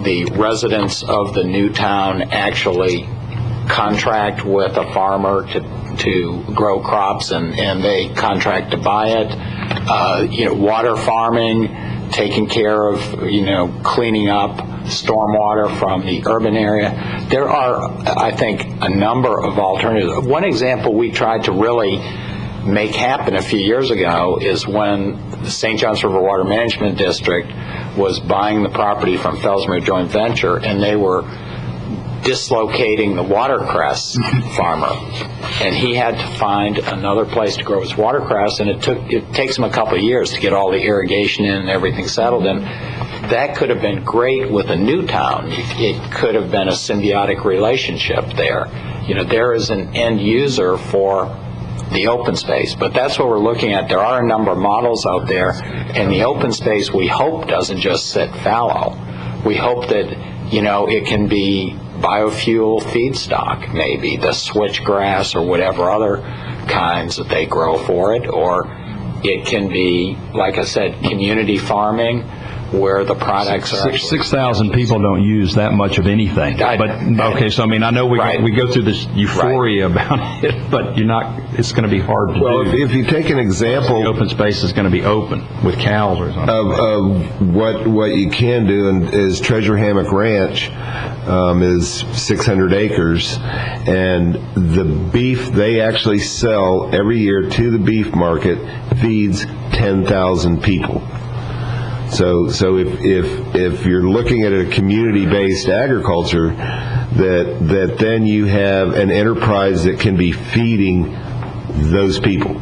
the residents of the new town actually contract with a farmer to grow crops, and they contract to buy it. Water farming, taking care of, cleaning up stormwater from the urban area. There are, I think, a number of alternatives. One example we tried to really make happen a few years ago is when the St. Johns River Water Management District was buying the property from Fellsmere Joint Venture, and they were dislocating the watercress farmer, and he had to find another place to grow his watercress, and it takes him a couple of years to get all the irrigation in and everything settled in. That could have been great with a new town. It could have been a symbiotic relationship there. There is an end user for the open space, but that's what we're looking at. There are a number of models out there, and the open space, we hope, doesn't just sit fallow. We hope that it can be biofuel feedstock, maybe the switchgrass or whatever other kinds that they grow for it, or it can be, like I said, community farming, where the products are 6,000 people don't use that much of anything. So I know we go through this euphoria about it, but it's going to be hard to do. Well, if you take an example, the open space is going to be open with cows or something. Of what you can do is Treasure Hammock Ranch is 600 acres, and the beef they actually sell every year to the beef market feeds 10,000 people. So if you're looking at a community-based agriculture, that then you have an enterprise that can be feeding those people.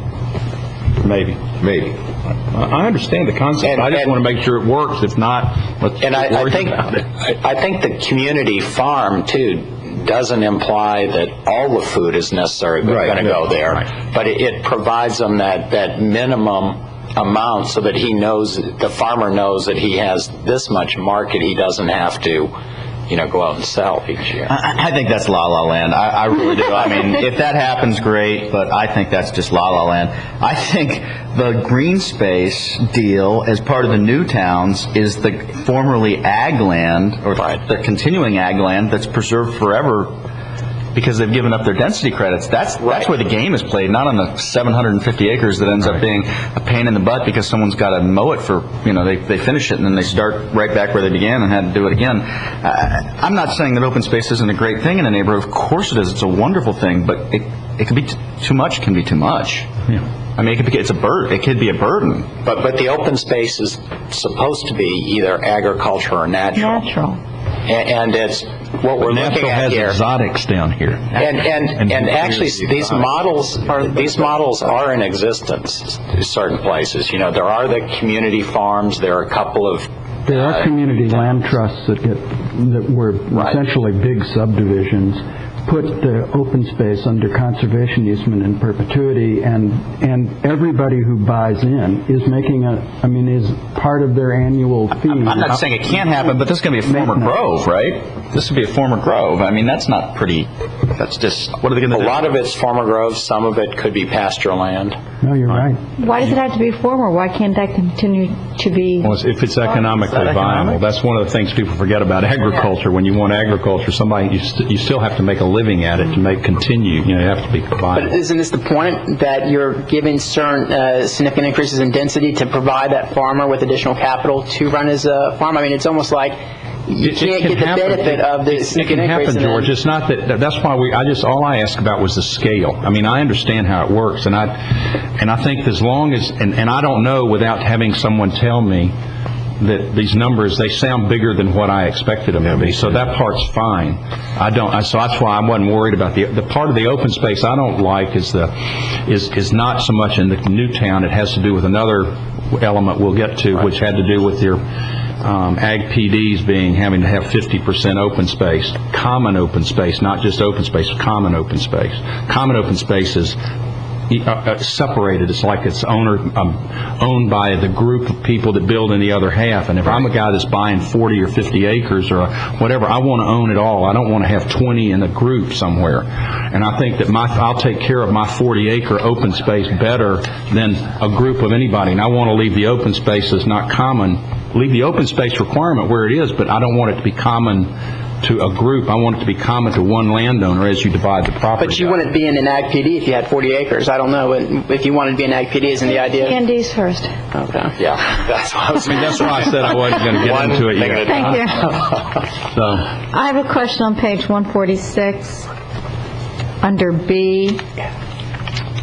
Maybe. I understand the concept. I just want to make sure it works. If not, let's I think the community farm too doesn't imply that all the food is necessarily going to go there, but it provides them that minimum amount so that the farmer knows that he has this much market. He doesn't have to go out and sell each year. I think that's la-la land. I really do. I mean, if that happens, great, but I think that's just la-la land. I think the green space deal as part of the new towns is the formerly ag land, or the continuing ag land that's preserved forever because they've given up their density credits. That's where the game is played, not on the 750 acres that ends up being a pain in the butt because someone's got to mow it for, they finish it and then they start right back where they began and had to do it again. I'm not saying that open space isn't a great thing in a neighborhood. Of course it is. It's a wonderful thing, but it can be too much. Can be too much. Yeah. I mean, it's a burden. It could be a burden. But the open space is supposed to be either agriculture or natural. And it's what we're looking at here. Natural has exotics down here. And actually, these models are in existence in certain places. There are the community farms. There are a couple of there are community land trusts that were essentially big subdivisions. Put the open space under conservation easement in perpetuity, and everybody who buys in is making is part of their annual fee. I'm not saying it can't happen, but this is going to be a former grove, right? This would be a former grove. I mean, that's not pretty. That's just, what are they going to do? A lot of it's former groves. Some of it could be pasture land. No, you're right. Why does it have to be former? Why can't that continue to be? Well, if it's economically viable, that's one of the things people forget about agriculture. When you want agriculture, you still have to make a living at it to continue. You have to be viable. But isn't this the point that you're giving certain significant increases in density to provide that farmer with additional capital to run his farm? I mean, it's almost like you can't get the benefit of the significant increase. It can happen, George. It's not that. That's why all I asked about was the scale. I mean, I understand how it works, and I think as long as, and I don't know without having someone tell me that these numbers, they sound bigger than what I expected them to be, so that part's fine. So that's why I wasn't worried about the part of the open space I don't like is not so much in the new town. It has to do with another element we'll get to, which had to do with your ag PDs having to have 50% open space, common open space, not just open space, common open space. Common open space is separated. It's like it's owned by the group of people that build in the other half. And if I'm a guy that's buying 40 or 50 acres or whatever, I want to own it all. I don't want to have 20 in a group somewhere. And I think that I'll take care of my 40-acre open space better than a group of anybody. And I want to leave the open space as not common. Leave the open space requirement where it is, but I don't want it to be common to a group. I want it to be common to one landowner as you divide the property. But you wouldn't be in an ag PD if you had 40 acres. I don't know. If you wanted to be an ag PD, isn't the idea? T&Ds first. Okay. Yeah, that's what I was that's why I said I wasn't going to get into it yet. Thank you. So, I have a question on page 146, under B.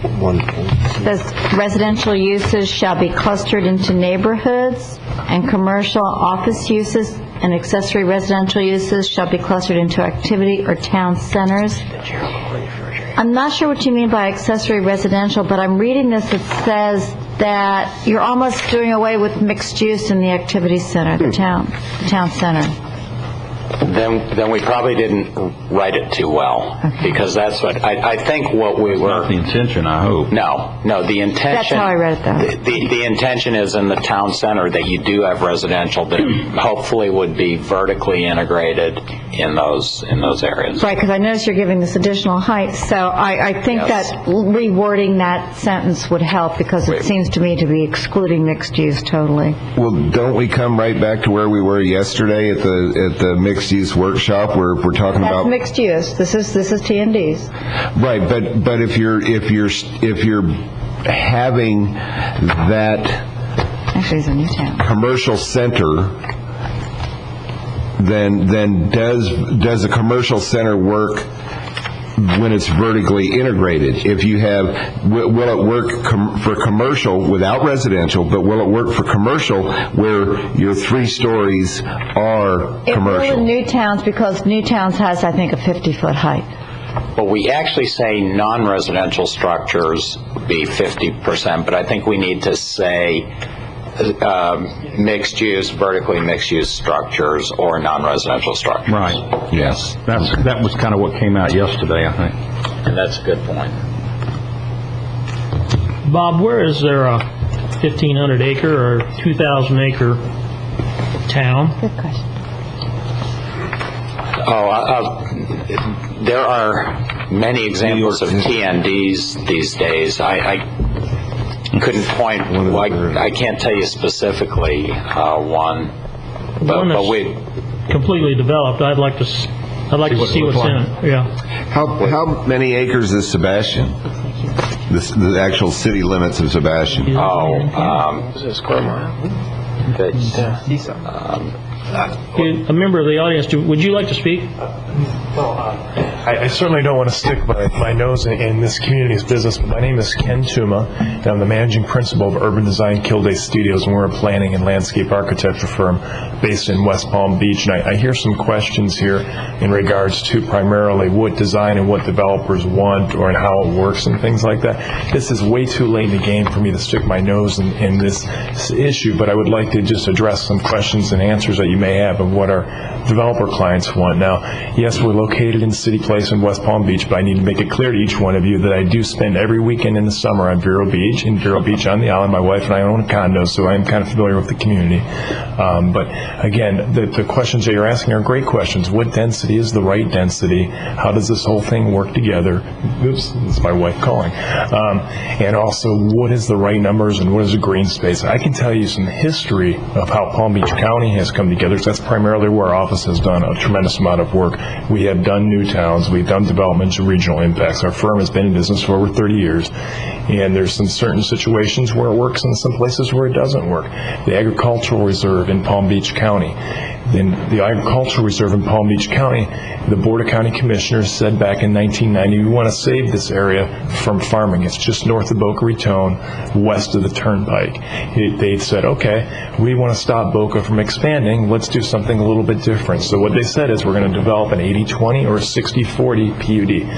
It says residential uses shall be clustered into neighborhoods, and commercial office uses and accessory residential uses shall be clustered into activity or town centers. I'm not sure what you mean by accessory residential, but I'm reading this. It says that you're almost doing away with mixed use in the activity center, the town center. Then we probably didn't write it too well, because that's what I think what we were. Not the intention, I hope. No, the intention. That's how I read it, though. The intention is in the town center that you do have residential that hopefully would be vertically integrated in those areas. Right, because I noticed you're giving this additional height, so I think that rewording that sentence would help, because it seems to me to be excluding mixed use totally. Well, don't we come right back to where we were yesterday at the mixed use workshop where we're talking about mixed use. This is T&Ds. Right, but if you're having that actually it's a new town commercial center, then does a commercial center work when it's vertically integrated? If you have, will it work for commercial without residential, but will it work for commercial where your 3 stories are commercial? It will in new towns, because new towns has, I think, a 50-foot height. Well, we actually say non-residential structures be 50%, but I think we need to say mixed use, vertically mixed use structures or non-residential structures. Right. Yes. That was kind of what came out yesterday, I think. And that's a good point. Bob, where is there a 1,500 acre or 2,000 acre town? Good question. There are many examples of TNDs these days. I couldn't point. I can't tell you specifically one, but we completely developed. I'd like to see what's in it. Yeah. How many acres is Sebastian? The actual city limits of Sebastian. Is it a square mile? A member of the audience, would you like to speak? I certainly don't want to stick my nose in this community's business, but my name is Ken Tuma, and I'm the managing principal of Urban Design Kildare Studios, and we're a planning and landscape architecture firm based in West Palm Beach. And I hear some questions here in regards to primarily what design and what developers want, or and how it works and things like that. This is way too late in the game for me to stick my nose in this issue, but I would like to just address some questions and answers that you may have of what our developer clients want. Now, yes, we're located in City Place in West Palm Beach, but I need to make it clear to each one of you that I do spend every weekend in the summer on Vero Beach, on the island. My wife and I own a condo, so I am kind of familiar with the community. But again, the questions that you're asking are great questions. What density is the right density? How does this whole thing work together? Oops, it's my wife calling. And also, what is the right numbers and what is the green space? I can tell you some history of how Palm Beach County has come together. So that's primarily where our office has done a tremendous amount of work. We have done new towns. towns. We've done development to regional impacts. Our firm has been in business for over 30 years, and there's some certain situations where it works and some places where it doesn't work. The Agricultural Reserve in Palm Beach County. In the Agricultural Reserve in Palm Beach County, the Board of County Commissioners said back in 1990, we want to save this area from farming. It's just north of Boca Raton, west of the Turnpike. They said, okay, we want to stop Boca from expanding. Let's do something a little bit different. So what they said is we're going to develop an 80-20 or a 60-40 PUD.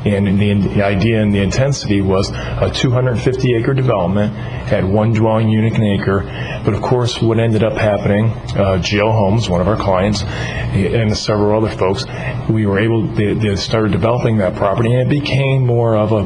And the idea and the intensity was a 250-acre development at one dwelling unit an acre. But of course, what ended up happening, GL Homes, one of our clients, and several other folks, they started developing that property, and it became more of a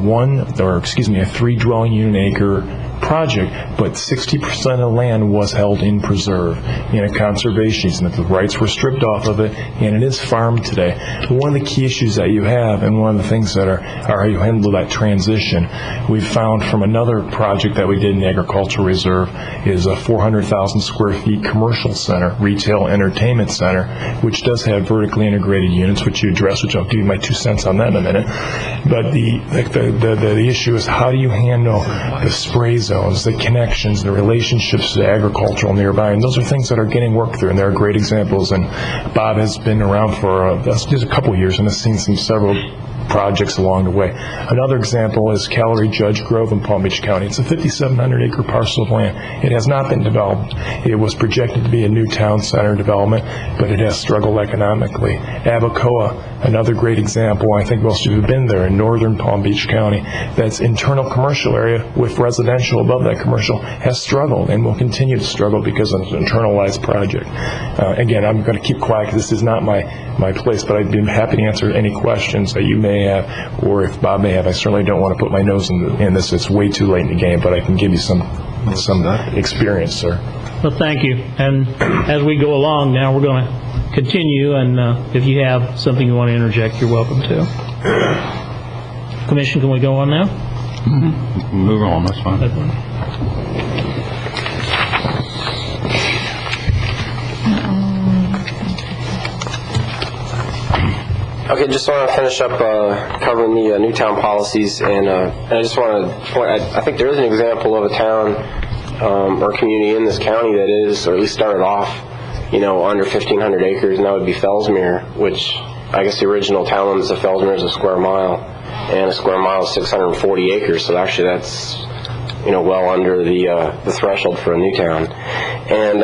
3 dwelling unit acre project, but 60% of the land was held in preserve in a conservation easement. The rights were stripped off of it, and it is farmed today. One of the key issues that you have, and one of the things that are how you handle that transition, we've found from another project that we did in the Agricultural Reserve, is a 400,000 square feet commercial center, retail entertainment center, which does have vertically integrated units, which you address, which I'll give you my 2 cents on that in a minute. But the issue is, how do you handle the spray zones, the connections, the relationships to agricultural nearby, and those are things that are getting worked through, and there are great examples. And Bob has been around for just a couple years and has seen several projects along the way. Another example is Callery Judge Grove in Palm Beach County. It's a 5,700-acre parcel of land. It has not been developed. It was projected to be a new town center development, but it has struggled economically. Abacoa, another great example, I think most of you have been there, in northern Palm Beach County. That's internal commercial area with residential above that commercial, has struggled and will continue to struggle because of an internalized project. Again, I'm going to keep quiet because this is not my place, but I'd be happy to answer any questions that you may have, or if Bob may have. I certainly don't want to put my nose in this. It's way too late in the game, but I can give you some experience, sir. Well, thank you. And as we go along now, we're going to continue, and if you have something you want to interject, you're welcome to. Commission, can we go on now? Mm-hmm. Move on, that's fine. Okay, just want to finish up covering the Newtown policies, and I just want to point, I think there is an example of a town or community in this county that is, or at least started off, under 1,500 acres, and that would be Fellsmere, which I guess the original town limits of Fellsmere is a square mile, and a square mile is 640 acres, so actually that's well under the threshold for a new town. And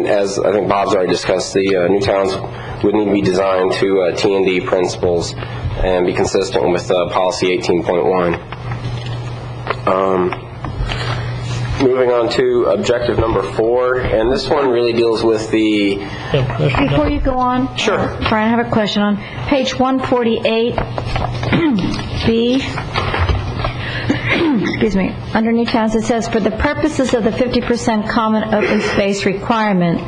as I think Bob's already discussed, the new towns would need to be designed to T&D principles and be consistent with policy 18.1. Moving on to objective number 4, and this one really deals with the... Before you go on, sure. Brian, I have a question on page 148, B. Excuse me. Under new towns, it says, for the purposes of the 50% common open space requirement,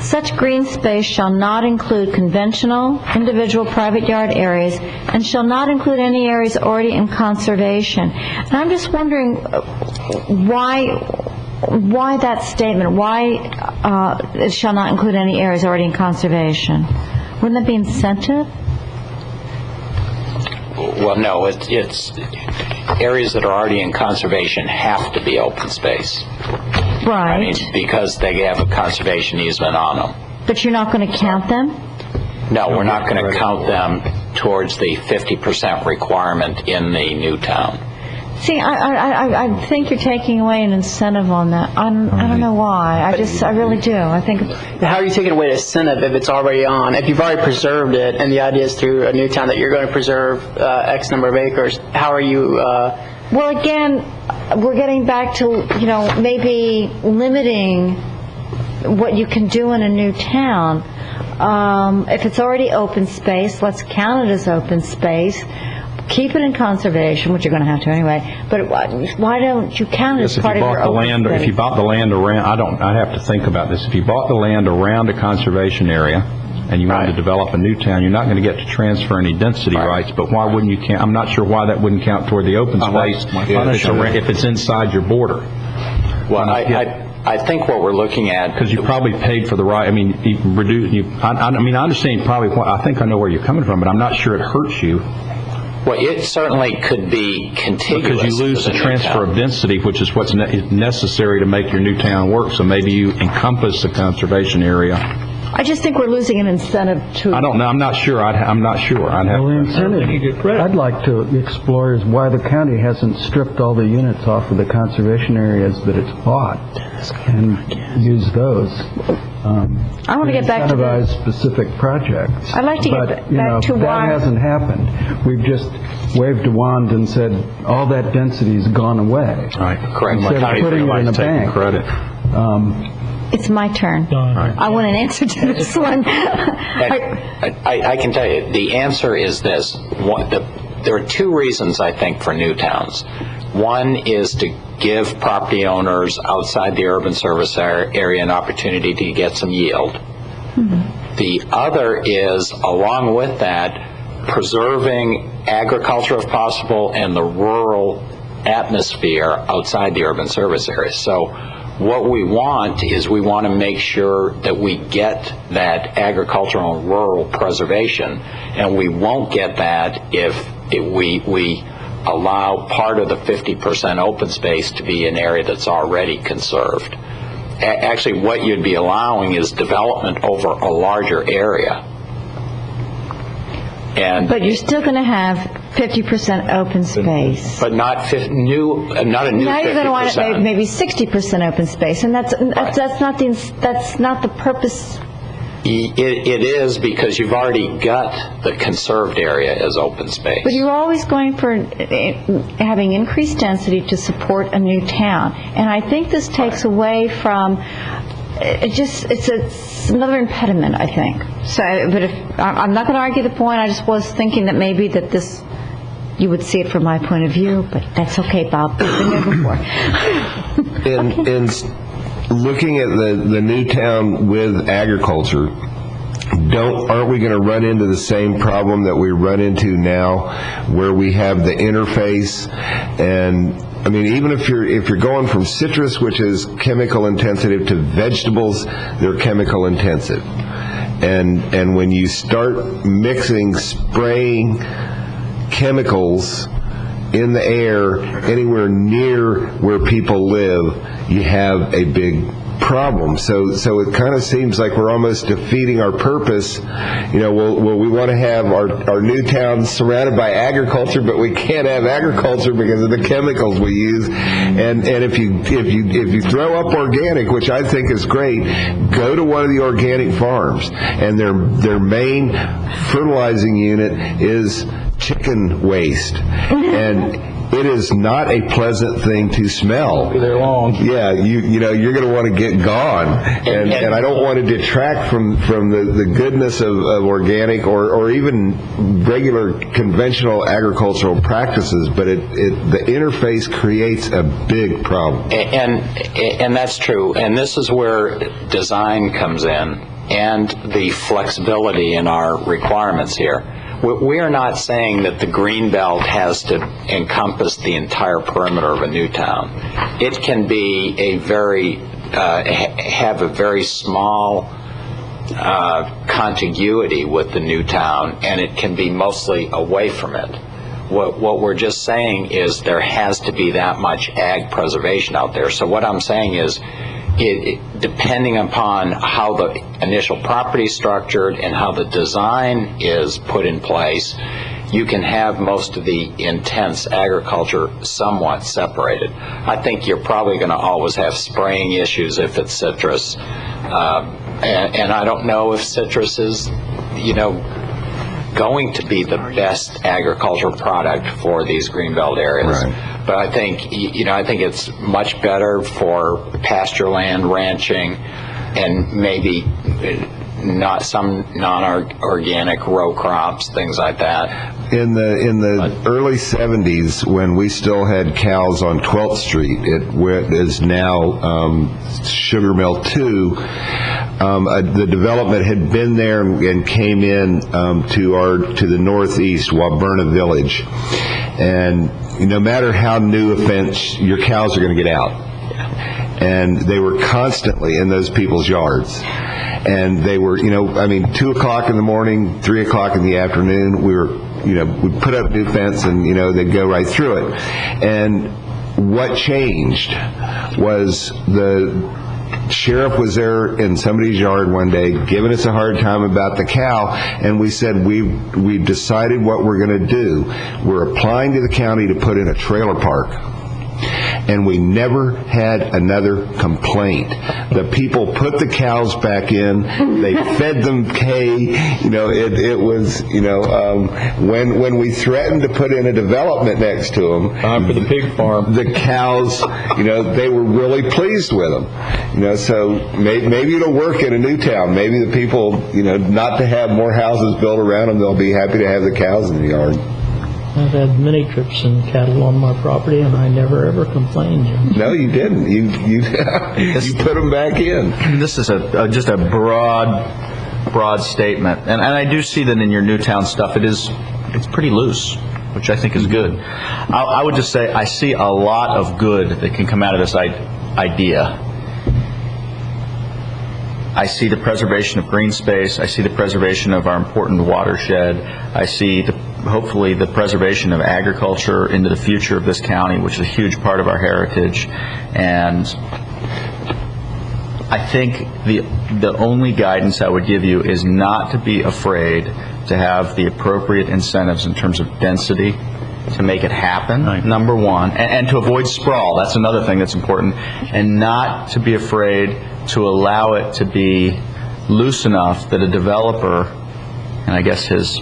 such green space shall not include conventional, individual private yard areas and shall not include any areas already in conservation. And I'm just wondering why that statement, why it shall not include any areas already in conservation? Wouldn't that be incentive? Well, no, it's areas that are already in conservation have to be open space. Right. I mean, because they have a conservation easement on them. But you're not going to count them? No, we're not going to count them towards the 50% requirement in the new town. See, I think you're taking away an incentive on that. I don't know why. I really do. I think. How are you taking away an incentive if it's already on? If you've already preserved it, and the idea is through a new town that you're going to preserve X number of acres, how are you? Well, again, we're getting back to maybe limiting what you can do in a new town. If it's already open space, let's count it as open space. Keep it in conservation, which you're going to have to anyway. But why don't you count it as part of your open space? If you bought the land around, I have to think about this. If you bought the land around a conservation area and you wanted to develop a new town, you're not going to get to transfer any density rights. But why wouldn't you count? I'm not sure why that wouldn't count toward the open space if it's inside your border. Well, I think what we're looking at... Because you probably paid for the right, I mean, I understand probably, I think I know where you're coming from, but I'm not sure it hurts you. Well, it certainly could be contiguous. Because you lose the transfer of density, which is what's necessary to make your new town work, so maybe you encompass the conservation area. I just think we're losing an incentive to... I don't know, I'm not sure. I'm not sure. The incentive I'd like to explore is why the county hasn't stripped all the units off of the conservation areas that it's bought and use those. I want to get back to incentivize specific projects. I'd like to get back to why... That hasn't happened. We've just waved a wand and said all that density's gone away. Right, correct. Instead of putting it in a bank. Credit. It's my turn. Right. I want an answer to this one. I can tell you, the answer is this. There are two reasons, I think, for new towns. One is to give property owners outside the urban service area an opportunity to get some yield. Mm-hmm. The other is, along with that, preserving agriculture if possible and the rural atmosphere outside the urban service area. So what we want is we want to make sure that we get that agricultural and rural preservation, and we won't get that if we allow part of the 50% open space to be an area that's already conserved. Actually, what you'd be allowing is development over a larger area. But you're still going to have 50% open space. But not a new 50%. Now you're going to want maybe 60% open space, and that's not the purpose. It is, because you've already got the conserved area as open space. But you're always going for having increased density to support a new town, and I think this takes away from. It's another impediment, I think. So, but I'm not going to argue the point. I just was thinking that maybe that this, you would see it from my point of view, but that's okay, Bob. We've been there before. In looking at the new town with agriculture, aren't we going to run into the same problem that we run into now, where we have the interface? And I mean, even if you're going from citrus, which is chemical intensive, to vegetables, they're chemical intensive. And when you start spraying chemicals in the air anywhere near where people live, you have a big problem. So it kind of seems like we're almost defeating our purpose. Well, we want to have our new town surrounded by agriculture, but we can't have agriculture because of the chemicals we use. And if you throw up organic, which I think is great, go to one of the organic farms, and their main fertilizing unit is chicken waste, and it is not a pleasant thing to smell. They're long. Yeah, you're going to want to get gone, and I don't want to detract from the goodness of organic or even regular conventional agricultural practices, but the interface creates a big problem. And that's true, and this is where design comes in and the flexibility in our requirements here. We are not saying that the green belt has to encompass the entire perimeter of a new town. It can be have a very small contiguity with the new town, and it can be mostly away from it. What we're just saying is there has to be that much ag preservation out there. So what I'm saying is, depending upon how the initial property is structured and how the design is put in place, you can have most of the intense agriculture somewhat separated. I think you're probably going to always have spraying issues if it's citrus, and I don't know if citrus is, going to be the best agricultural product for these greenbelt areas. Right. But I think, I think it's much better for pasture land, ranching, and maybe not some non-organic row crops, things like that. In the early 70s, when we still had cows on 12th Street, it is now Sugar Mill 2. The development had been there and came in to the northeast, Waburna Village, and no matter how new a fence, your cows are going to get out. and they were constantly in those people's yards. And they were, 2 o'clock in the morning, 3 o'clock in the afternoon, we'd put up new fence and, they'd go right through it. And what changed was the sheriff was there in somebody's yard one day giving us a hard time about the cow, and we said, we've decided what we're going to do. We're applying to the county to put in a trailer park. And we never had another complaint. The people put the cows back in. They fed them hay. It was, when we threatened to put in a development next to them, for the pig farm, the cows, they were really pleased with them. So maybe it'll work in a new town. Maybe the people, not to have more houses built around them, they'll be happy to have the cows in the yard. I've had many trips in cattle on my property, and I never ever complained, Jim. No, you didn't. You put them back in. This is just a broad statement, and I do see that in your Newtown stuff. It's pretty loose, which I think is good. I would just say I see a lot of good that can come out of this idea. I see the preservation of green space. I see the preservation of our important watershed. I see hopefully the preservation of agriculture into the future of this county, which is a huge part of our heritage. And I think the only guidance I would give you is not to be afraid to have the appropriate incentives in terms of density to make it happen, number one, and to avoid sprawl. That's another thing that's important. And not to be afraid to allow it to be loose enough that a developer, and I guess his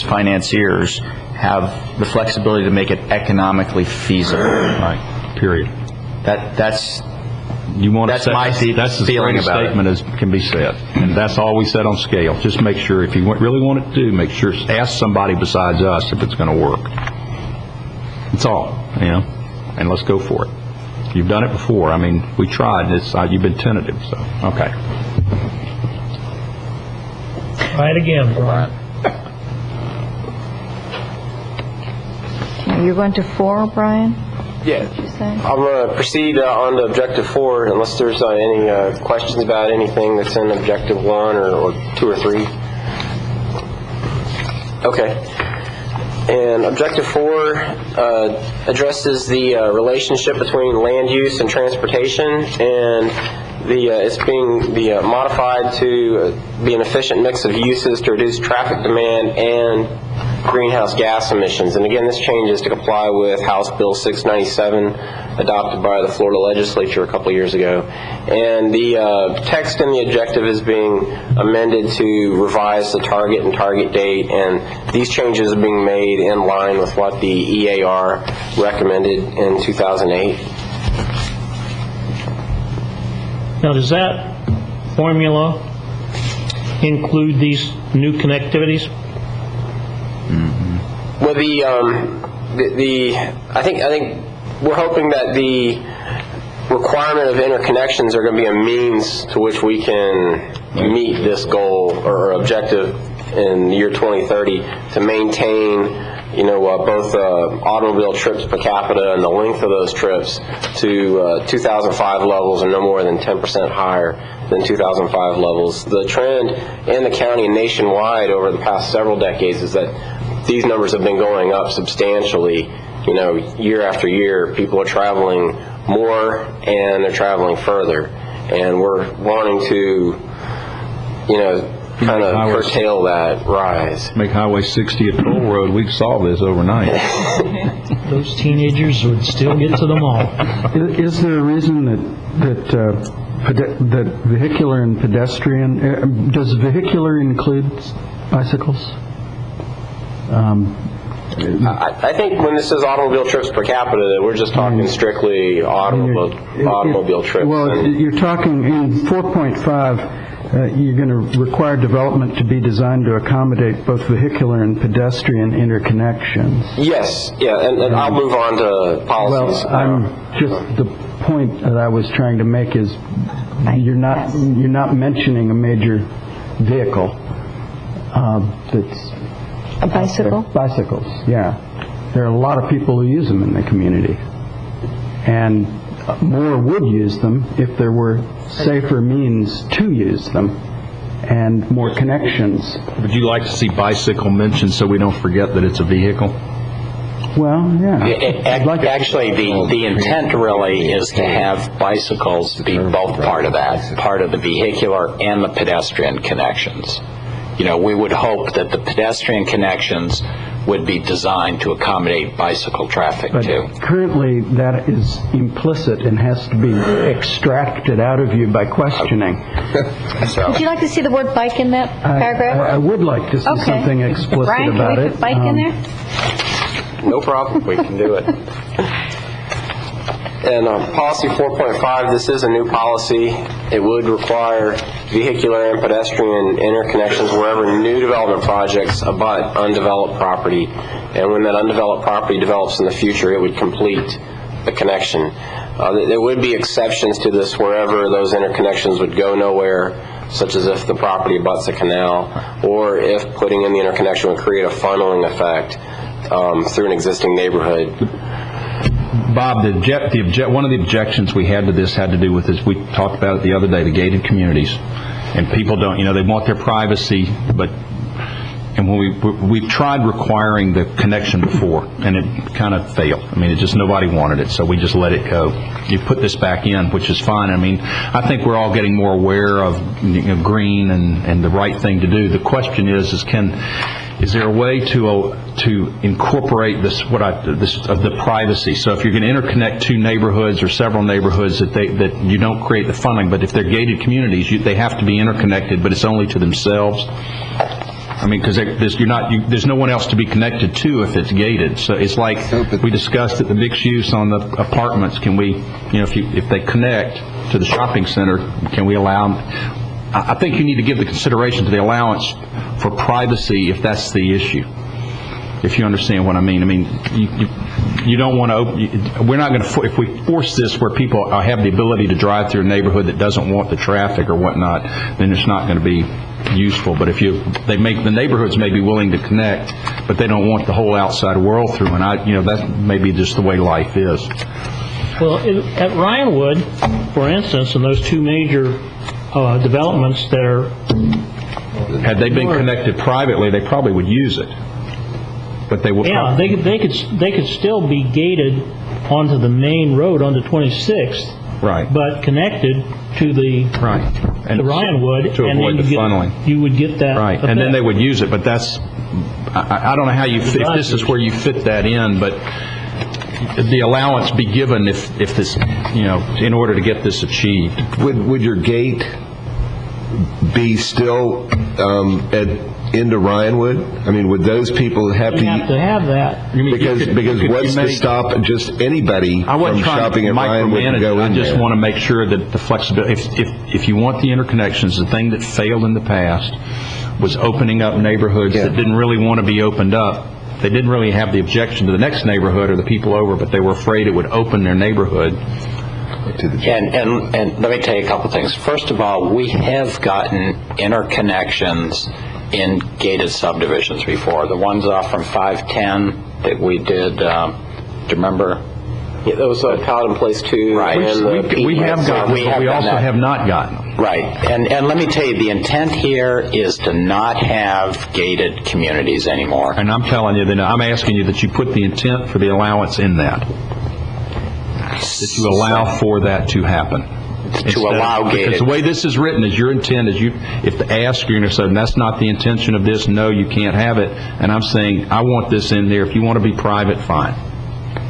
financiers, have the flexibility to make it economically feasible. Right. Period. That's my deep feeling about statement as can be said, and that's all we said on scale. Just make sure if you really want it to do, make sure ask somebody besides us if it's going to work. That's all, and let's go for it. You've done it before. We tried. You've been tentative, so okay. Try it again, Brian. You're going to 4, Brian? Yeah. I'm going to proceed on to Objective 4, unless there's any questions about anything that's in Objective 1 or 2 or 3. Okay. And Objective 4 addresses the relationship between land use and transportation, and it's being modified to be an efficient mix of uses to reduce traffic demand and greenhouse gas emissions. And again, this change is to comply with House Bill 697, adopted by the Florida legislature a couple years ago. And the text in the objective is being amended to revise the target and target date, and these changes are being made in line with what the EAR recommended in 2008. Now, does that formula include these new connectivities? Well, I think we're hoping that the requirement of interconnections are going to be a means to which we can meet this goal or objective in the year 2030 to maintain, both automobile trips per capita and the length of those trips to 2005 levels and no more than 10% higher than 2005 levels. The trend in the county and nationwide over the past several decades is that these numbers have been going up substantially. Year after year, people are traveling more and they're traveling further, and we're wanting to, kind of curtail that rise. Make Highway 60 a toll road. We'd solve this overnight. Those teenagers would still get to the mall. Is there a reason that vehicular and pedestrian, does vehicular include bicycles? I think when this says automobile trips per capita, we're just talking strictly automobile trips. Well, you're talking in 4.5. You're going to require development to be designed to accommodate both vehicular and pedestrian interconnections. Yes, and I'll move on to policies. Well, the point that I was trying to make is you're not mentioning a major vehicle that's a bicycle. Bicycles, yeah. There are a lot of people who use them in the community, and more would use them if there were safer means to use them and more connections. Would you like to see bicycle mentioned so we don't forget that it's a vehicle? Well, yeah. Actually, the intent really is to have bicycles be both part of that, part of the vehicular and the pedestrian connections. You know, we would hope that the pedestrian connections would be designed to accommodate bicycle traffic too. Currently, that is implicit and has to be extracted out of you by questioning. Would you like to see the word bike in that paragraph? I would like to see something explicit Brian, about can we it. put bike in there? No problem, we can do it. And policy 4.5, this is a new policy. It would require vehicular and pedestrian interconnections wherever new development projects abut undeveloped property. And when that undeveloped property develops in the future, it would complete the connection. There would be exceptions to this wherever those interconnections would go nowhere, such as if the property abuts a canal, or if putting in the interconnection would create a funneling effect through an existing neighborhood. Bob, one of the objections we had to this had to do with this. We talked about it the other day, the gated communities, and people don't, they want their privacy, and when we've tried requiring the connection before, and it kind of failed. I mean, nobody wanted it, so we just let it go. You put this back in, which is fine. I mean, I think we're all getting more aware of green and the right thing to do. The question is is there a way to incorporate this of the privacy? So if you're going to interconnect two neighborhoods or several neighborhoods, that you don't create the funneling. But if they're gated communities, they have to be interconnected, but it's only to themselves. I mean, because there's no one else to be connected to if it's gated. So it's like we discussed at the mixed use on the apartments. Can we, if they connect to the shopping center, can we allow them? I think you need to give the consideration to the allowance for privacy if that's the issue. If you understand what I mean. I mean, you don't want to. We're not going to. If we force this where people have the ability to drive through a neighborhood that doesn't want the traffic or whatnot, then it's not going to be useful. But if the neighborhoods may be willing to connect, but they don't want the whole outside world through, and that may be just the way life is. Well, at Ryanwood, for instance, in those two major developments there, had they been connected privately, they probably would use it. But they would. Yeah, they could still be gated onto the main road onto 26th. Right. But connected to the Ryanwood, to avoid the funneling. You would get that. Right, effect. and then they would use it. But that's I don't know how if this is where you fit that in, but the allowance be given if this, in order to get this achieved. Would your gate be still into Ryanwood? I mean, would those people have you have to have that? Because what's to stop just anybody from shopping at Ryanwood to go in I just there? want to make sure that the flexibility, if you want the interconnections, the thing that failed in the past was opening up neighborhoods that didn't really want to be opened up. They didn't really have the objection to the next neighborhood or the people over, but they were afraid it would open their neighborhood. And let me tell you a couple things. First of all, we have gotten interconnections in gated subdivisions before. The ones off from 510 that we did, do you remember? Yeah, those Paladin Place 2. Right. We have gotten them, but we also have not gotten them. Right. And let me tell you, the intent here is to not have gated communities anymore. And I'm telling you, I'm asking you that you put the intent for the allowance in that you allow for that to happen. To allow gated. Because the way this is written is your intent is if the ask you're going to say, that's not the intention of this, no, you can't have it. And I'm saying, I want this in there. If you want to be private, fine.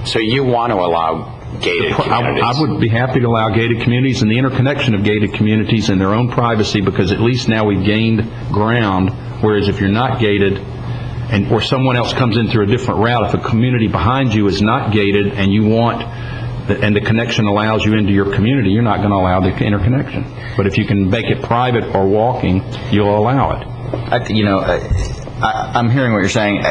So you want to allow gated communities? I would be happy to allow gated communities and the interconnection of gated communities in their own privacy, because at least now we've gained ground, whereas if you're not gated or someone else comes in through a different route, if a community behind you is not gated and you want and the connection allows you into your community, you're not going to allow the interconnection. But if you can make it private or walking, you'll allow it. I'm hearing what you're saying.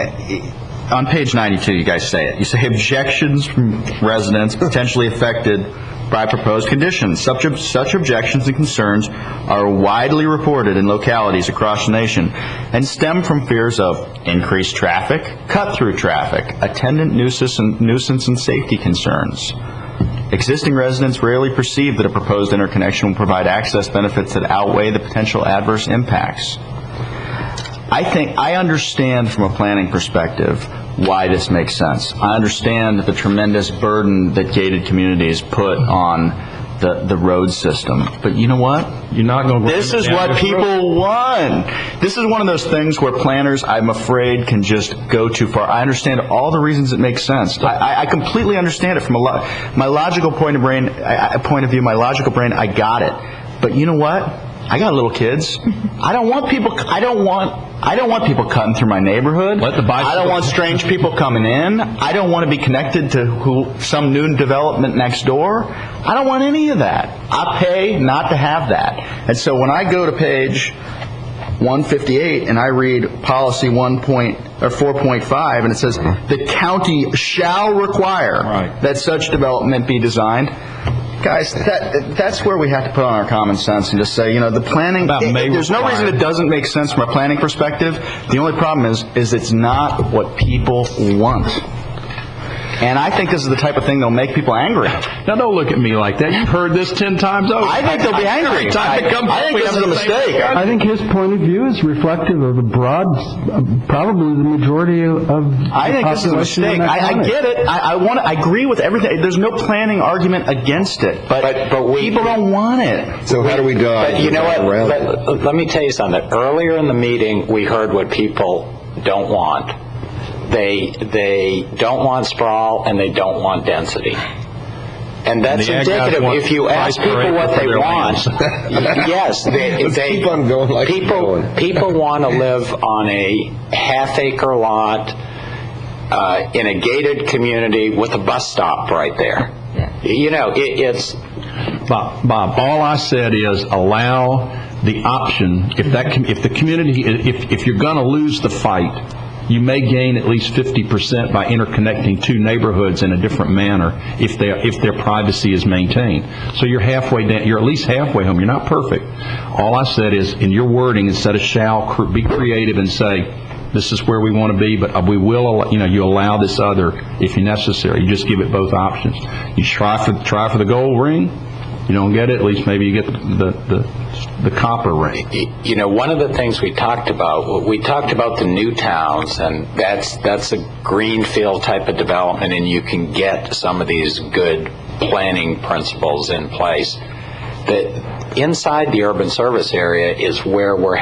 On page 92, you guys say it. You say objections from residents potentially affected by proposed conditions. Such objections and concerns are widely reported in localities across the nation and stem from fears of increased traffic, cut-through traffic, attendant nuisance and safety concerns. Existing residents rarely perceive that a proposed interconnection will provide access benefits that outweigh the potential adverse impacts. I understand from a planning perspective why this makes sense. I understand the tremendous burden that gated communities put on the road system. But you know what? You're not going to. This is what people want. This is one of those things where planners, I'm afraid, can just go too far. I understand all the reasons it makes sense. I completely understand it from my logical point of view. My logical brain, I got it. But you know what? I got little kids. I don't want people cutting through my neighborhood. I don't want strange people coming in. I don't want to be connected to some new development next door. I don't want any of that. I pay not to have that. And so when I go to page 158 and I read policy 4.5 and it says the county shall require that such development be designed. Guys, that's where we have to put on our common sense and just say, the planning, there's no reason it doesn't make sense from a planning perspective. The only problem is it's not what people want. And I think this is the type of thing that'll make people angry. Now, don't look at me like that. You've heard this 10 times over. I think they'll be angry. I think this is a mistake. I think his point of view is reflective of the broad, probably the majority of I think this is a mistake. I get it. I agree with everything. There's no planning argument against it. But people don't want it. So how do we do it? But you know what? Let me tell you something. Earlier in the meeting, we heard what people don't want. They don't want sprawl and they don't want density. And that's indicative. If you ask people what they want, yes, people want to live on a half-acre lot in a gated community with a bus stop right there. It's... Bob, all I said is allow the option. If you're going to lose the fight, you may gain at least 50% by interconnecting two neighborhoods in a different manner if their privacy is maintained. So you're halfway down. You're at least halfway home. You're not perfect. All I said is, in your wording, instead of shall, be creative and say, this is where we want to be, but we will, you allow this other if necessary. You just give it both options. You try for the gold ring. You don't get it, at least maybe you get the copper ring. One of the things we talked about the new towns, and that's a greenfield type of development, and you can get some of these good planning principles in place. That inside the urban service area is where we're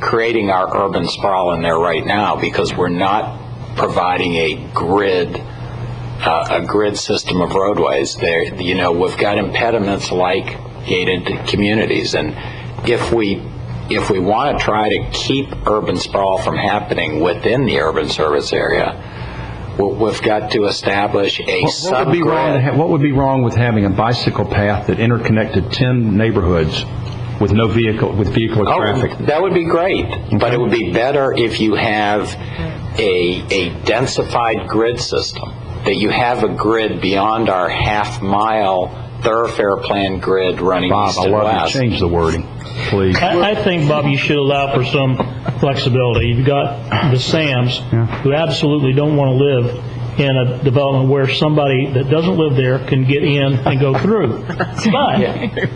creating our urban sprawl in there right now, because we're not providing a grid system of roadways. We've got impediments like gated communities, and if we want to try to keep urban sprawl from happening within the urban service area, we've got to establish a subgrid. What would be wrong with having a bicycle path that interconnected 10 neighborhoods with vehicular traffic? That would be great, but it would be better if you have a densified grid system. That you have a grid beyond our half-mile thoroughfare plan grid running east and west. Bob, I love you. Change the wording, please. I think, Bob, you should allow for some flexibility. You've got the Sams who absolutely don't want to live in a development where somebody that doesn't live there can get in and go through. But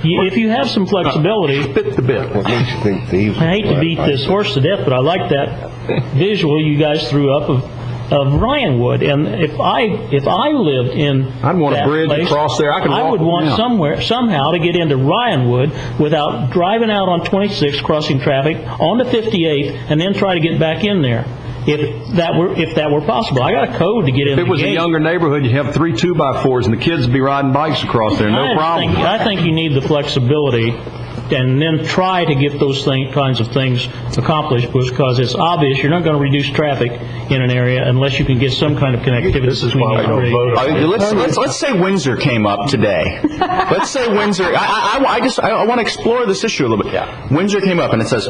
if you have some flexibility, fit the bit. What makes you think thieves? I hate to beat this horse to death, but I like that visual you guys threw up of Ryanwood, and if I lived in I'd want a bridge across there. I would want somehow to get into Ryanwood without driving out on 26, crossing traffic onto 58, and then try to get back in there. If that were possible, I got a code to get in. If it was a younger neighborhood, you'd have 3 2x4s, and the kids would be riding bikes across there, no problem. I think you need the flexibility, and then try to get those kinds of things accomplished, because it's obvious you're not going to reduce traffic in an area unless you can get some kind of connectivity. This is why I don't vote. Let's say Windsor came up today. Let's say Windsor. I want to explore this issue a little bit. Yeah. Windsor came up and it says,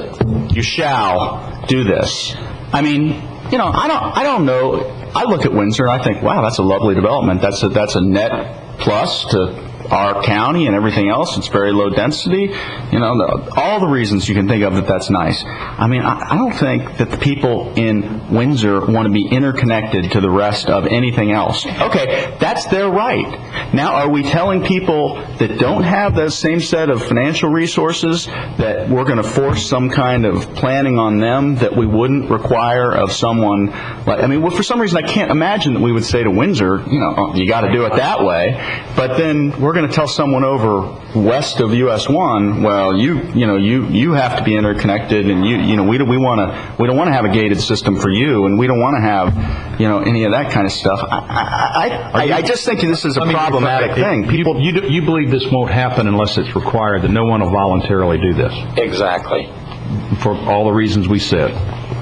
"You shall do this." I mean, I don't know. I look at Windsor and I think, wow, that's a lovely development. That's a net plus to our county and everything else. It's very low density. All the reasons you can think of that's nice. I mean, I don't think that the people in Windsor want to be interconnected to the rest of anything else. Okay, that's their right. Now, are we telling people that don't have the same set of financial resources that we're going to force some kind of planning on them that we wouldn't require of someone like, for some reason I can't imagine that we would say to Windsor, you got to do it that way, but then we're going to tell someone over west of US 1, well, you have to be interconnected, and we don't want to have a gated system for you, and we don't want to have any of that kind of stuff. I just think this is a problematic thing. You believe this won't happen unless it's required, that no one will voluntarily do this? Exactly. For all the reasons we said.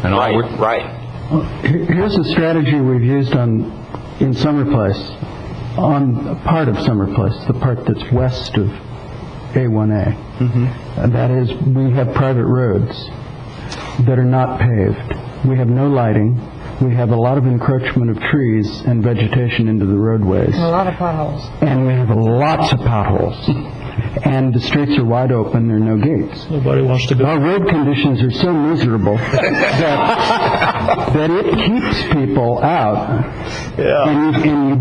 And right. Here's a strategy we've used in Summer Place, on part of Summer Place, the part that's west of A1A. And that is, we have private roads that are not paved. We have no lighting. We have a lot of encroachment of trees and vegetation into the roadways. And a lot of potholes. And we have lots of potholes. And the streets are wide open, there are no gates. Nobody wants to go. Our road conditions are so miserable that it keeps people out. Yeah. And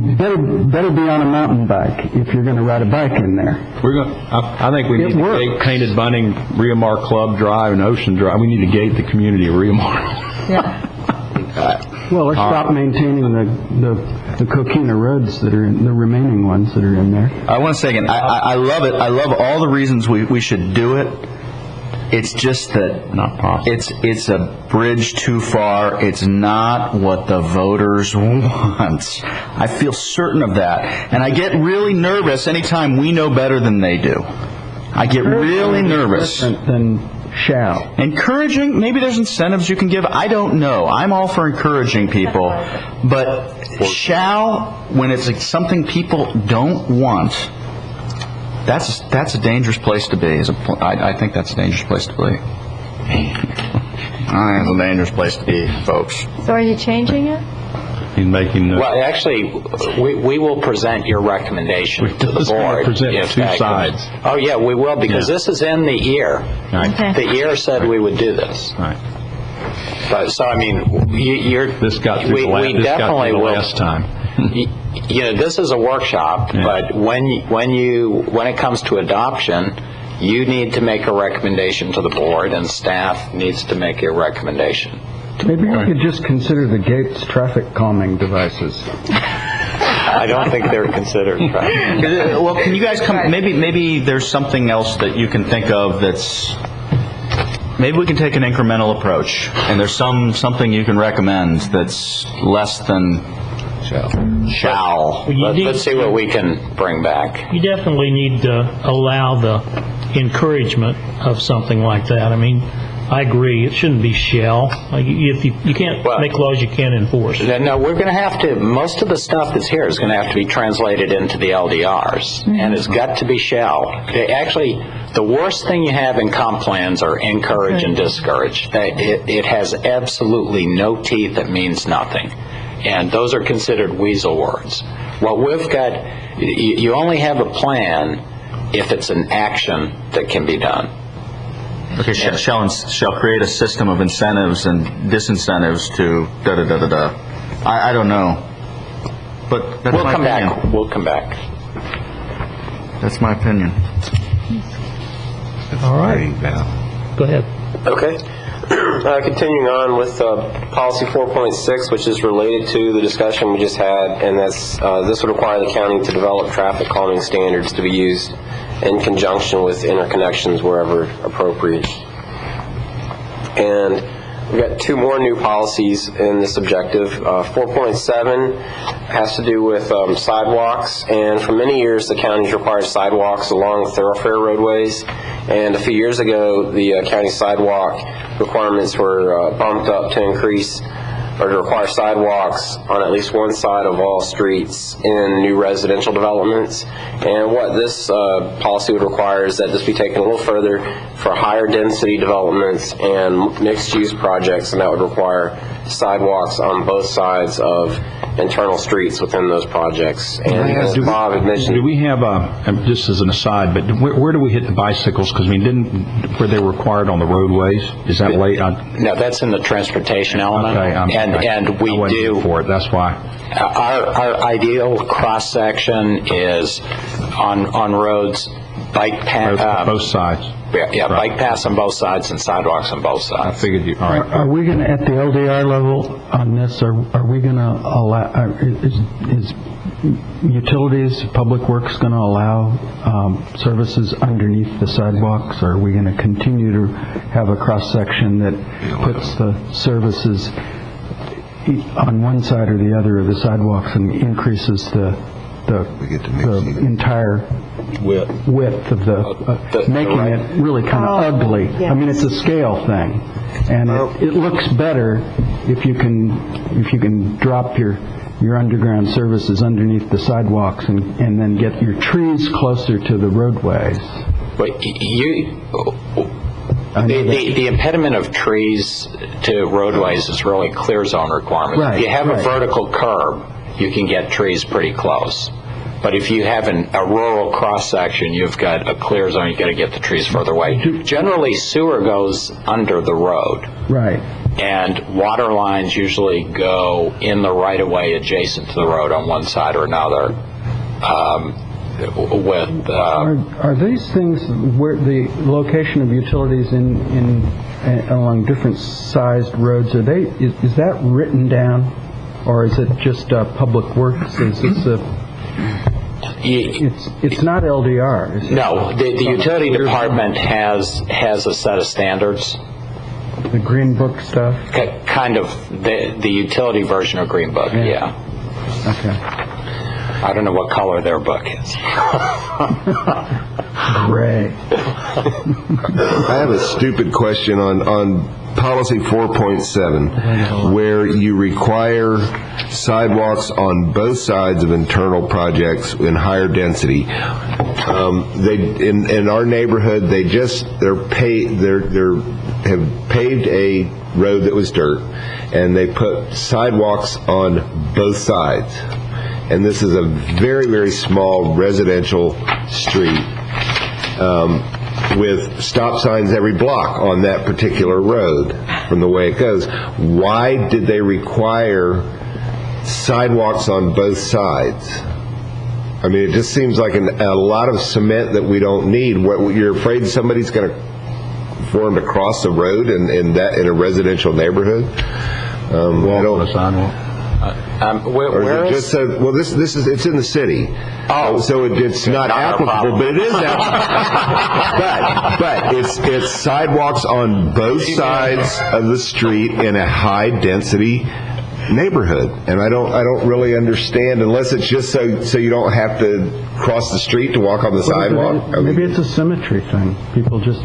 you better be on a mountain bike if you're going to ride a bike in there. I think we need to gate Painted Bunning, Riamar Club Drive, and Ocean Drive. We need to gate the community of Riamar. Yeah. Well, let's stop maintaining the Coquina roads that are the remaining ones that are in there. I want to say again, I love it. I love all the reasons we should do it. It's just that not possible. It's a bridge too far. It's not what the voters want. I feel certain of that, and I get really nervous anytime we know better than they do. I get really nervous. Than shall. Encouraging, maybe there's incentives you can give. I don't know. I'm all for encouraging people. But shall, when it's like something people don't want, that's a dangerous place to be. I think that's a dangerous place to be. I think it's a dangerous place to be, folks. So are you changing it? He's making Well, actually, we will present your recommendation to the board. Present two sides. Oh, yeah, we will, because this is in the EAR. Okay. The EAR said we would do this. Right. But, so, I mean, this got through we definitely will. Last time. This is a workshop, but when it comes to adoption, you need to make a recommendation to the board, and staff needs to make a recommendation. Maybe we could just consider the gates traffic calming devices. I don't think they're considered traffic. Well, can you guys come? Maybe there's something else that you can think of that's. Maybe we can take an incremental approach, and there's something you can recommend that's less than shall. Let's see what we can bring back. You definitely need to allow the encouragement of something like that. I mean, I agree. It shouldn't be shall. You can't make laws you can't enforce. No, we're going to have to, most of the stuff that's here is going to have to be translated into the LDRs, and it's got to be shall. Actually, the worst thing you have in comp plans are encourage and discourage. It has absolutely no teeth. That means nothing. And those are considered weasel words. What we've got, you only have a plan if it's an action that can be done. Okay, shall create a system of incentives and disincentives to da-da-da-da-da. I don't know. But that's my opinion. We'll come back. That's my opinion. All right. Go ahead. Okay. Continuing on with policy 4.6, which is related to the discussion we just had, and that's this would require the county to develop traffic calming standards to be used in conjunction with interconnections wherever appropriate. And we've got two more new policies in this objective. 4.7 has to do with sidewalks, and for many years the county's required sidewalks along thoroughfare roadways, and a few years ago the county sidewalk requirements were bumped up to increase or to require sidewalks on at least one side of all streets in new residential developments. And what this policy would require is that this be taken a little further for higher density developments and mixed use projects, and that would require sidewalks on both sides of internal streets within those projects. And as Bob had mentioned, do we have just as an aside, but where do we hit the bicycles? Because were they required on the roadways? Is that late? No, that's in the transportation element. Okay, and we do for it. That's why. Our ideal cross section is on roads, bike path, both sides. Yeah, right. Bike paths on both sides and sidewalks on both sides. I figured you. All right. Are we going to, at the LDR level on this, are we going to allow, is utilities, public works going to allow services underneath the sidewalks? Or are we going to continue to have a cross-section that puts the services on one side or the other of the sidewalks and increases the entire width of making it really kind of ugly. Yes. I mean, it's a scale thing, and it looks better if you can drop your underground services underneath the sidewalks and then get your trees closer to the roadways. But the impediment of trees to roadways is really clear zone requirements. Right, if you have a vertical curb, you can get trees pretty close. But if you have a rural cross-section, you've got a clear zone, you've got to get the trees further away. Generally, sewer goes under the road. Right. And water lines usually go in the right-of-way adjacent to the road on one side or another. Are these things where the location of utilities along different sized roads, is that written down, or is it just public works? Is this it's not LDR, is it? No, the utility department has a set of standards. The Green Book stuff? Kind of the utility version of Green Book, yeah. Okay. I don't know what color their book is. Gray. I have a stupid question on policy 4.7, where you require sidewalks on both sides of internal projects in higher density. In our neighborhood, they have paved a road that was dirt, and they put sidewalks on both sides. And this is a very, very small residential street with stop signs every block on that particular road from the way it goes. Why did they require sidewalks on both sides? I mean, it just seems like a lot of cement that we don't need. You're afraid somebody's going to form to cross the road in a residential neighborhood? Walk on a sidewalk. Where is it? Well, this is it's in the city. Oh, so it's not applicable, but it is applicable. but it's sidewalks on both sides of the street in a high density neighborhood, and I don't really understand, unless it's just so you don't have to cross the street to walk on the sidewalk. Maybe it's a symmetry thing. People just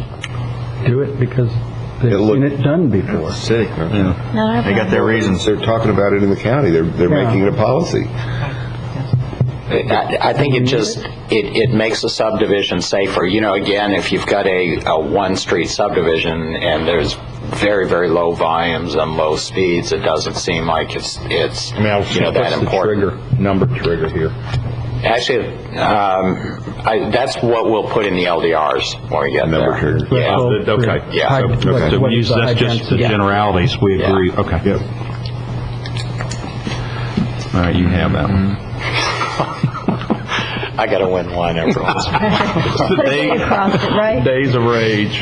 do it because they've seen it done before. City, No, they got their reasons. They're talking about it in the county. They're making it a policy. I think it makes the subdivision safer. Again, if you've got a one-street subdivision and there's very, very low volumes and low speeds, it doesn't seem like it's that important. Number trigger here. Actually, that's what we'll put in the LDRs when we get number there. trigger. Yeah. Okay. Yeah. That's just the generalities. We agree. Okay. Yep. All right, you have that one. I got to win one every once in a while. Put a date across it, right? Days of rage.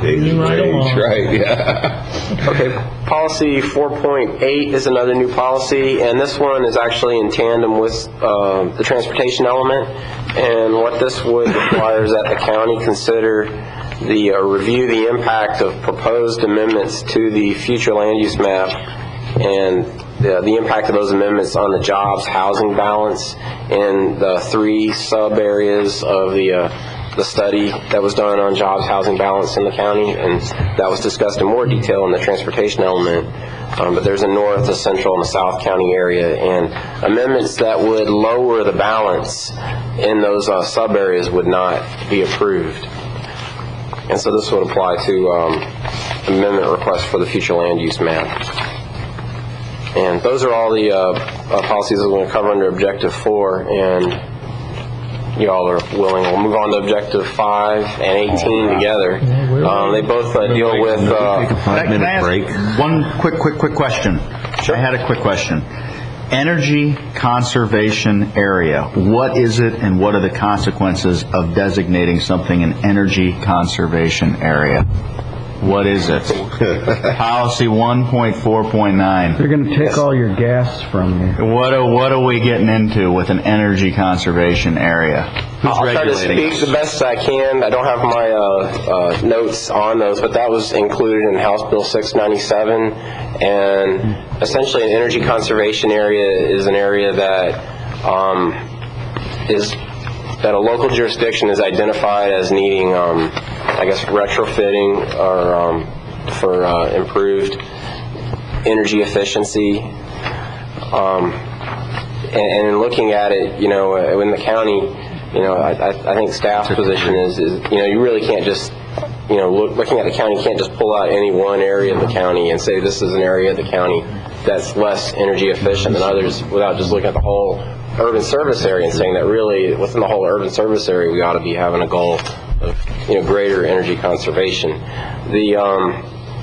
Days of rage, right, yeah. Okay, policy 4.8 is another new policy, and this one is actually in tandem with the transportation element. And what this would require is that the county consider review the impact of proposed amendments to the future land use map and the impact of those amendments on the jobs housing balance in the 3 sub areas of the study that was done on jobs housing balance in the county, and that was discussed in more detail in the transportation element. But there's a north, a central, and a south county area, and amendments that would lower the balance in those sub areas would not be approved. And so this would apply to amendment request for the future land use map. And those are all the policies that we're going to cover under Objective 4, and you all are willing. We'll move on to Objective 5 and 18 together. They both deal with... Can I ask one quick question? Sure. I had a quick question. Energy conservation area. What is it, and what are the consequences of designating something an energy conservation area? What is it? Policy 1.4.9. They're going to take all your gas from you. What are we getting into with an energy conservation area? Who's I'll try to regulating speak the best I can. I don't have my notes on those, but that was included in House Bill 697. And essentially, an energy conservation area is an area that that a local jurisdiction is identified as needing, retrofitting or for improved energy efficiency. And in looking at it, in the county, I think staff's position is you really can't just, looking at the county, you can't just pull out any one area of the county and say this is an area of the county that's less energy efficient than others without just looking at the whole urban service area and saying that really within the whole urban service area we ought to be having a goal of greater energy conservation.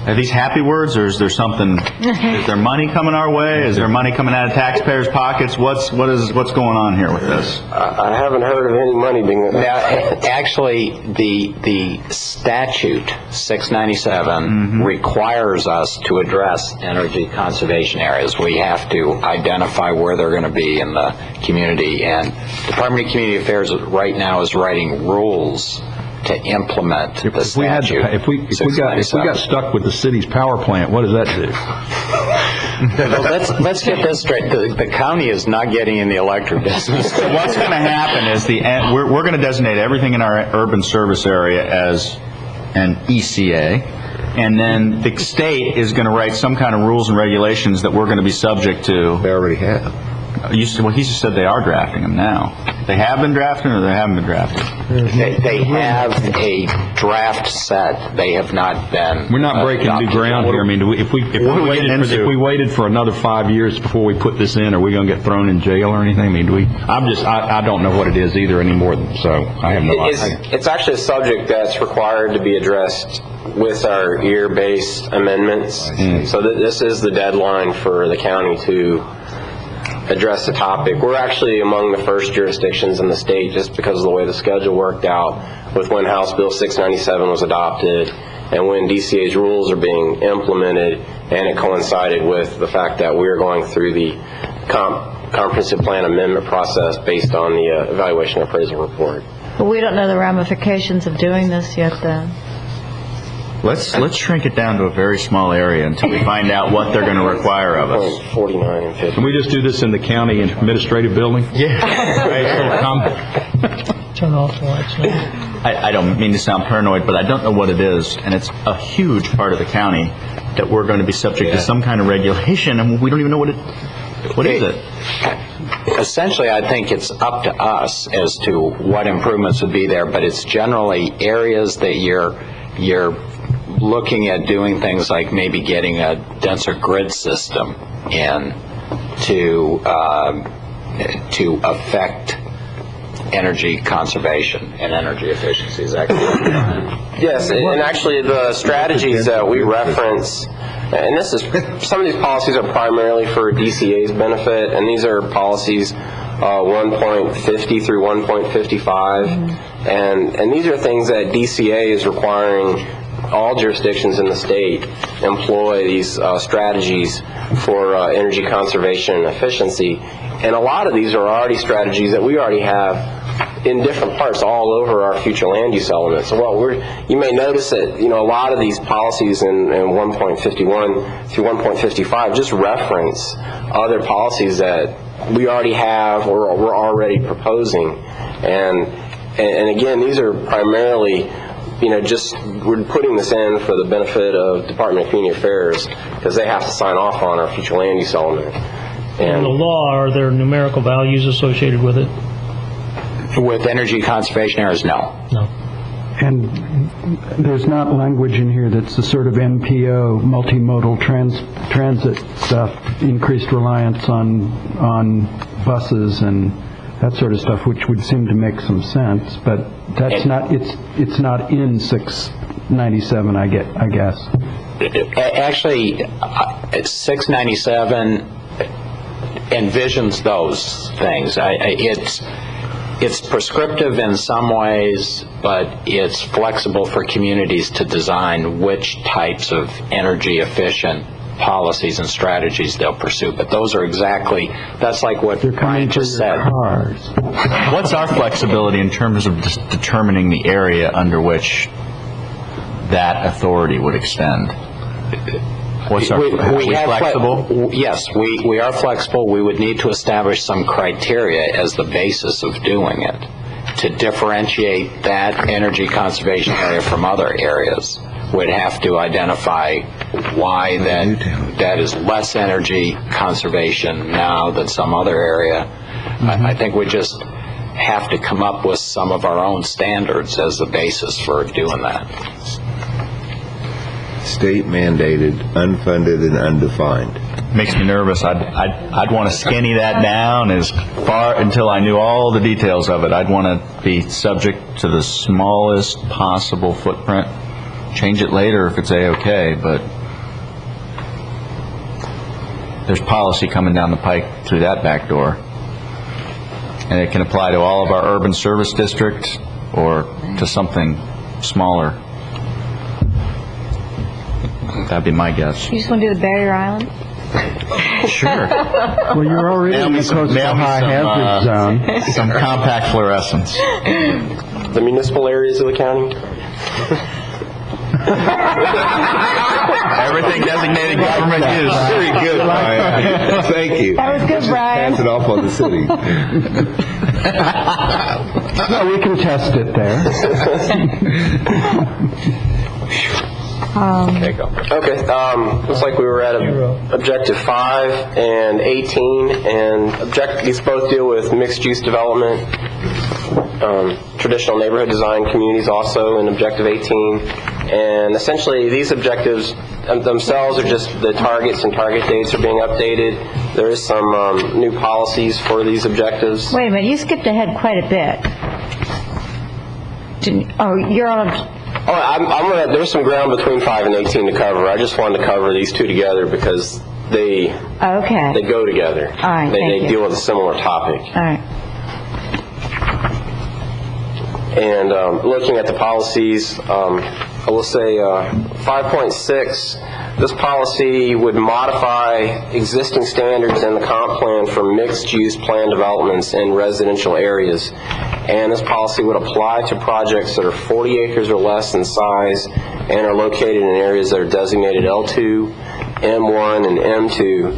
Are these happy words, or is there something? Is there money coming our way? Is there money coming out of taxpayers' pockets? What's going on here with this? I haven't heard of any money being. Actually, the statute 697 requires us to address energy conservation areas. We have to identify where they're going to be in the community, and Department of Community Affairs right now is writing rules to implement the statute. If we got stuck with the city's power plant, what does that do? Well, let's get this straight. The county is not getting in the electric business. So what's going to happen is we're going to designate everything in our urban service area as an ECA, and then the state is going to write some kind of rules and regulations that we're going to be subject to. They already have. He just said they are drafting them now. They have been drafted, or they haven't been drafted? They have a draft set. They have not been. We're not breaking new ground here. I mean, if we waited for another 5 years before we put this in, are we going to get thrown in jail or anything? I mean, I don't know what it is either anymore. So I have no idea. It's actually a subject that's required to be addressed with our year-based amendments. So this is the deadline for the county to address the topic. We're actually among the first jurisdictions in the state just because of the way the schedule worked out with when House Bill 697 was adopted and when DCA's rules are being implemented, and it coincided with the fact that we're going through the comprehensive plan amendment process based on the evaluation appraisal report. But we don't know the ramifications of doing this yet, then. Let's shrink it down to a very small area until we find out what they're going to require of us. 49 and 50. Can we just do this in the county administrative building? Yeah. Turn off the lights now. I don't mean to sound paranoid, but I don't know what it is, and it's a huge part of the county that we're going to be subject to some kind of regulation, and we don't even know what is it. Essentially, I think it's up to us as to what improvements would be there, but it's generally areas that you're looking at doing things like maybe getting a denser grid system in to affect energy conservation and energy efficiency. Is that correct? Yes, and actually the strategies that we reference, and some of these policies are primarily for DCA's benefit, and these are policies 1.50 through 1.55, and these are things that DCA is requiring all jurisdictions in the state employ these strategies for energy conservation and efficiency. And a lot of these are already strategies that we already have in different parts all over our future land use elements. So you may notice that a lot of these policies in 1.51 through 1.55 just reference other policies that we already have or we're already proposing. And again, these are primarily we're putting this in for the benefit of Department of Community Affairs because they have to sign off on our future land use element. And the law, are there numerical values associated with it? With energy conservation areas, no. No. And there's not language in here that's the sort of MPO, multimodal transit stuff, increased reliance on buses and that sort of stuff, which would seem to make some sense, but that's not, it's not in 697, I guess. Actually, 697 envisions those things. It's prescriptive in some ways, but it's flexible for communities to design which types of energy efficient policies and strategies they'll pursue. But those are exactly, that's like what Brian just said. What's our flexibility in terms of determining the area under which that authority would extend? Are we flexible? Yes, we are flexible. We would need to establish some criteria as the basis of doing it to differentiate that energy conservation area from other areas. We'd have to identify why that is less energy conservation now than some other area. I think we just have to come up with some of our own standards as the basis for doing that. State mandated, unfunded, and undefined. Makes me nervous. I'd want to skinny that down as far until I knew all the details of it. I'd want to be subject to the smallest possible footprint. Change it later if it's A-okay, but there's policy coming down the pike through that back door. And it can apply to all of our urban service districts or to something smaller. That'd be my guess. You just want to do the barrier island? Sure. Well, you're already in the coastal high hazard zone. Some compact fluorescence. The municipal areas of the county? Everything designated government use. Very good, Brian. Thank you. That was good, Brian. Pass it off on the city. No, we can test it there. Okay, looks like we were at objective 5 and 18, and these both deal with mixed-use development, traditional neighborhood design communities also in objective 18, and essentially these objectives themselves are just the targets, and target dates are being updated. There is some new policies for these objectives. Wait a minute, you skipped ahead quite a bit. You're on... There's some ground between 5 and 18 to cover. I just wanted to cover these two together because they go together. All right, they deal with a similar topic. All right. And looking at the policies, I will say 5.6, this policy would modify existing standards in the comp plan for mixed-use plan developments in residential areas. And this policy would apply to projects that are 40 acres or less in size and are located in areas that are designated L2, M1, and M2.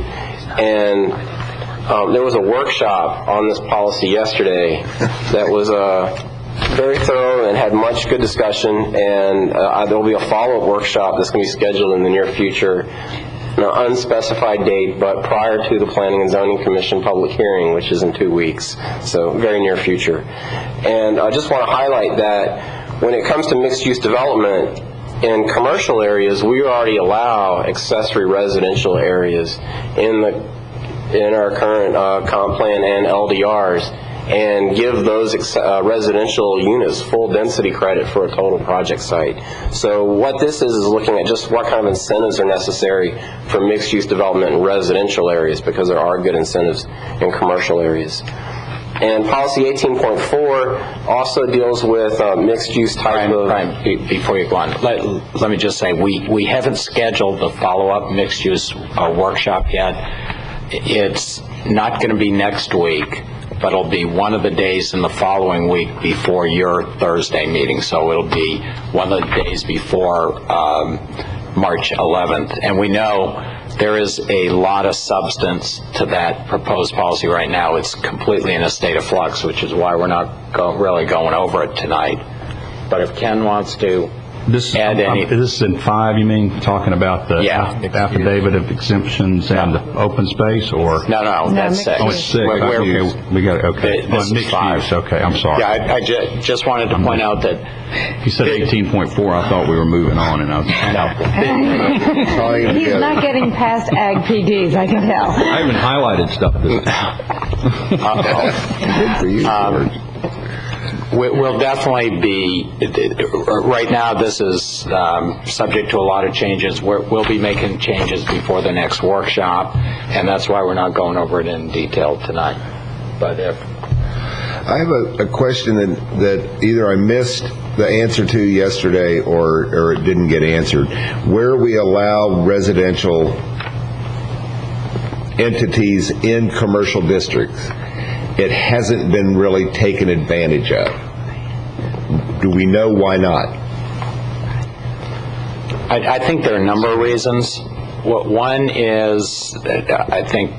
And there was a workshop on this policy yesterday that was very thorough and had much good discussion, and there will be a follow-up workshop that's going to be scheduled in the near future, an unspecified date, but prior to the Planning and Zoning Commission public hearing, which is in 2 weeks, so very near future. And I just want to highlight that when it comes to mixed-use development, in commercial areas, we already allow accessory residential areas in our current comp plan and LDRs, and give those residential units full density credit for a total project site. So what this is looking at just what kind of incentives are necessary for mixed-use development in residential areas, because there are good incentives in commercial areas. And policy 18.4 also deals with mixed-use type of... Brian, before you go on, let me just say, we haven't scheduled the follow-up mixed-use workshop yet. It's not going to be next week, but it'll be one of the days in the following week before your Thursday meeting. So it'll be one of the days before March 11th. And we know there is a lot of substance to that proposed policy right now. It's completely in a state of flux, which is why we're not really going over it tonight. But if Ken wants to... add any. This is in 5, you mean, talking about the affidavit of exemptions and the open space, or? No, that's 6. Oh, it's 6. We got it, okay. This is 5. Okay, I'm sorry. Yeah, I just wanted to point out that. You said 18.4, I thought we were moving on, and I was. He's not getting past Ag PDs, I can tell. I even highlighted stuff this Good for you, we'll definitely be, right now this is subject to a lot of changes. We'll be making changes before the next workshop, and that's why we're not going over it in detail tonight. But I have a question that either I missed the answer to yesterday or it didn't get answered. Where we allow residential entities in commercial districts, it hasn't been really taken advantage of. Do we know why not? I think there are a number of reasons. One is, I think,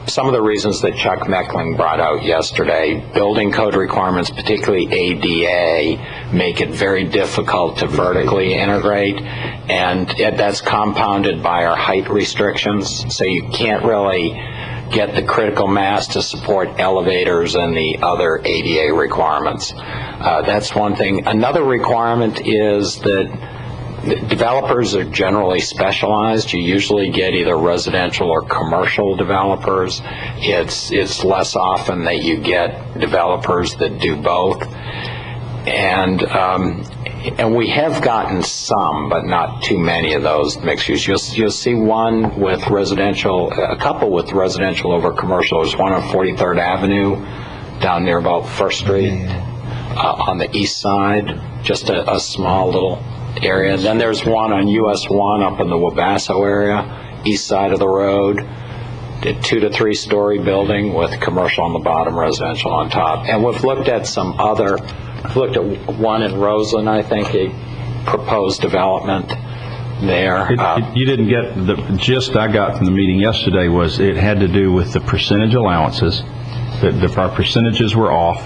some of the reasons that Chuck Meckling brought out yesterday. Building code requirements, particularly ADA, make it very difficult to vertically integrate, and that's compounded by our height restrictions, so you can't really get the critical mass to support elevators and the other ADA requirements. That's one thing. Another requirement is that developers are generally specialized. You usually get either residential or commercial developers. It's less often that you get developers that do both. And we have gotten some, but not too many of those mixed use. You'll see one with residential, a couple with residential over commercial. There's one on 43rd Avenue down near about 1st Street on the east side, just a small little area. And then there's one on US 1 up in the Wabasso area, east side of the road, a 2 to 3 story building with commercial on the bottom, residential on top. And we've looked at some other, we've looked at one in Roseland, I think, a proposed development there. You didn't get the gist I got from the meeting yesterday was it had to do with the percentage allowances, that our percentages were off.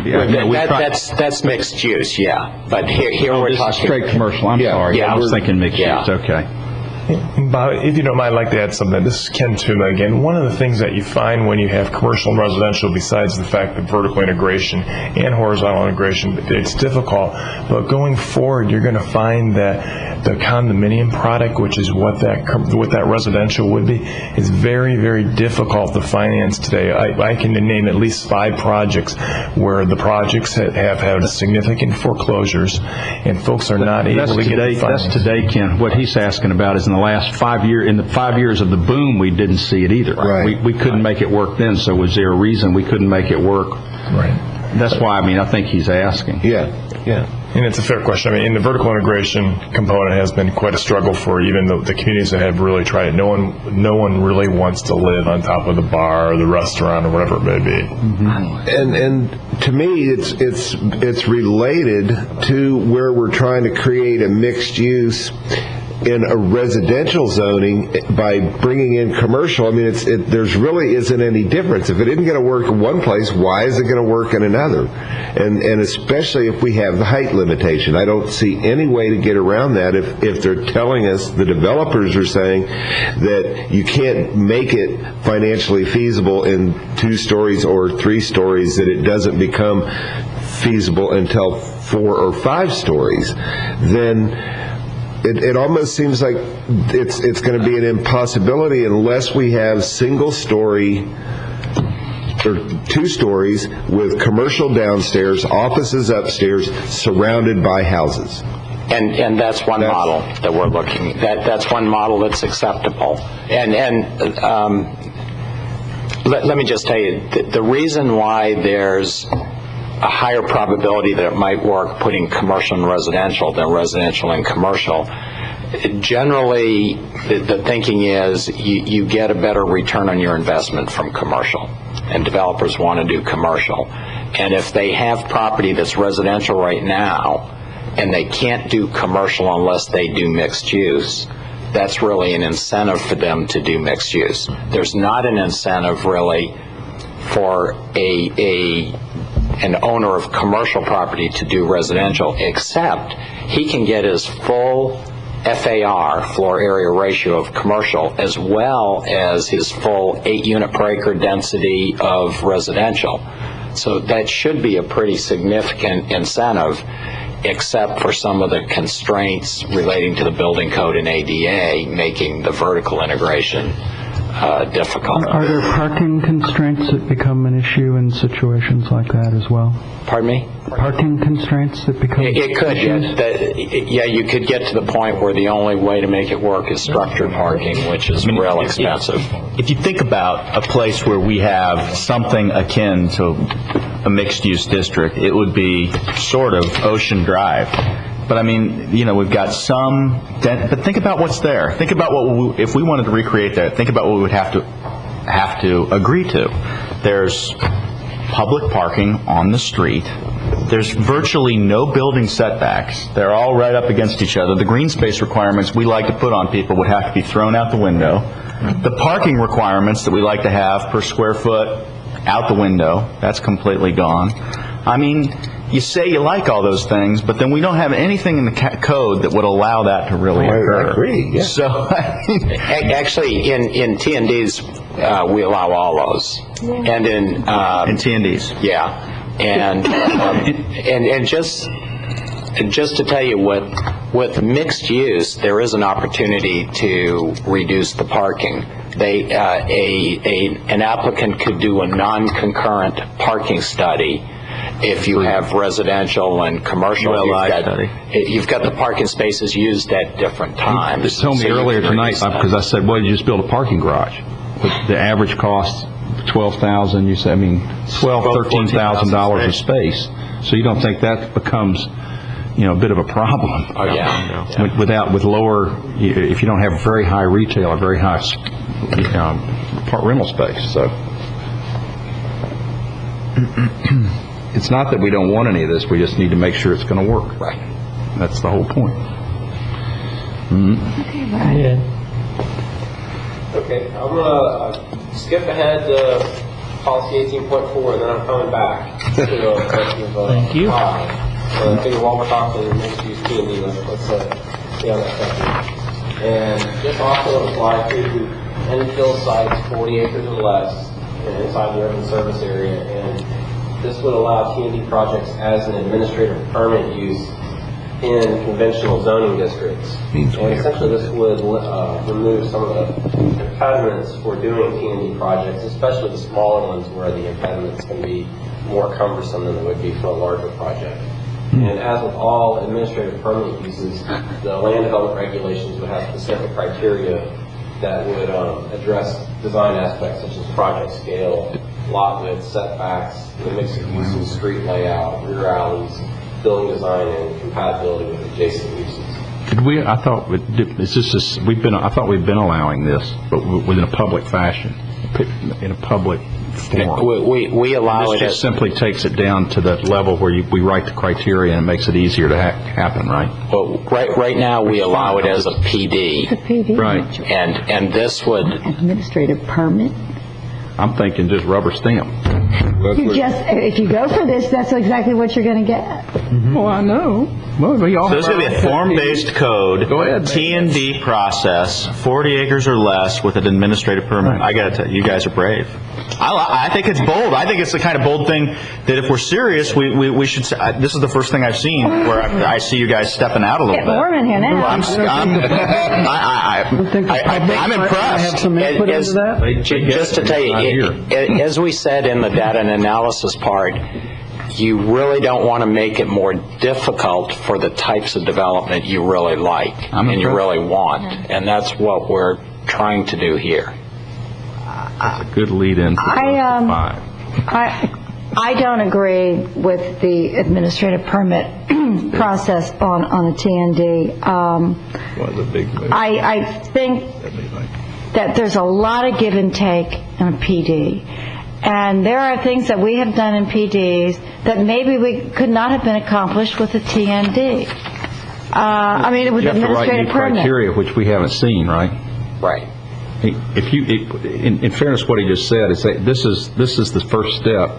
That's mixed use, yeah. But here we're talking straight commercial. I'm sorry. Yeah, I was thinking mixed use. Okay. Bob, if you don't mind, I'd like to add something. This is Ken Tuma again. One of the things that you find when you have commercial and residential, besides the fact that vertical integration and horizontal integration, it's difficult. But going forward, you're going to find that the condominium product, which is what that residential would be, is very, very difficult to finance today. I can name at least 5 projects where the projects have had significant foreclosures, and folks are not able to get the finance. That's today, Ken. What he's asking about is in the last 5 years, in the 5 years of the boom, we didn't see it either. Right. We couldn't make it work then, so was there a reason we couldn't make it work? Right. That's why, I think he's asking. Yeah. And it's a fair question. In the vertical integration component has been quite a struggle for even the communities that have really tried it. No one really wants to live on top of the bar or the restaurant or whatever it may be. Mm-hmm. And to me, it's related to where we're trying to create a mixed use in a residential zoning by bringing in commercial. There's really isn't any difference. If it isn't going to work in one place, why is it going to work in another? And especially if we have the height limitation. I don't see any way to get around that if they're telling us, the developers are saying that you can't make it financially feasible in 2 stories or 3 stories, that it doesn't become feasible until 4 or 5 stories, then it almost seems like it's going to be an impossibility unless we have single story or 2 stories with commercial downstairs, offices upstairs, surrounded by houses. And that's one model that we're looking at. That's one model that's acceptable. And let me just tell you, the reason why there's a higher probability that it might work putting commercial and residential than residential and commercial. Generally, the thinking is you get a better return on your investment from commercial, and developers want to do commercial. And if they have property that's residential right now, and they can't do commercial unless they do mixed use, that's really an incentive for them to do mixed use. There's not an incentive really for a an owner of commercial property to do residential, except he can get his full FAR, floor area ratio of commercial, as well as his full 8 unit per acre density of residential. So that should be a pretty significant incentive, except for some of the constraints relating to the building code and ADA, making the vertical integration difficult. Are there parking constraints that become an issue in situations like that as well? Pardon me? Parking constraints that become It could, yeah, you could get to the point where the only way to make it work is structured parking, which is real expensive. If you think about a place where we have something akin to a mixed-use district, it would be sort of Ocean Drive. But I mean, you know, we've got some, but think about what's there. Think about what if we wanted to recreate that, think about what we would have to agree to. There's public parking on the street. There's virtually no building setbacks. They're all right up against each other. The green space requirements we like to put on people would have to be thrown out the window. The parking requirements that we like to have per square foot out the window, that's completely gone. I mean, you say you like all those things, but then we don't have anything in the code that would allow that to really occur. I agree, yeah. So, Actually, in TNDs, we allow all those. Yeah. And in TNDs. Yeah. And just to tell you, with mixed use, there is an opportunity to reduce the parking. An applicant could do a non-concurrent parking study. If you have residential and commercial, you've got the parking spaces used at different times. They told me earlier tonight, because I said, well, you just build a parking garage. But the average cost, $12,000, you say, I mean, $12,000, $13,000 a space. So you don't think that becomes, you know, a bit of a problem? Oh, yeah. With lower, if you don't have very high retail or very high rental space, so. It's not that we don't want any of this, we just need to make sure it's going to work. Right. That's the whole point. Okay, I'm going to skip ahead to policy 18.4, and then I'm coming back to the question of Thank you. I figure while we're talking mixed-use T&D, let's stay on that subject. And just also apply to infill sites 40 acres or less inside the urban service area, and this would allow T&D projects as an administrative permit use in conventional zoning districts. And essentially this would remove some of the impediments for doing T&D projects, especially the smaller ones where the impediments can be more cumbersome than they would be for a larger project. And as with all administrative permit uses, the land development regulations would have specific criteria that would address design aspects such as project scale, lot width, setbacks, the mix of uses, street layout, rear alleys, building design, and compatibility with adjacent uses. Could we? I thought we've been allowing this, but within a public fashion, in a public form. We allow this it. Just simply takes it down to that level where we write the criteria and it makes it easier to happen, right? Well, right now we allow it as a PD. It's a PD. Right. And this would Administrative permit. I'm thinking just rubber stamp. If you go for this, that's exactly what you're going to get. Well, I know. Well, so there's going to be a form-based code, T&D process, 40 acres or less with an administrative permit. Right. I got to tell you, you guys are brave. I think it's bold. I think it's the kind of bold thing that if we're serious, we should say. This is the first thing I've seen where I see you guys stepping out a little bit. Warm in here now. I'm impressed. Just to tell you, as we said in the data and analysis part, you really don't want to make it more difficult for the types of development you really like and you really want. And that's what we're trying to do here. That's a good lead-in for I don't agree with the administrative permit process on a TND. I think that there's a lot of give and take in a PD. And there are things that we have done in PDs that maybe we could not have been accomplished with a TND. I mean, with administrative permit. Criteria which we haven't seen, right? Right. In fairness, what he just said is that this is the first step.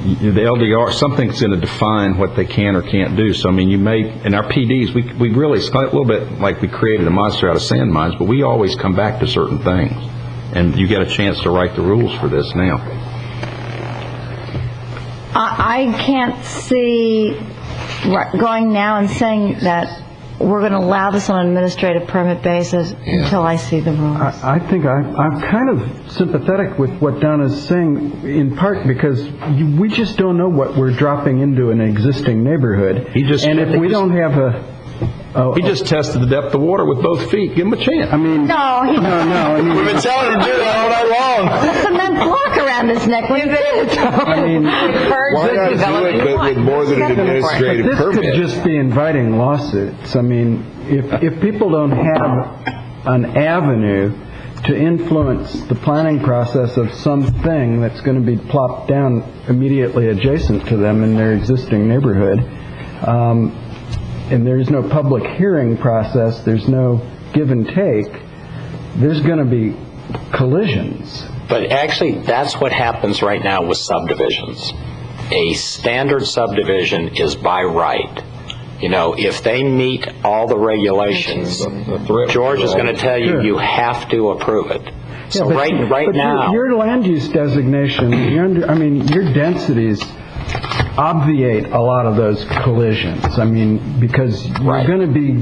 the LDR, something's going to define what they can or can't do. So, I mean, you may, in our PDs, we really, it's a little bit like we created a monster out of sand mines, but we always come back to certain things. And you get a chance to write the rules for this now. I can't see going now and saying that we're going to allow this on an administrative permit basis until I see the rules. I think I'm kind of sympathetic with what Donna's saying, in part because we just don't know what we're dropping into an existing neighborhood. And if we don't have he just tested the depth of water with both feet. Give him a chance. I mean, no. I mean, we've been telling him to do that all night long. Put a cement block around his neck. What do you think? I mean, why not do it with more than an administrative this permit? could just be inviting lawsuits. I mean, if people don't have an avenue to influence the planning process of something that's going to be plopped down immediately adjacent to them in their existing neighborhood, and there's no public hearing process, there's no give and take, there's going to be collisions. But actually, that's what happens right now with subdivisions. A standard subdivision is by right. You know, if they meet all the regulations, George is going to tell you, you have to approve it. So right now... Your land use designation, your densities obviate a lot of those collisions. I mean, because you're going to be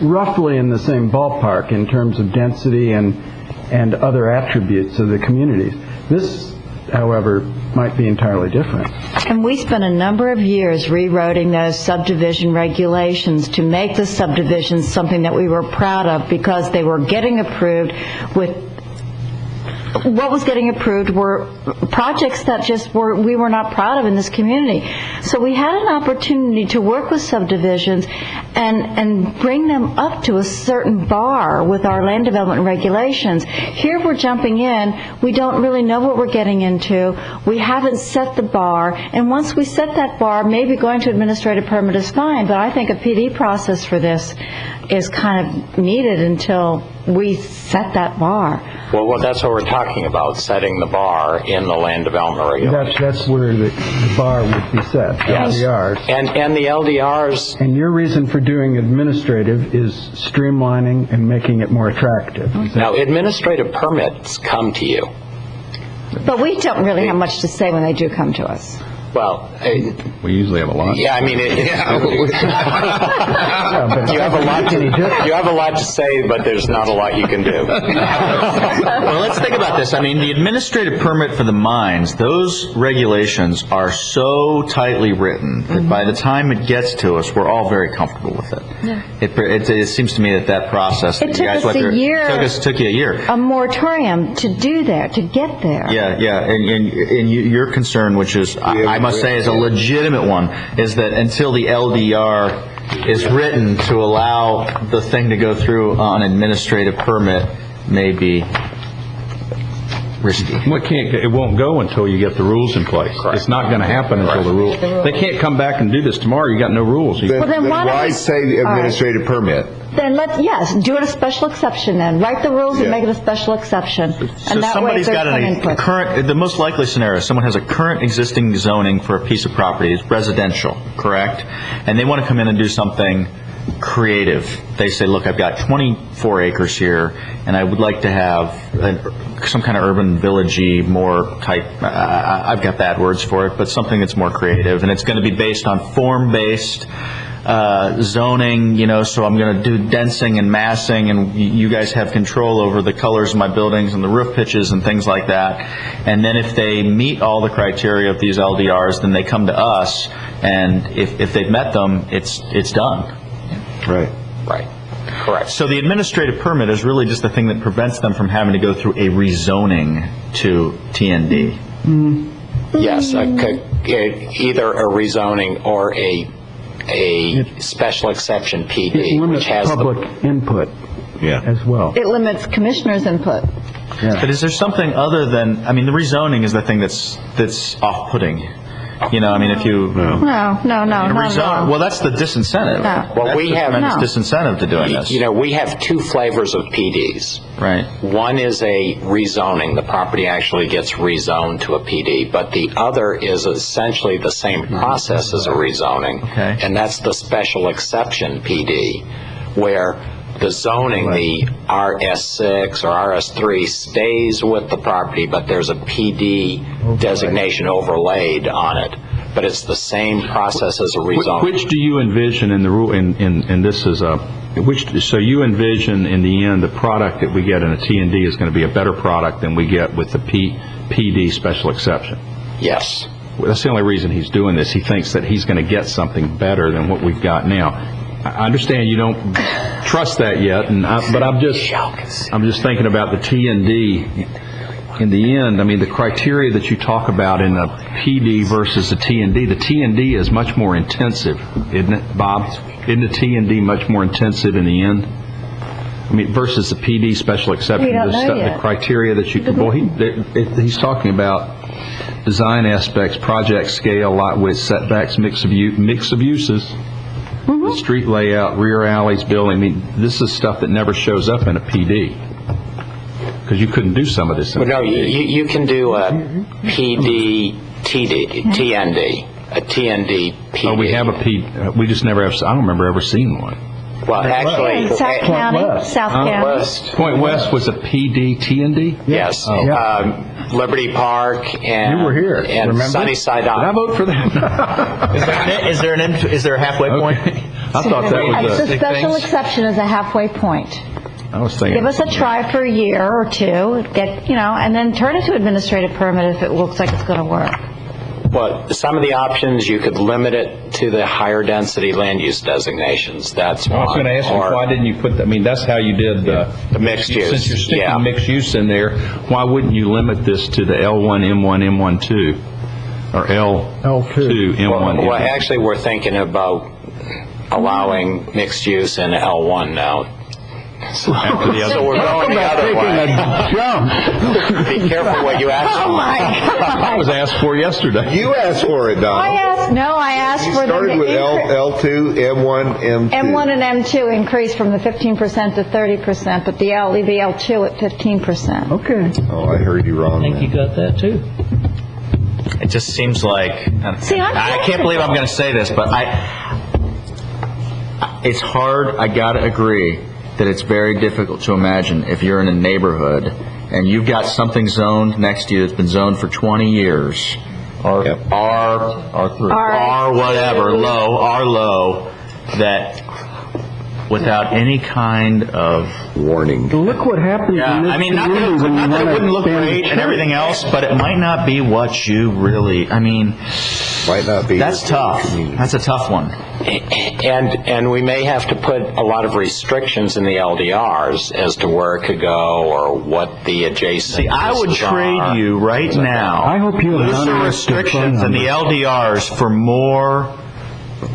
roughly in the same ballpark in terms of density and other attributes of the communities. This, however, might be entirely different. And we spent a number of years rewriting those subdivision regulations to make the subdivisions something that we were proud of, because they were getting approved with... What was getting approved were projects that we were not proud of in this community. So we had an opportunity to work with subdivisions and bring them up to a certain bar with our land development regulations. Here we're jumping in. We don't really know what we're getting into. We haven't set the bar. And once we set that bar, maybe going to administrative permit is fine. But I think a PD process for this is kind of needed until we set that bar. Well, that's what we're talking about, setting the bar in the land development regulations. That's where the bar would be set, yes. LDRs. And the LDRs... And your reason for doing administrative is streamlining and making it more attractive. Now, administrative permits come to you. But we don't really have much to say when they do come to us. Well, we usually have a lot. Yeah, I mean, you have a lot to say, but there's not a lot you can do. Well, let's think about this. I mean, the administrative permit for the mines, those regulations are so tightly written that by the time it gets to us, we're all very comfortable with it. Yeah. It seems to me that process that it you guys took us went a through, year. took you a year. A moratorium to do that, to get there. Yeah, and your concern, which is, I must say is a legitimate one, is that until the LDR is written to allow the thing to go through on administrative permit may be risky. Well, it won't go until you get the rules in place. Correct. It's not going to happen until the rules. They can't come back and do this tomorrow. You got no rules. Then why say the administrative permit? Then do it a special exception then. Write the rules and make it a special exception. So somebody's got a current, the most likely scenario, someone has a current existing zoning for a piece of property. It's residential, correct? And they want to come in and do something creative. They say, look, I've got 24 acres here, and I would like to have some kind of urban village-y, more type, I've got bad words for it, but something that's more creative. And it's going to be based on form-based zoning, so I'm going to do densing and massing, and you guys have control over the colors of my buildings and the roof pitches and things like that. And then if they meet all the criteria of these LDRs, then they come to us, and if they've met them, it's done. Right. Correct. So the administrative permit is really just the thing that prevents them from having to go through a rezoning to TND. Yes, either a rezoning or a special exception PD, which has public input as well. It limits commissioners' input. Yeah. But is there something other than, the rezoning is the thing that's off-putting. You know, I mean, if you... No, not at all. Well, that's the disincentive. No. Well, we have tremendous disincentive to doing this. You know, we have two flavors of PDs. Right. One is a rezoning. The property actually gets rezoned to a PD, but the other is essentially the same process as a rezoning. Okay. And that's the special exception PD, where the zoning, the RS6 or RS3 stays with the property, but there's a PD designation overlaid on it. But it's the same process as a rezoning. Which do you envision in the rule? And this is so you envision in the end the product that we get in a T&D is going to be a better product than we get with the PD special exception. Yes. Well, that's the only reason he's doing this. He thinks that he's going to get something better than what we've got now. I understand you don't trust that yet, but I'm just thinking about the T&D. In the end, I mean, the criteria that you talk about in a PD versus a T&D, the T&D is much more intensive, isn't it, Bob? Isn't the T&D much more intensive in the end? I mean, versus the PD special exception, the criteria that you could. Well, he's talking about design aspects, project scale, lot width, setbacks, mix of uses. The street layout, rear alleys, building. I mean, this is stuff that never shows up in a PD because you couldn't do some of this. Well, no, you can do a PD, TND, a TND PD. Oh, we have a PD. We just never have. I don't remember ever seeing one. Well, actually, South County. South County. Point West was a PD, TND? Yes. Liberty Park and you were here. And remember? Sunnyside. Did I vote for that? Is there a halfway point? I thought that was the special exception is a halfway point. I was thinking. Give us a try for a year or two, and then turn it to administrative permit if it looks like it's going to work. Well, some of the options, you could limit it to the higher density land use designations. That's one. I was going to ask you, why didn't you put that? I mean, that's how you did the mixed use. Since you're sticking mixed use in there, why wouldn't you limit this to the L1, M1, M1, 2? Or L2, M1, Well, actually, we're thinking about allowing mixed use in L1 now. So we're going the other way. Be careful what you ask for. Oh my God. I was asked for yesterday. You asked for it, Don. I asked for started with L2, M1, M2. M1 and M2 increased from the 15% to 30%, but leave the L2 at 15%. Okay. Oh, I heard you wrong. I think you got that too. It just seems like, I can't believe I'm going to say this, but it's hard, I got to agree, that it's very difficult to imagine if you're in a neighborhood and you've got something zoned next to you that's been zoned for 20 years, or R whatever, low, that without any kind of warning. Look what happens in this community when you not that it wouldn't look want to great and everything else, but it might not be what you really, might not be. That's tough. That's a tough one. And we may have to put a lot of restrictions in the LDRs as to where it could go or what the adjacent. See, I would trade you right now. I hope you have looser restrictions in the LDRs for more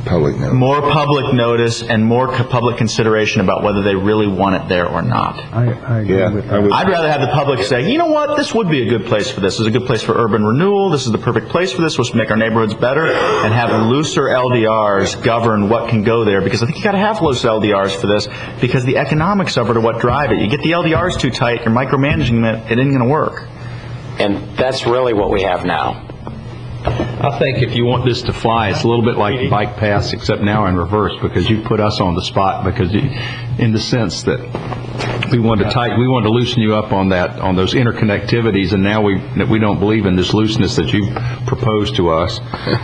public notice and more public consideration about whether they really want it there or not. I agree with that. I'd rather have the public say, you know what, this would be a good place for this. This is a good place for urban renewal. This is the perfect place for this. Let's make our neighborhoods better, and have looser LDRs govern what can go there, because I think you got to have looser LDRs for this, because the economics of it are what drive it. You get the LDRs too tight, you're micromanaging it, it isn't going to work. And that's really what we have now. I think if you want this to fly, it's a little bit like bike paths, except now in reverse, because you put us on the spot, because in the sense that we wanted to loosen you up on those interconnectivities, and now we don't believe in this looseness that you proposed to us.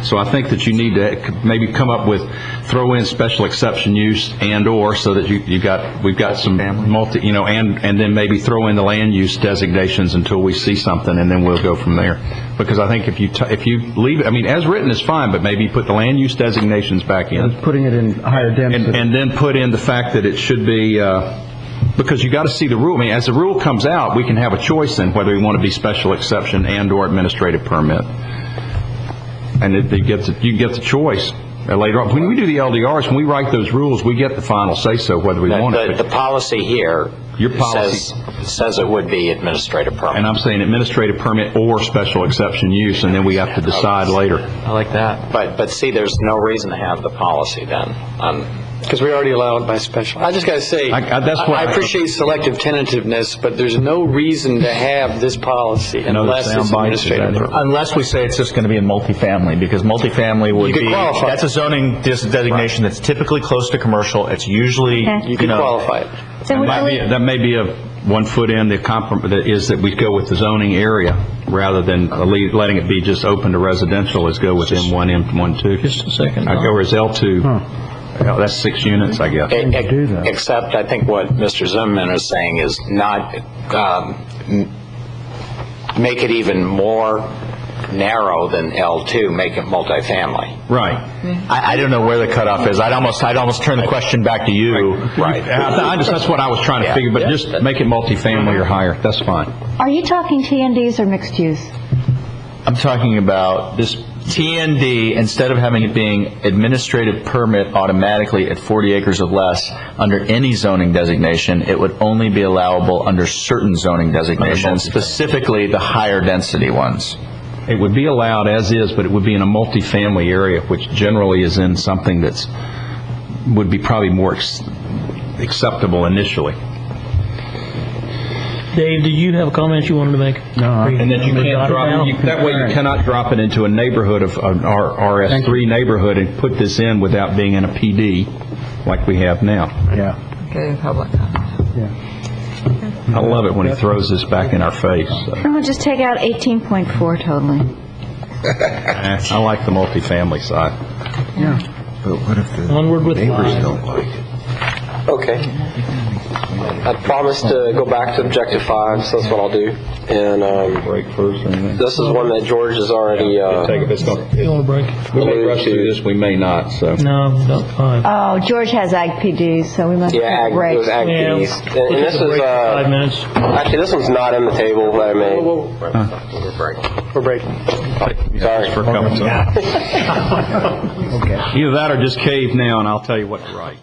So I think that you need to maybe come up with, throw in special exception use or so that we've got some multi, and then maybe throw in the land use designations until we see something, and then we'll go from there. Because I think if you leave it, as written is fine, but maybe put the land use designations back in. Putting it in higher density. And then put in the fact that it should be, because you got to see the rule. As the rule comes out, we can have a choice in whether we want to be special exception and or administrative permit. And you get the choice. later on. When we do the LDRs, when we write those rules, we get the final say-so whether we want it. The policy here Your policy says it would be administrative permit. And I'm saying administrative permit or special exception use, and then we have to decide later. I like that. But see, there's no reason to have the policy then. Because we already allow it by special. I just got to say, I appreciate selective tentativeness, but there's no reason to have this policy unless it's administrative permit. Unless we say it's just going to be in multifamily, because multifamily would be, that's a zoning designation that's typically close to commercial. It's usually, You can qualify it. That may be a 1 foot in, the compromise is that we go with the zoning area rather than letting it be just open to residential, is go with M1, M1, 2. Just a second. I go as L2. That's 6 units, I guess. Except I think what Mr. Zimmerman is saying is not make it even more narrow than L2, make it multifamily. Right. I don't know where the cutoff is. I'd almost turn the question back to you. Right. That's what I was trying to figure, but just make it multifamily or higher. That's fine. Are you talking TNDs or mixed use? I'm talking about this TND, instead of having it being administrative permit automatically at 40 acres or less under any zoning designation, it would only be allowable under certain zoning designations, specifically the higher density ones. It would be allowed as is, but it would be in a multifamily area, which generally is in something that's would be probably more acceptable initially. Dave, did you have a comment you wanted to make? No. And that you can't drop that way you cannot drop it into a neighborhood of an RS3 neighborhood and put this in without being in a PD like we have now. Yeah. Okay, public comment. Yeah. I love it when he throws this back in our face. So. We'll just take out 18.4 totally. I like the multifamily side. Yeah. But what if the Onward with neighbors 5. don't like it? Okay. I promised to go back to objective 5, so that's what I'll do. And break first. this is one that George has already You want to break? We may rush through this, we may not. So. No, not 5. Oh, George has ag PDs, so we must it break. was ag piece. And this is 5 minutes. actually this one's not in the table that I made. We're breaking. Sorry for coming. Okay. Either that or just cave now, and I'll tell you what to write.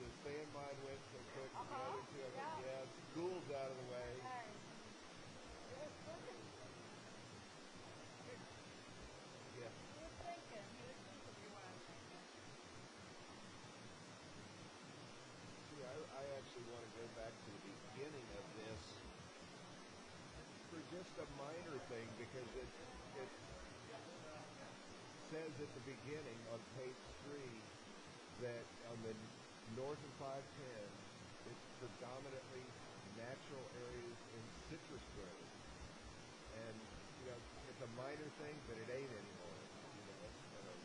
The sand mine went so quick, and the other two, I was like, yeah, school's out of the way. Yeah. See, I actually want to go back to the beginning of this for just a minor thing, because it says at the beginning on page 3 that on the north of 510, it's predominantly natural areas in citrus groves. And, it's a minor thing, but it ain't anymore. It's kind of...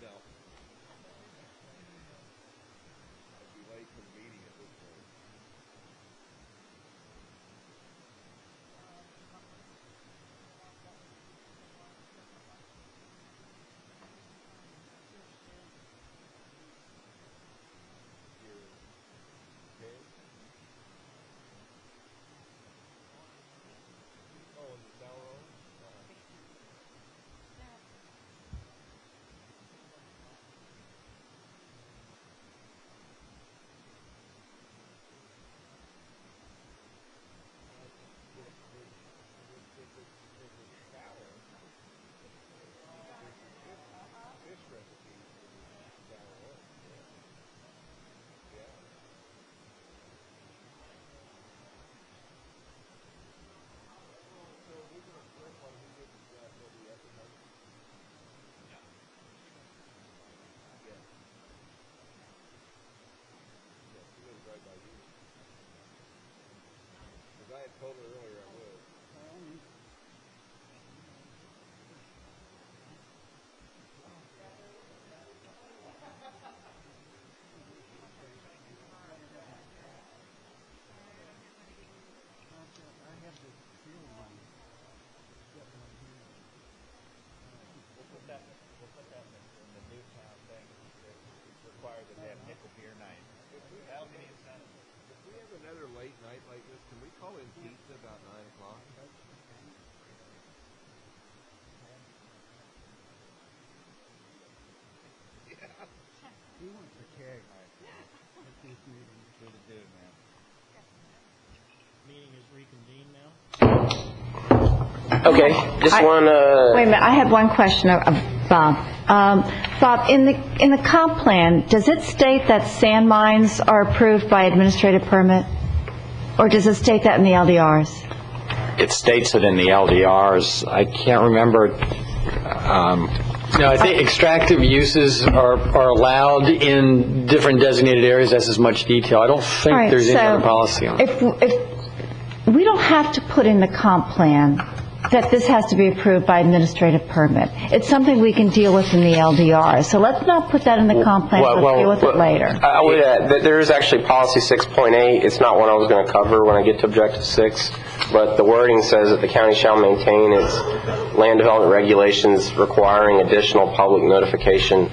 No. I'd be late for the meeting at this point. Oh, and the sour orange? Fish recipes for sour orange. Yeah. So we're going to print one he didn't know the appetizer? Yeah. Yeah. Yeah, she lives right by you. Because I had told her earlier I would. I have this feeling We'll put that in the Newtown thing. It's required that they have nickel beer night. That'll be the incentive. If we have another late night like this, can we call in pizza about 9 o'clock? Yeah. He wants a keg at this meeting. Good to do, man. Meeting is reconvened now. Okay, just one. Wait a minute, I have one question of Bob. Bob, in the comp plan, does it state that sand mines are approved by administrative permit? Or does it state that in the LDRs? It states it in the LDRs. I can't remember. No, I think extractive uses are allowed in different designated areas as as much detail. I don't think there's any other policy on it. If we don't have to put in the comp plan that this has to be approved by administrative permit. It's something we can deal with in the LDR. So let's not put that in the comp plan. Let's deal with it later. I would add that there is actually policy 6.8. It's not one I was going to cover when I get to objective 6, but the wording says that the county shall maintain its land development regulations requiring additional public notification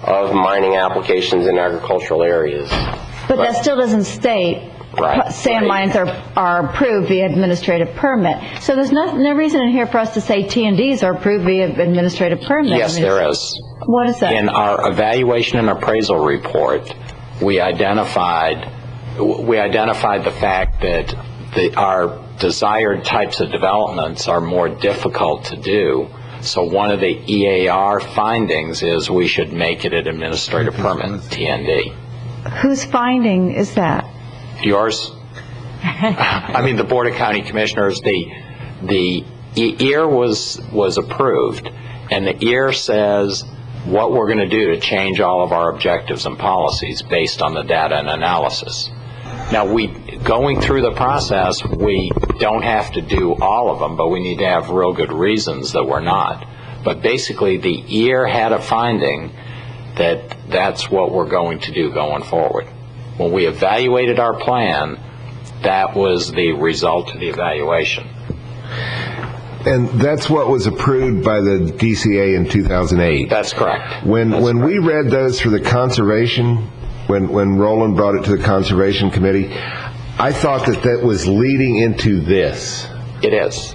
of mining applications in agricultural areas. But that still doesn't state sand mines are approved via administrative permit. So there's no reason in here for us to say T&Ds are approved via administrative permit. Yes, there is. What is that? In our evaluation and appraisal report, we identified the fact that our desired types of developments are more difficult to do. So one of the EAR findings is we should make it an administrative permit, TND. Whose finding is that? Yours? I mean, the Board of County Commissioners, the EAR was approved, and the EAR says what we're going to do to change all of our objectives and policies based on the data and analysis. Now, going through the process, we don't have to do all of them, but we need to have real good reasons that we're not. But basically, the EAR had a finding that that's what we're going to do going forward. When we evaluated our plan, that was the result of the evaluation. And that's what was approved by the DCA in 2008. That's correct. When we read those for the conservation, when Roland brought it to the Conservation Committee, I thought that was leading into this. It is.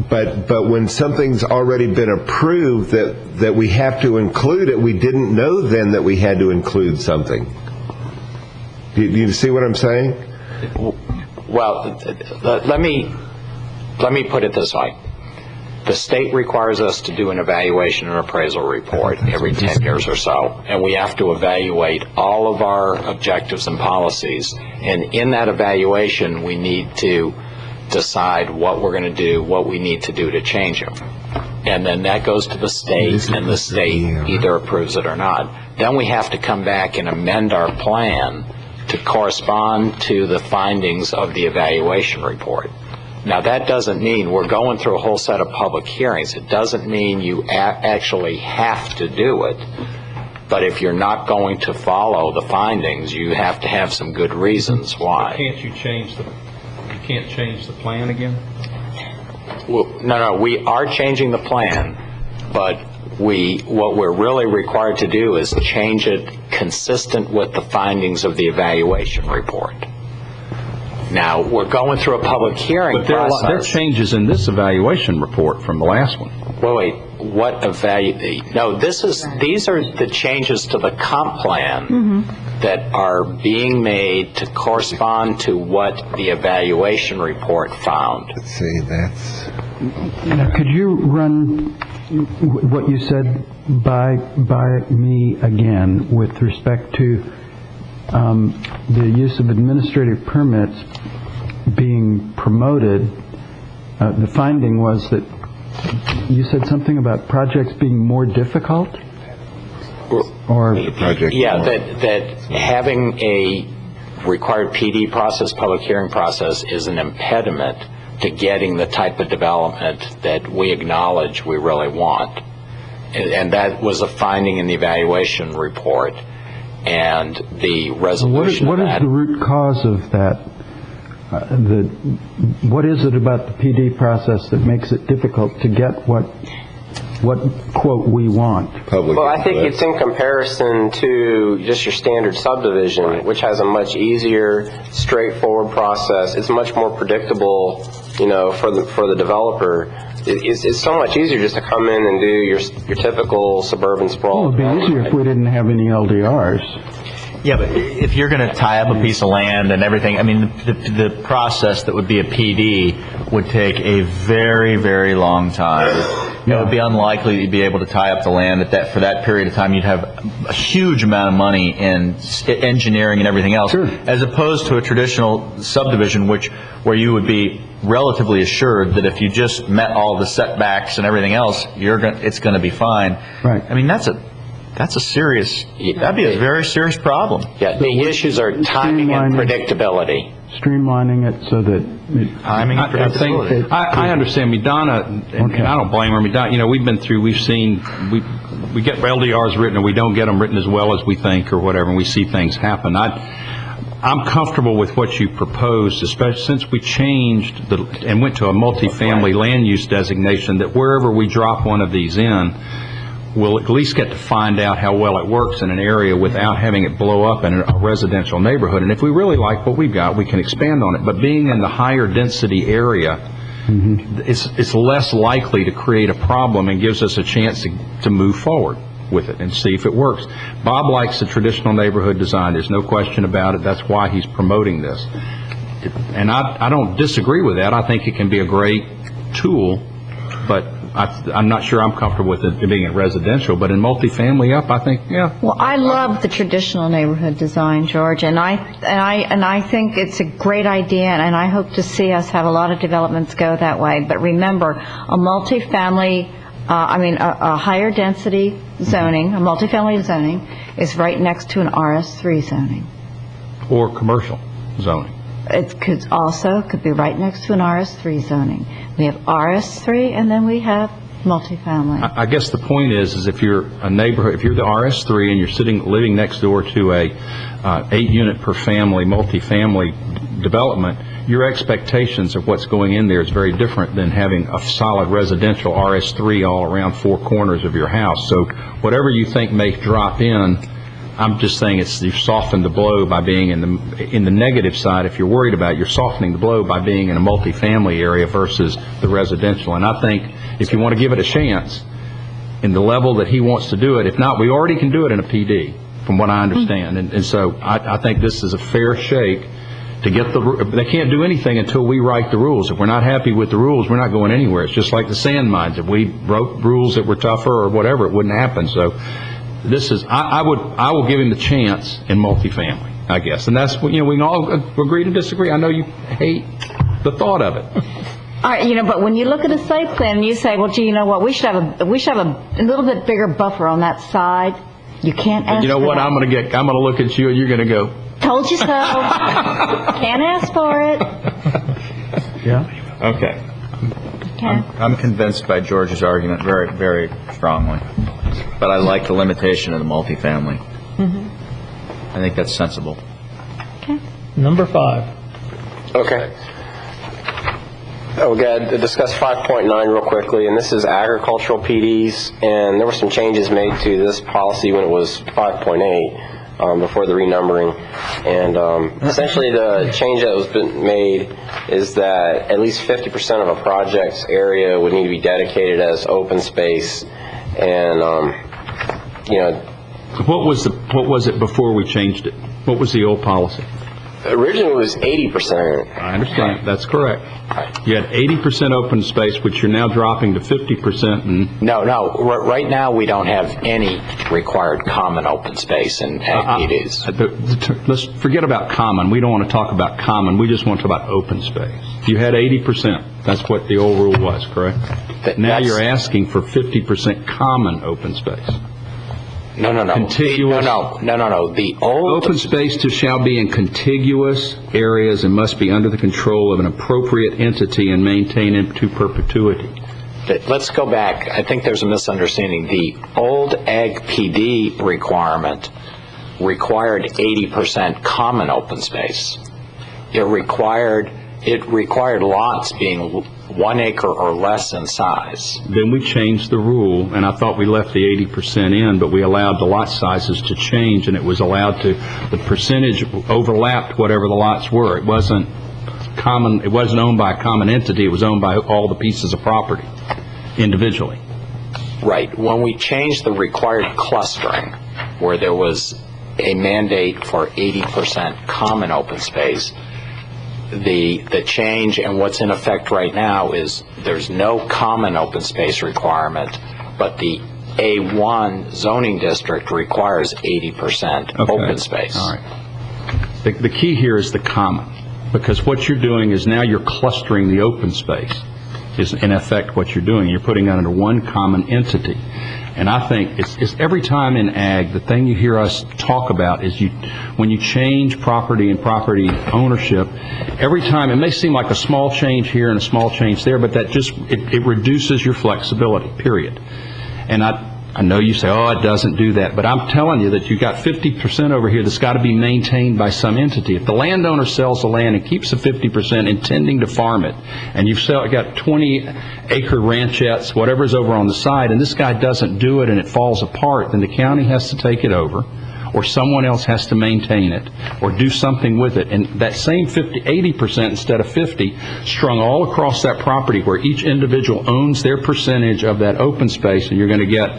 But when something's already been approved that we have to include it, we didn't know then that we had to include something. Do you see what I'm saying? Well, let me put it this way. The state requires us to do an evaluation and appraisal report every 10 years or so, and we have to evaluate all of our objectives and policies. And in that evaluation, we need to decide what we're going to do, what we need to do to change them. And then that goes to the state, and the state either approves it or not. Then we have to come back and amend our plan to correspond to the findings of the evaluation report. Now, that doesn't mean we're going through a whole set of public hearings. It doesn't mean you actually have to do it. But if you're not going to follow the findings, you have to have some good reasons why. Can't you change the plan again? Well, no, we are changing the plan, but what we're really required to do is change it consistent with the findings of the evaluation report. Now, we're going through a public hearing process. There are changes in this evaluation report from the last one. Well, wait, what no, these are the changes to the comp plan that are being made to correspond to what the evaluation report found. Let's see, that's... Now, could you run what you said by me again with respect to the use of administrative permits being promoted? The finding was that you said something about projects being more difficult? Or yeah, that having a required PD process, public hearing process, is an impediment to getting the type of development that we acknowledge we really want. And that was a finding in the evaluation report. And the resolution What is the root cause of that? What is it about the PD process that makes it difficult to get what quote we want? Well, I think it's in comparison to just your standard subdivision, which has a much easier, straightforward process. It's much more predictable, for the developer. It's so much easier just to come in and do your typical suburban sprawl. Well, it'd be easier if we didn't have any LDRs. Yeah, but if you're going to tie up a piece of land and everything, I mean, the process that would be a PD would take a very, very long time. It would be unlikely that you'd be able to tie up the land for that period of time. You'd have a huge amount of money in engineering and everything else, as opposed to a traditional subdivision, where you would be relatively assured that if you just met all the setbacks and everything else, it's going to be fine. Right. I mean, that'd be a very serious problem. Yeah, the issues are timing and predictability. Streamlining it so that... Timing and predictability. I understand. Donna, and I don't blame her. Donna, we get LDRs written and we don't get them written as well as we think or whatever, and we see things happen. I'm comfortable with what you proposed, especially since we changed and went to a multifamily land use designation, that wherever we drop one of these in, we'll at least get to find out how well it works in an area without having it blow up in a residential neighborhood. And if we really like what we've got, we can expand on it. But being in the higher density area, it's less likely to create a problem and gives us a chance to move forward with it and see if it works. Bob likes the traditional neighborhood design. There's no question about it. That's why he's promoting this. And I don't disagree with that. I think it can be a great tool, but I'm not sure I'm comfortable with it being a residential, but in multifamily I think, yeah. Well, I love the traditional neighborhood design, George, and I think it's a great idea, and I hope to see us have a lot of developments go that way. But remember, a multifamily, a higher density zoning, a multifamily zoning, is right next to an RS3 zoning. Or commercial zoning. It could be right next to an RS3 zoning. We have RS3 and then we have multifamily. I guess the point is if you're a neighborhood, if you're the RS3 and you're living next door to a 8-unit per family multifamily development, your expectations of what's going in there is very different than having a solid residential RS3 all around four corners of your house. So whatever you think may drop in, I'm just saying you've softened the blow by being in the negative side. If you're worried about it, you're softening the blow by being in a multifamily area versus the residential. And I think if you want to give it a chance in the level that he wants to do it, if not, we already can do it in a PD, from what I understand. And so I think this is a fair shake to get they can't do anything until we write the rules. If we're not happy with the rules, we're not going anywhere. It's just like the sand mines. If we wrote rules that were tougher or whatever, it wouldn't happen. So this is, I will give him the chance in multifamily, I guess. And that's what, we can all agree to disagree. I know you hate the thought of it. All right, but when you look at a site plan and you say, well, gee, you know what, we should have a little bit bigger buffer on that side. You can't ask. You know what? that. I'm going to look at you and you're going to go, told you so. Can't ask for it. Yeah. Okay. I'm convinced by George's argument very, very strongly. But I like the limitation of the multifamily. Mm-hmm. I think that's sensible. Okay. Number 5. Okay. We're going to discuss 5.9 real quickly, and this is agricultural PDs, and there were some changes made to this policy when it was 5.8 before the renumbering. And essentially the change that was made is that at least 50% of a project's area would need to be dedicated as open space. And, What was it before we changed it? What was the old policy? Originally it was 80%. I understand. That's correct. You had 80% open space, which you're now dropping to 50%. And No. Right now, we don't have any required common open space in PDs. Let's forget about common. We don't want to talk about common. We just want to talk about open space. You had 80%. That's what the old rule was, correct? Now you're asking for 50% common open space. No. Contiguous. No. The old open space shall be in contiguous areas and must be under the control of an appropriate entity and maintained into perpetuity. Let's go back. I think there's a misunderstanding. The old Ag PD requirement required 80% common open space. It required lots being 1 acre or less in size. Then we changed the rule, and I thought we left the 80% in, but we allowed the lot sizes to change, and it was allowed to, the percentage overlapped whatever the lots were. It wasn't common, it wasn't owned by a common entity, it was owned by all the pieces of property individually. Right. When we changed the required clustering, where there was a mandate for 80% common open space, the change and what's in effect right now is there's no common open space requirement, but the A1 zoning district requires 80% open space. All right. The key here is the common, because what you're doing is now you're clustering the open space, is in effect what you're doing. You're putting it under one common entity. And I think it's every time in ag, the thing you hear us talk about is when you change property and property ownership, every time, it may seem like a small change here and a small change there, but that just, it reduces your flexibility, period. And I know you say, oh, it doesn't do that, but I'm telling you that you've got 50% over here that's got to be maintained by some entity. If the landowner sells the land and keeps the 50% intending to farm it, and you've got 20-acre ranchettes, whatever's over on the side, and this guy doesn't do it and it falls apart, then the county has to take it over, or someone else has to maintain it, or do something with it. And that same 80% instead of 50, strung all across that property where each individual owns their percentage of that open space, and you're going to get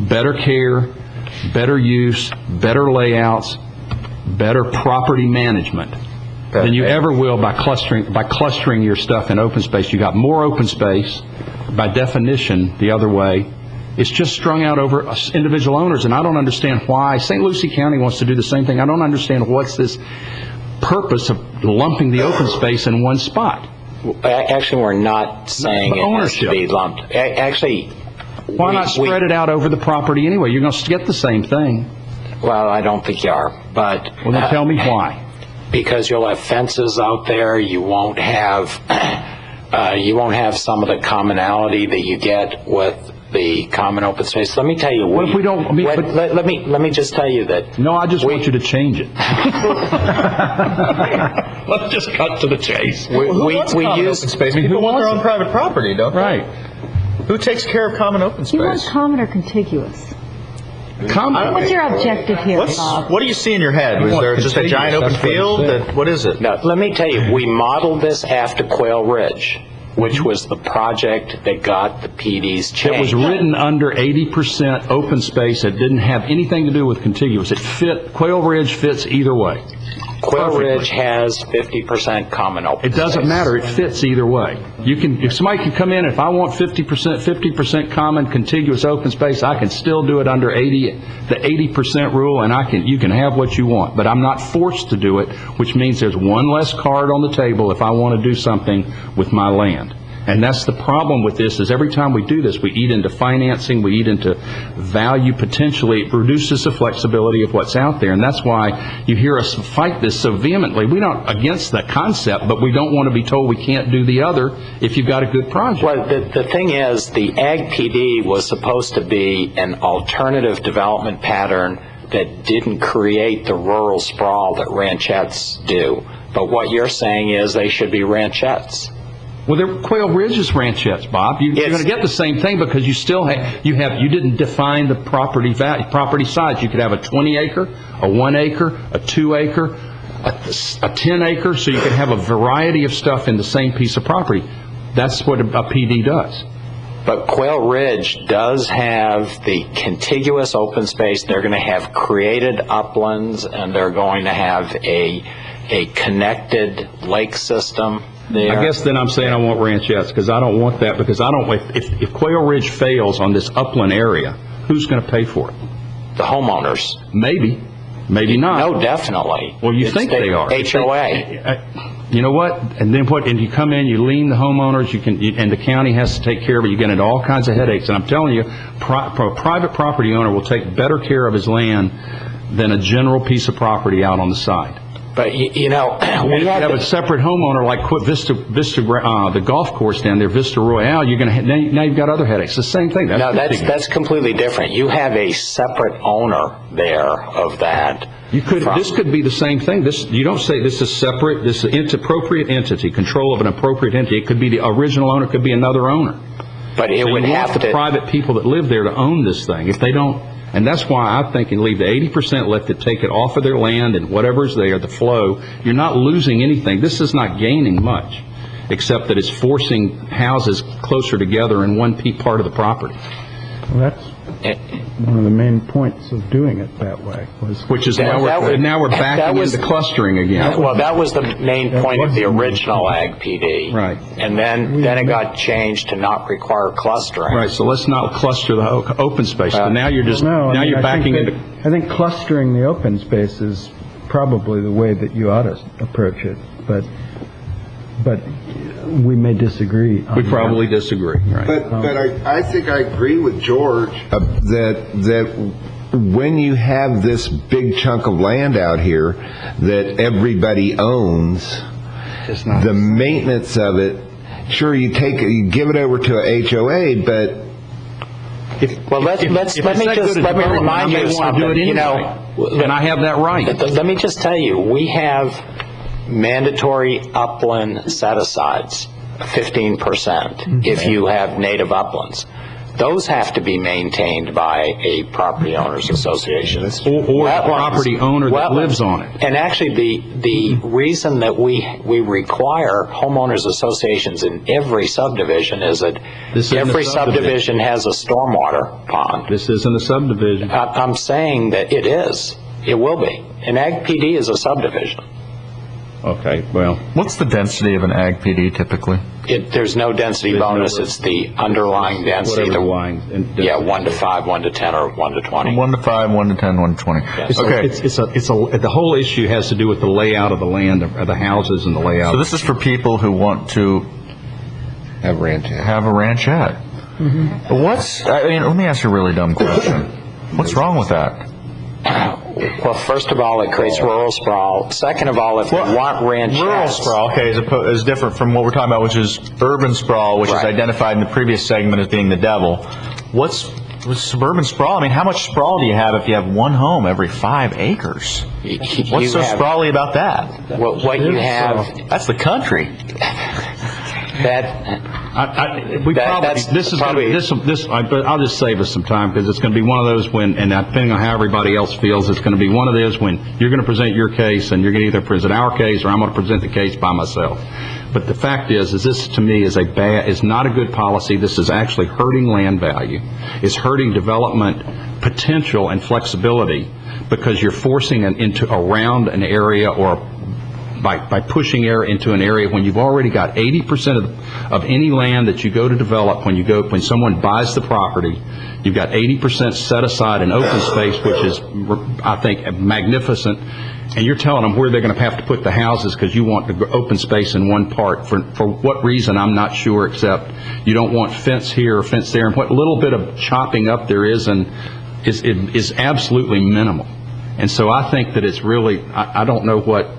better care, better use, better layouts, better property management than you ever will by clustering your stuff in open space. You got more open space. By definition, the other way, it's just strung out over individual owners, and I don't understand why. St. Lucie County wants to do the same thing. I don't understand what's this purpose of lumping the open space in one spot. Actually, we're not saying it has to be lumped. Actually, why not spread it out over the property anyway? You're going to get the same thing. Well, I don't think you are, but... Well, then tell me why. Because you'll have fences out there. You won't have some of the commonality that you get with the common open space. Let me tell you. What if we don't? I mean, let me just tell you that. No, I just want you to change it. Let's just cut to the chase. Who wants common open space? People want their own private property, don't they? Right. Who takes care of common open space? You want common or contiguous? What's your objective here, Bob? What do you see in your head? Was there just a giant open field? What is it? No, let me tell you, we modeled this after Quail Ridge, which was the project that got the PD's change. It was written under 80% open space. It didn't have anything to do with contiguous. It fit, Quail Ridge fits either way. Quail Ridge has 50% common open space. It doesn't matter. It fits either way. If somebody can come in, if I want 50% common contiguous open space, I can still do it under the 80% rule, and you can have what you want. But I'm not forced to do it, which means there's one less card on the table if I want to do something with my land. And that's the problem with this, is every time we do this, we eat into financing, we eat into value potentially. It reduces the flexibility of what's out there. And that's why you hear us fight this so vehemently. We're not against the concept, but we don't want to be told we can't do the other if you've got a good project. Well, the thing is, the Ag PD was supposed to be an alternative development pattern that didn't create the rural sprawl that ranchettes do. But what you're saying is they should be ranchettes. Well, Quail Ridge is ranchettes, Bob. You're going to get the same thing because you still you didn't define the property size. You could have a 20-acre, a 1-acre, a 2-acre, a 10-acre, so you could have a variety of stuff in the same piece of property. That's what a PD does. But Quail Ridge does have the contiguous open space. They're going to have created uplands, and they're going to have a connected lake system there. I guess then I'm saying I want ranchettes, because I don't want that, because if Quail Ridge fails on this upland area, who's going to pay for it? The homeowners. Maybe not. No, definitely. Well, you think they are. HOA. You know what? And then what? And you come in, you lien the homeowners, and the county has to take care of it. You get into all kinds of headaches. And I'm telling you, a private property owner will take better care of his land than a general piece of property out on the side. But you know, we have a separate homeowner like Vista, the golf course down there, Vista Royale. You're going to now you've got other headaches. The same thing. That's completely different. You have a separate owner there of that. This could be the same thing. You don't say this is separate. This is appropriate entity, control of an appropriate entity. It could be the original owner. It could be another owner. But it would have the private people that live there to own this thing. If they don't. And that's why I think you leave the 80%, let them take it off of their land and whatever's there, the flow. You're not losing anything. This is not gaining much, except that it's forcing houses closer together in one part of the property. Well, that's one of the main points of doing it that way. Which is now we're backing into clustering again. Well, that was the main point of the original Ag PD. Right. And then it got changed to not require clustering. Right. So let's not cluster the open space. So now you're you're backing into. I think clustering the open space is probably the way that you ought to approach it, but we may disagree. We probably disagree, right? But I think I agree with George that when you have this big chunk of land out here that everybody owns, the maintenance of it, sure, you give it over to a HOA, but let me remind you of something. And I have that right. Let me just tell you, we have mandatory upland set-asides, 15%, if you have native uplands. Those have to be maintained by a property owners association. Or a property owner that lives on it. And actually, the reason that we require homeowners associations in every subdivision is that every subdivision has a stormwater pond. This isn't a subdivision. I'm saying that it is. It will be. An Ag PD is a subdivision. Okay, well. What's the density of an Ag PD typically? There's no density bonus. It's the underlying density. 1 to 5, 1 to 10, or 1 to 20. 1 to 5, 1 to 10, 1 to 20. Yes. Okay. The whole issue has to do with the layout of the land, of the houses and the layout. So this is for people who want to have a ranchette. Mm-hmm. Let me ask you a really dumb question. What's wrong with that? Well, first of all, it creates rural sprawl. Second of all, if you want ranchettes... Rural sprawl, okay, is different from what we're talking about, which is urban sprawl, which is identified in the previous segment as being the devil. what's with suburban sprawl? I mean, how much sprawl do you have if you have one home every 5 acres? What's so sprawly about that? What you have... That's the country. I'll just save us some time because it's going to be one of those when, and depending on how everybody else feels, it's going to be one of those when you're going to present your case and you're going to either present our case or I'm going to present the case by myself. But the fact is this to me is not a good policy. This is actually hurting land value. It's hurting development potential and flexibility because you're forcing around an area or by pushing air into an area when you've already got 80% of any land that you go to develop. When someone buys the property, you've got 80% set aside in open space, which is, I think, magnificent. And you're telling them where they're going to have to put the houses because you want the open space in one part. For what reason, I'm not sure, except you don't want fence here or fence there. And what little bit of chopping up there is absolutely minimal. And so I think that it's really, I don't know what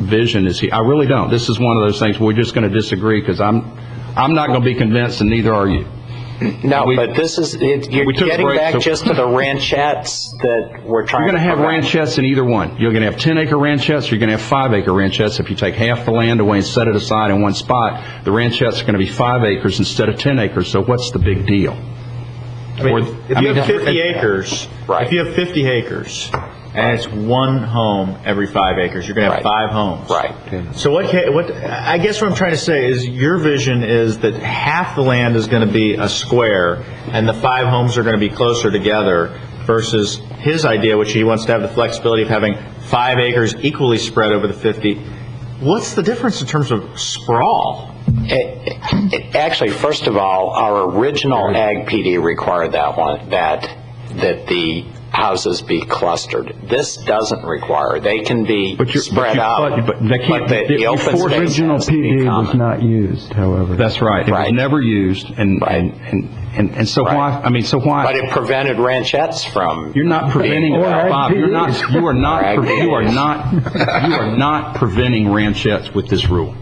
vision is here. I really don't. This is one of those things where we're just going to disagree because I'm not going to be convinced and neither are you. No, but this is, you're getting back just to the ranchettes that we're trying to... You're going to have ranchettes in either one. You're going to have 10-acre ranchettes, or you're going to have 5-acre ranchettes. If you take half the land away and set it aside in one spot, the ranchettes are going to be 5 acres instead of 10 acres, so what's the big deal? If you have 50 acres, if you have 50 acres, and it's one home every 5 acres, you're going to have 5 homes. Right. So what I guess what I'm trying to say is your vision is that half the land is going to be a square and the 5 homes are going to be closer together versus his idea, which he wants to have the flexibility of having 5 acres equally spread over the 50. What's the difference in terms of sprawl? Actually, first of all, our original Ag PD required that the houses be clustered. This doesn't require. They can be spread out. But the open space original PD was not used, however. That's right. It was never used, and so why? I mean, so why? But it prevented ranchettes from. You're not preventing. Bob, you are not preventing ranchettes with this rule.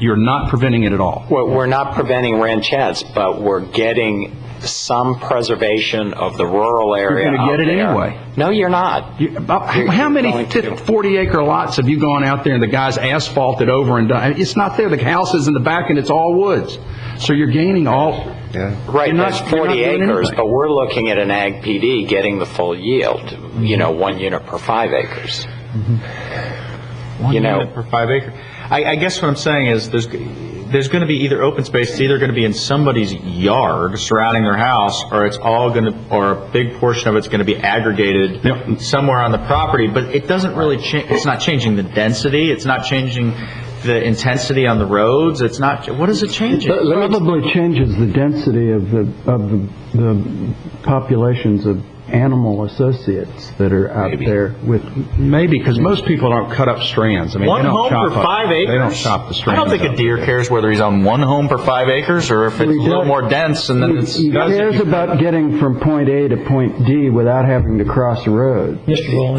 You're not preventing it at all. Well, we're not preventing ranchettes, but we're getting some preservation of the rural area. You're going to get it anyway. No, you're not. How many 40-acre lots have you gone out there and the guy's asphalted over and done? It's not there. The house is in the back and it's all woods. So you're gaining all. Yeah. Right, that's 40 acres, but we're looking at an Ag PD getting the full yield, 1 unit per 5 acres. Mm-hmm. 1 unit per 5 acres. I guess what I'm saying is there's going to be either open space, it's either going to be in somebody's yard surrounding their house, or it's all going to, or a big portion of it's going to be aggregated somewhere on the property. But it doesn't really change. It's not changing the density. It's not changing the intensity on the roads. It's not. What is it changing? It probably changes the density of the populations of animal associates that are out there with. Maybe, because most people don't cut up strands. I mean, one home per 5 acres? They don't chop the strands. I don't think a deer cares whether he's on one home per 5 acres or if it's a little more dense. And then he cares about getting from point A to point D without having to cross the road.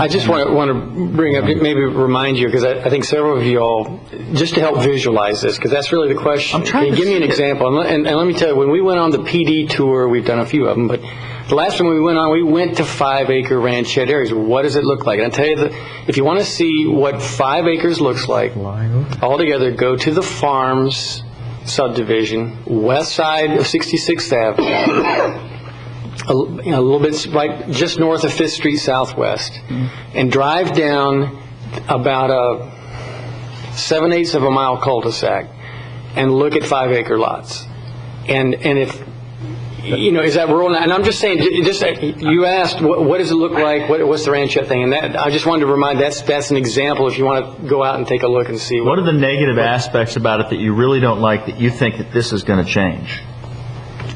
I just want to bring up, maybe remind you, because I think several of you all, just to help visualize this, because that's really the question. Can you give me an example? And let me tell you, when we went on the PD tour, we've done a few of them, but the last one we went on, we went to 5-acre ranchette areas. What does it look like? And I'll tell you, if you want to see what 5 acres looks like, altogether, go to the Farms subdivision, west side of 66th Avenue, a little bit right just north of 5th Street Southwest, and drive down about a 7/8 of a mile cul-de-sac and look at 5-acre lots. And if is that rural? And I'm just saying, you asked, what does it look like? What's the ranchette thing? And that, I just wanted to remind, that's an example if you want to go out and take a look and see. What are the negative aspects about it that you really don't like that you think that this is going to change?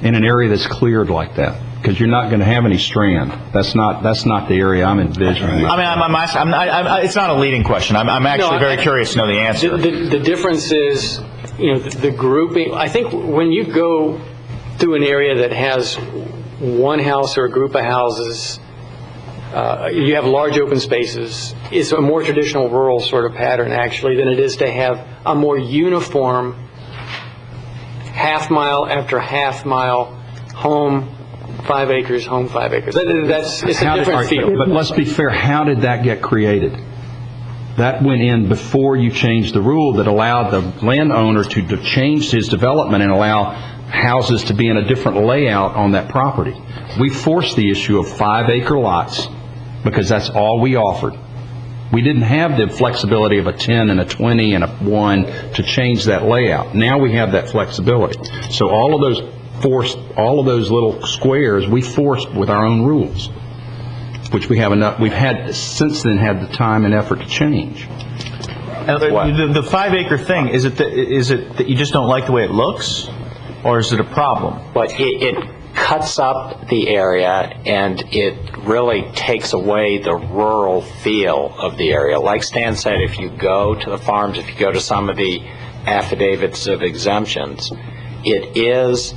In an area that's cleared like that. Because you're not going to have any strand. That's not the area I'm envisioning. I mean, it's not a leading question. I'm actually very curious to know the answer. The difference is, the grouping. I think when you go through an area that has one house or a group of houses, you have large open spaces. It's a more traditional rural sort of pattern, actually, than it is to have a more uniform half-mile after half-mile home 5 acres, home 5 acres. It's a different field. But let's be fair, how did that get created? That went in before you changed the rule that allowed the landowner to change his development and allow houses to be in a different layout on that property. We forced the issue of 5-acre lots because that's all we offered. We didn't have the flexibility of a 10 and a 20 and a 1 to change that layout. Now we have that flexibility. So all of those little squares we forced with our own rules, which we've had since then had the time and effort to change. The 5-acre thing, is it that you just don't like the way it looks, or is it a problem? But it cuts up the area, and it really takes away the rural feel of the area. Like Stan said, if you go to the farms, if you go to some of the affidavits of exemptions, it is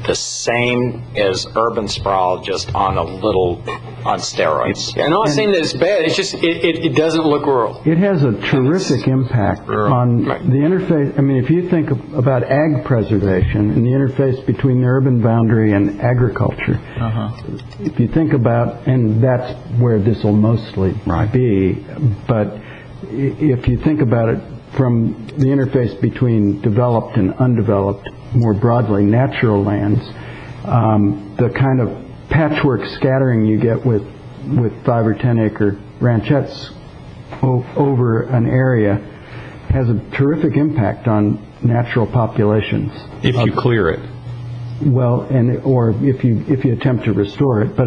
the same as urban sprawl, just on steroids. I'm not saying that it's bad. It's just it doesn't look rural. It has a terrific impact on the interface. I mean, if you think about ag preservation and the interface between the urban boundary and agriculture, if you think about, and that's where this will mostly be, but if you think about it from the interface between developed and undeveloped, more broadly, natural lands, the kind of patchwork scattering you get with 5 or 10 acre ranchettes over an area has a terrific impact on natural populations. If you clear it. Well, or if you attempt to restore it. But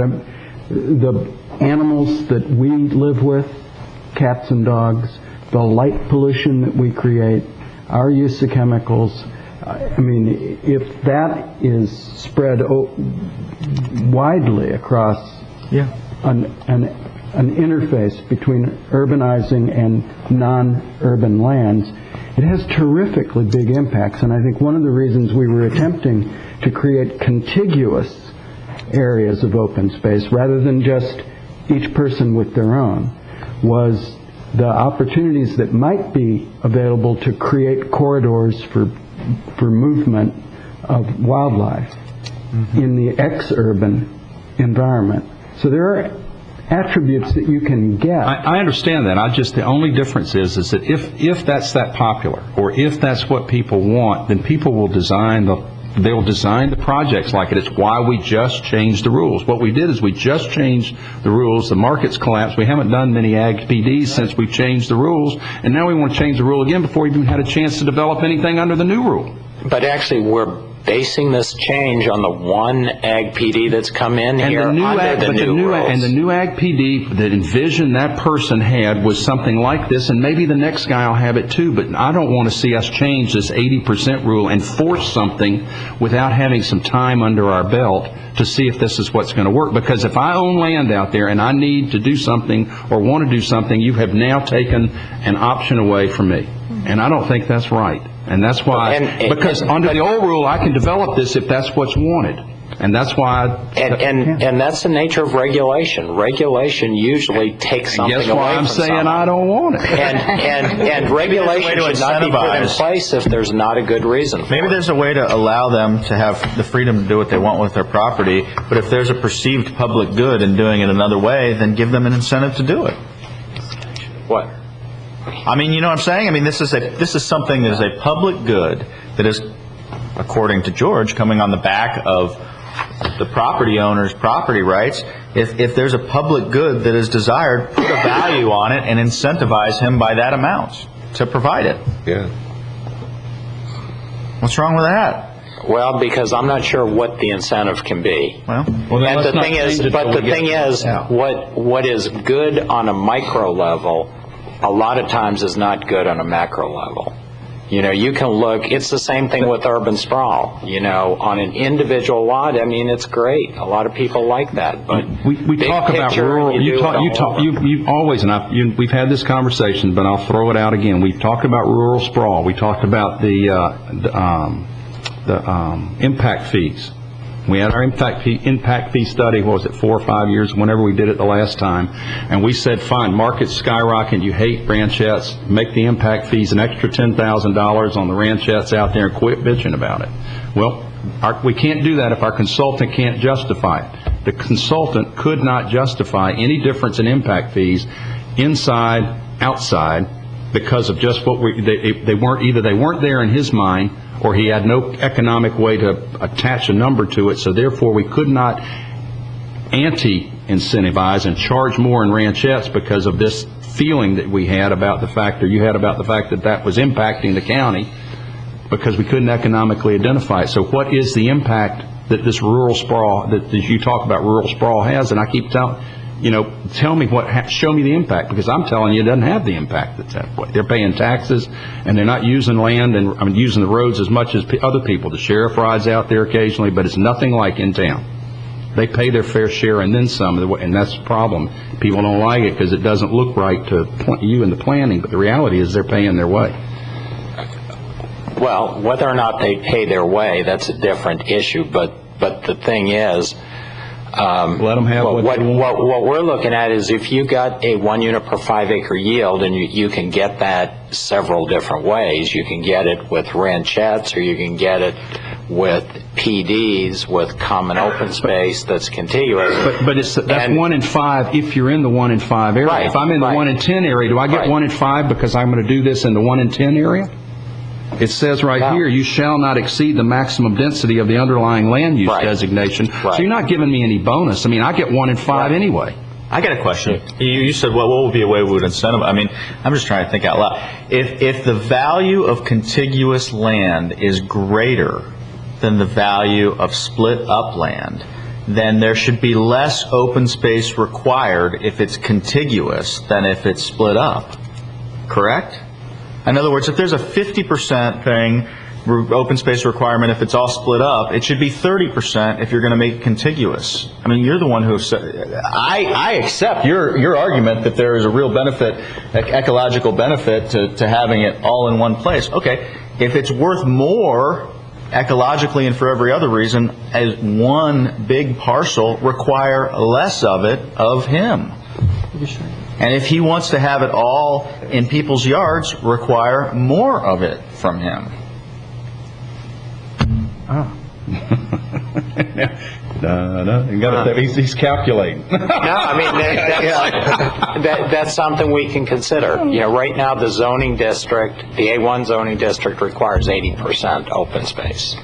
the animals that we live with, cats and dogs, the light pollution that we create, our use of chemicals, I mean, if that is spread widely across an interface between urbanizing and non-urban lands, it has terrifically big impacts. And I think one of the reasons we were attempting to create contiguous areas of open space rather than just each person with their own was the opportunities that might be available to create corridors for movement of wildlife in the ex-urban environment. So there are attributes that you can get. I understand that. The only difference is that if that's that popular, or if that's what people want, then people will design the projects like it. It's why we just changed the rules. What we did is we just changed the rules. The market's collapsed. We haven't done many ag PDs since we've changed the rules, and now we want to change the rule again before we even had a chance to develop anything under the new rule. But actually, we're basing this change on the one ag PD that's come in here under the new rules. And the new ag PD that envisioned that person had was something like this, and maybe the next guy will have it too, but I don't want to see us change this 80% rule and force something without having some time under our belt to see if this is what's going to work. Because if I own land out there and I need to do something or want to do something, you have now taken an option away from me. And I don't think that's right. And that's why, because under the old rule, I can develop this if that's what's wanted. And that's why... And that's the nature of regulation. Regulation usually takes something away from someone. Guess why I'm saying I don't want it. And regulation should not be put in place if there's not a good reason for Maybe there's a way to allow them to have the freedom to do what they want with their property, but if there's a perceived public good in doing it another way, then give them an incentive to do it. What? I mean, you know what I'm saying? I mean, this is something that is a public good that is, according to George, coming on the back of the property owner's property rights. If there's a public good that is desired, put a value on it and incentivize him by that amount to provide it. Yeah. What's wrong with that? Well, because I'm not sure what the incentive can be. Well, and the thing is, what is good on a micro level, a lot of times is not good on a macro level. You know, you can look, it's the same thing with urban sprawl. You know, on an individual lot, I mean, it's great. A lot of people like that. But we talk about rural, you always, and we've had this conversation, but I'll throw it out again. We've talked about rural sprawl. We talked about the impact fees. We had our impact fee study, what was it, 4 or 5 years, whenever we did it the last time, and we said, fine, markets skyrocket, you hate ranchettes, make the impact fees an extra $10,000 on the ranchettes out there and quit bitching about it. Well, We can't do that if our consultant can't justify it. The consultant could not justify any difference in impact fees inside, outside, because of just what they weren't there in his mind, or he had no economic way to attach a number to it, so therefore we could not anti-incentivize and charge more in ranchettes because of this feeling that we had about the fact, or you had about the fact that that was impacting the county, because we couldn't economically identify it. So what is the impact that this rural sprawl, that you talk about rural sprawl has? And I keep telling, tell me show me the impact, because I'm telling you it doesn't have the impact that's that way. They're paying taxes, and they're not using land and using the roads as much as other people. The sheriff rides out there occasionally, but it's nothing like in town. They pay their fair share and then some, and that's the problem. People don't like it because it doesn't look right to you in the planning, but the reality is they're paying their way. Well, whether or not they pay their way, that's a different issue, but the thing is, let them have what we're looking at is if you got a 1 unit per 5 acre yield, and you can get that several different ways. You can get it with ranchettes, or you can get it with PDs, with common open space that's contiguous. But that's 1 in 5 if you're in the 1 in 5 area. Right, if I'm in the 1 in 10 area, do I get 1 in 5 because I'm going to do this in the 1 in 10 area? It says here, you shall not exceed the maximum density of the underlying land use designation. So you're not giving me any bonus. I mean, I get 1 in 5 anyway. I got a question. You said, what would be a way we would incentivize? I mean, I'm just trying to think out loud. If the value of contiguous land is greater than the value of split up land, then there should be less open space required if it's contiguous than if it's split up. Correct? In other words, if there's a 50% thing, open space requirement, if it's all split up, it should be 30% if you're going to make it contiguous. I mean, you're the one who said, I accept your argument that there is a real benefit, ecological benefit to having it all in one place. Okay, if it's worth more ecologically and for every other reason as one big parcel, require less of it of him. And if he wants to have it all in people's yards, require more of it from him. Oh. He's calculating. No, I mean, that's something we can consider. Right now the zoning district, the A1 zoning district requires 80% open space.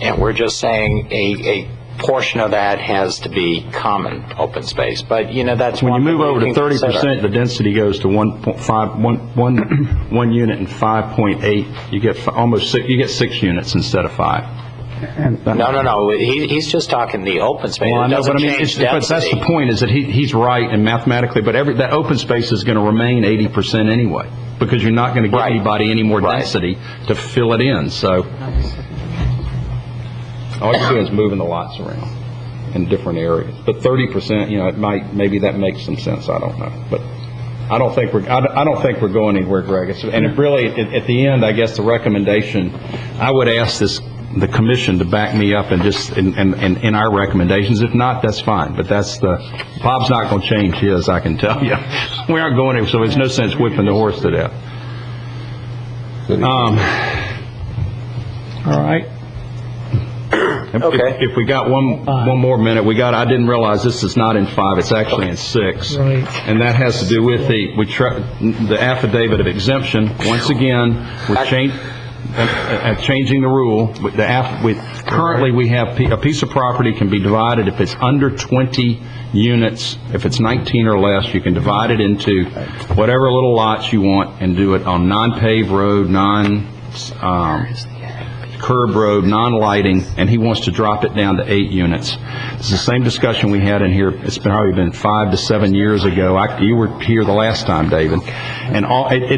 And we're just saying a portion of that has to be common open space. But, that's when one you move over to 30%, consider. the density goes to 1 unit and 5.8. You get 6 units instead of 5. No. He's just talking the open space. Well, I know, but that's the point. Is that he's right, and mathematically, but that open space is going to remain 80% anyway, because you're not going to give anybody any more density to fill it in. So all you're doing is moving the lots around in different areas. But 30%, maybe that makes some sense. I don't know, but I don't think we're going anywhere, Greg. And it really, at the end, I guess the recommendation, I would ask the commission to back me up and just in our recommendations. If not, that's fine. But Bob's not going to change his, I can tell you. We aren't going anywhere, so there's no sense whipping the horse to death. All right. Okay. If we got one more minute, I didn't realize this is not in 5, it's actually in 6. Right. And that has to do with the affidavit of exemption. Once again, we're changing the rule. Currently, we have a piece of property can be divided if it's under 20 units. If it's 19 or less, you can divide it into whatever little lots you want and do it on non-paved road, curb road, non-lighting, and he wants to drop it down to 8 units. It's the same discussion we had in here. It's probably been 5 to 7 years ago. You were here the last time, David. And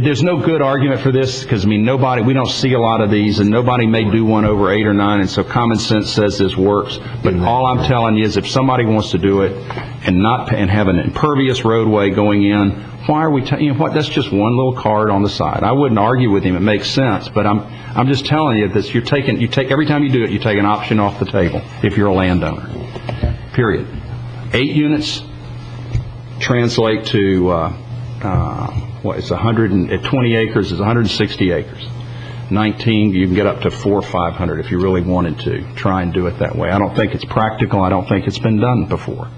there's no good argument for this because, we don't see a lot of these, and nobody may do one over 8 or 9, and so common sense says this works. But all I'm telling you is if somebody wants to do it and have an impervious roadway going in, why are we that's just one little card on the side. I wouldn't argue with him. It makes sense, but I'm just telling you that every time you do it, you take an option off the table if you're a landowner. Period. 8 units translate to, at 20 acres is 160 acres. 19, you can get up to 400 or 500 if you really wanted to try and do it that way. I don't think it's practical. I don't think it's been done before.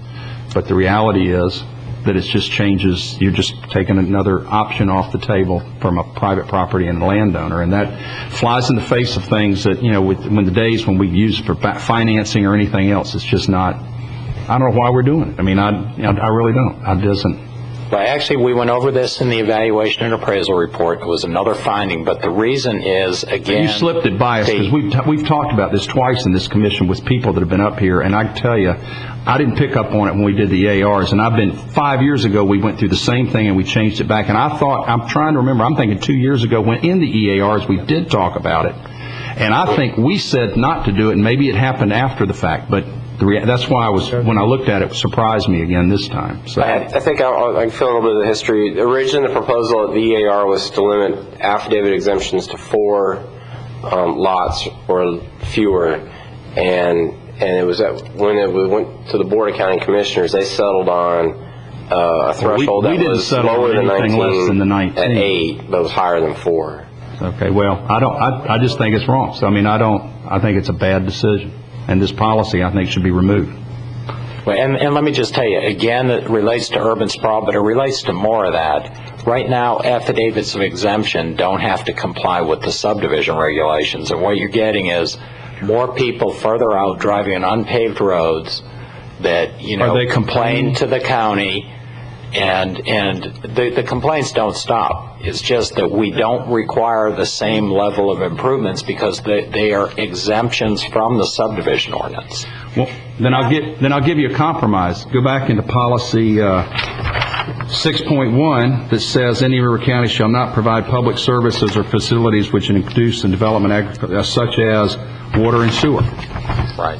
But the reality is that it just changes. You're just taking another option off the table from a private property and a landowner, and that flies in the face of things that, when the days when we use it for financing or anything else, it's just not. I don't know why we're doing it. I mean, I really don't. I doesn't. Well, actually, we went over this in the evaluation and appraisal report. It was another finding, but the reason is, again... You slipped it by us, because we've talked about this twice in this commission with people that have been up here, and I can tell you, I didn't pick up on it when we did the ARs, and 5 years ago, we went through the same thing, and we changed it back, and I'm trying to remember, I'm thinking 2 years ago, when in the EARs, we did talk about it, and I think we said not to do it, and maybe it happened after the fact, but that's why when I looked at it, it surprised me again this time. So. I think I can fill in a little bit of the history. Originally, the proposal at the EAR was to limit affidavit exemptions to 4 lots or fewer, and it was when we went to the Board of County Commissioners, they settled on a threshold that was lower than 19, less than the 19 at 8, but was higher than 4. Okay, well, I just think it's wrong. So I think it's a bad decision. And this policy, I think, should be removed. Well, and let me just tell you, again, it relates to urban sprawl, but it relates to more of that. Right now, affidavits of exemption don't have to comply with the subdivision regulations, and what you're getting is more people further out driving on unpaved roads that, complain to the county, and the complaints don't stop. It's just that we don't require the same level of improvements because they are exemptions from the subdivision ordinance. Well, then I'll give you a compromise. Go back into policy 6.1 that says any river county shall not provide public services or facilities which introduce the development such as water and sewer. Right.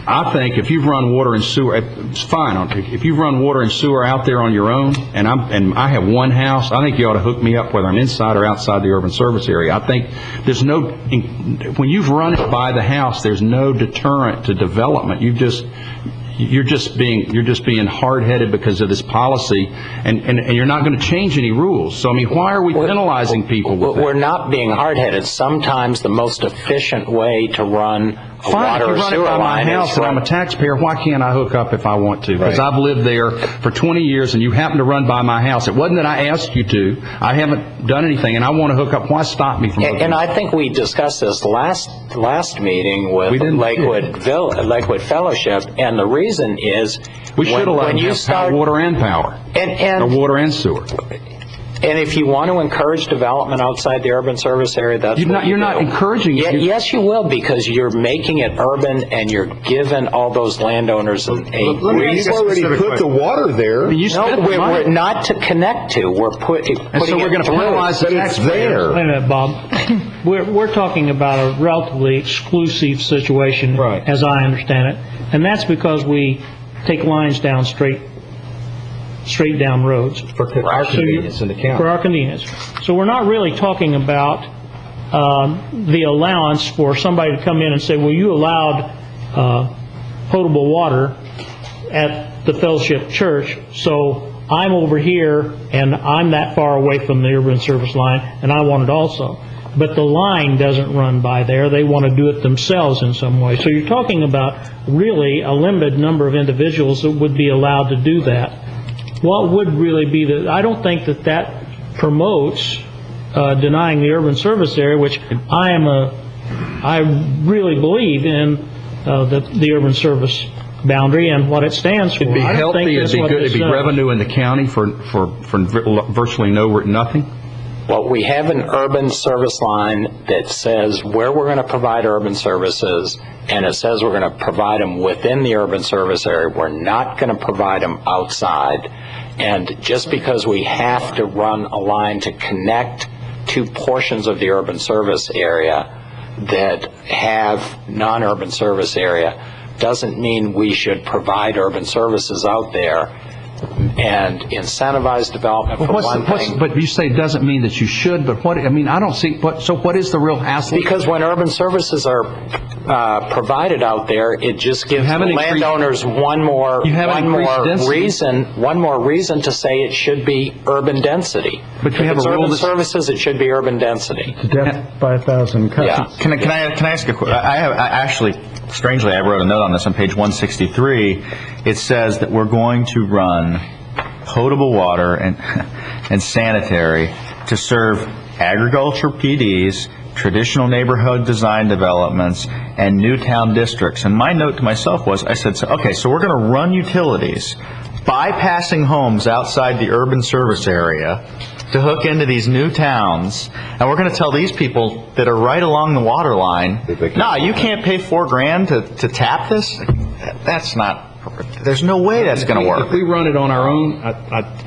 I think if you've run water and sewer, it's fine. If you've run water and sewer out there on your own, and I have one house, I think you ought to hook me up whether I'm inside or outside the urban service area. I think when you've run it by the house, there's no deterrent to development. You're just being hard-headed because of this policy, and you're not going to change any rules. So why are we penalizing people with that? We're not being hard-headed. Sometimes the most efficient way to run a water or sewer line is and I'm a taxpayer. Why can't I hook up if I want to? Because I've lived there for 20 years, and you happen to run by my house. It wasn't that I asked you to. I haven't done anything, and I want to hook up. Why stop me from hooking up? And I think we discussed this last meeting with Lakewood Fellowship, and the reason is we should allow you to have water and power, or water and sewer. And if you want to encourage development outside the urban service area, that's you're not encouraging it. Yes, you will, because you're making it urban and you're giving all those landowners a We've already put the water there. We're not to connect to. We're putting and so we're going to penalize the taxpayer. Wait a minute, Bob. We're talking about a relatively exclusive situation, as I understand it, and that's because we take lines down straight down roads. For our convenience in the county. For our convenience. So we're not really talking about the allowance for somebody to come in and say, well, you allowed potable water at the Fellowship Church, so I'm over here and I'm that far away from the urban service line and I want it also. But the line doesn't run by there. They want to do it themselves in some way. So you're talking about really a limited number of individuals that would be allowed to do that. What would really be I don't think that promotes denying the urban service area, which I really believe in the urban service boundary and what it stands for. It'd be healthy, it'd be good, it'd be revenue in the county for virtually nothing. Well, we have an urban service line that says where we're going to provide urban services, and it says we're going to provide them within the urban service area. We're not going to provide them outside. And just because we have to run a line to connect to portions of the urban service area that have non-urban service area doesn't mean we should provide urban services out there and incentivize development for one thing. But you say it doesn't mean that you should, but I don't see, so what is the real hassle? Because when urban services are provided out there. It just gives the haven't increased- landowners one more reason to say it should be urban density. But you if have it's a rule urban that- services, it should be urban density. Death by 1,000 cuts. Yeah. Can I ask a question? Strangely, I wrote a note on this on page 163. It says that we're going to run potable water and sanitary to serve agriculture PDs, traditional neighborhood design developments, and new town districts. And my note to myself was, I said, so we're going to run utilities, bypassing homes outside the urban service area to hook into these new towns, and we're going to tell these people that are right along the water line, no, you can't pay $4,000 to tap this? That's not... There's no way that's going to work. If we run it on our own,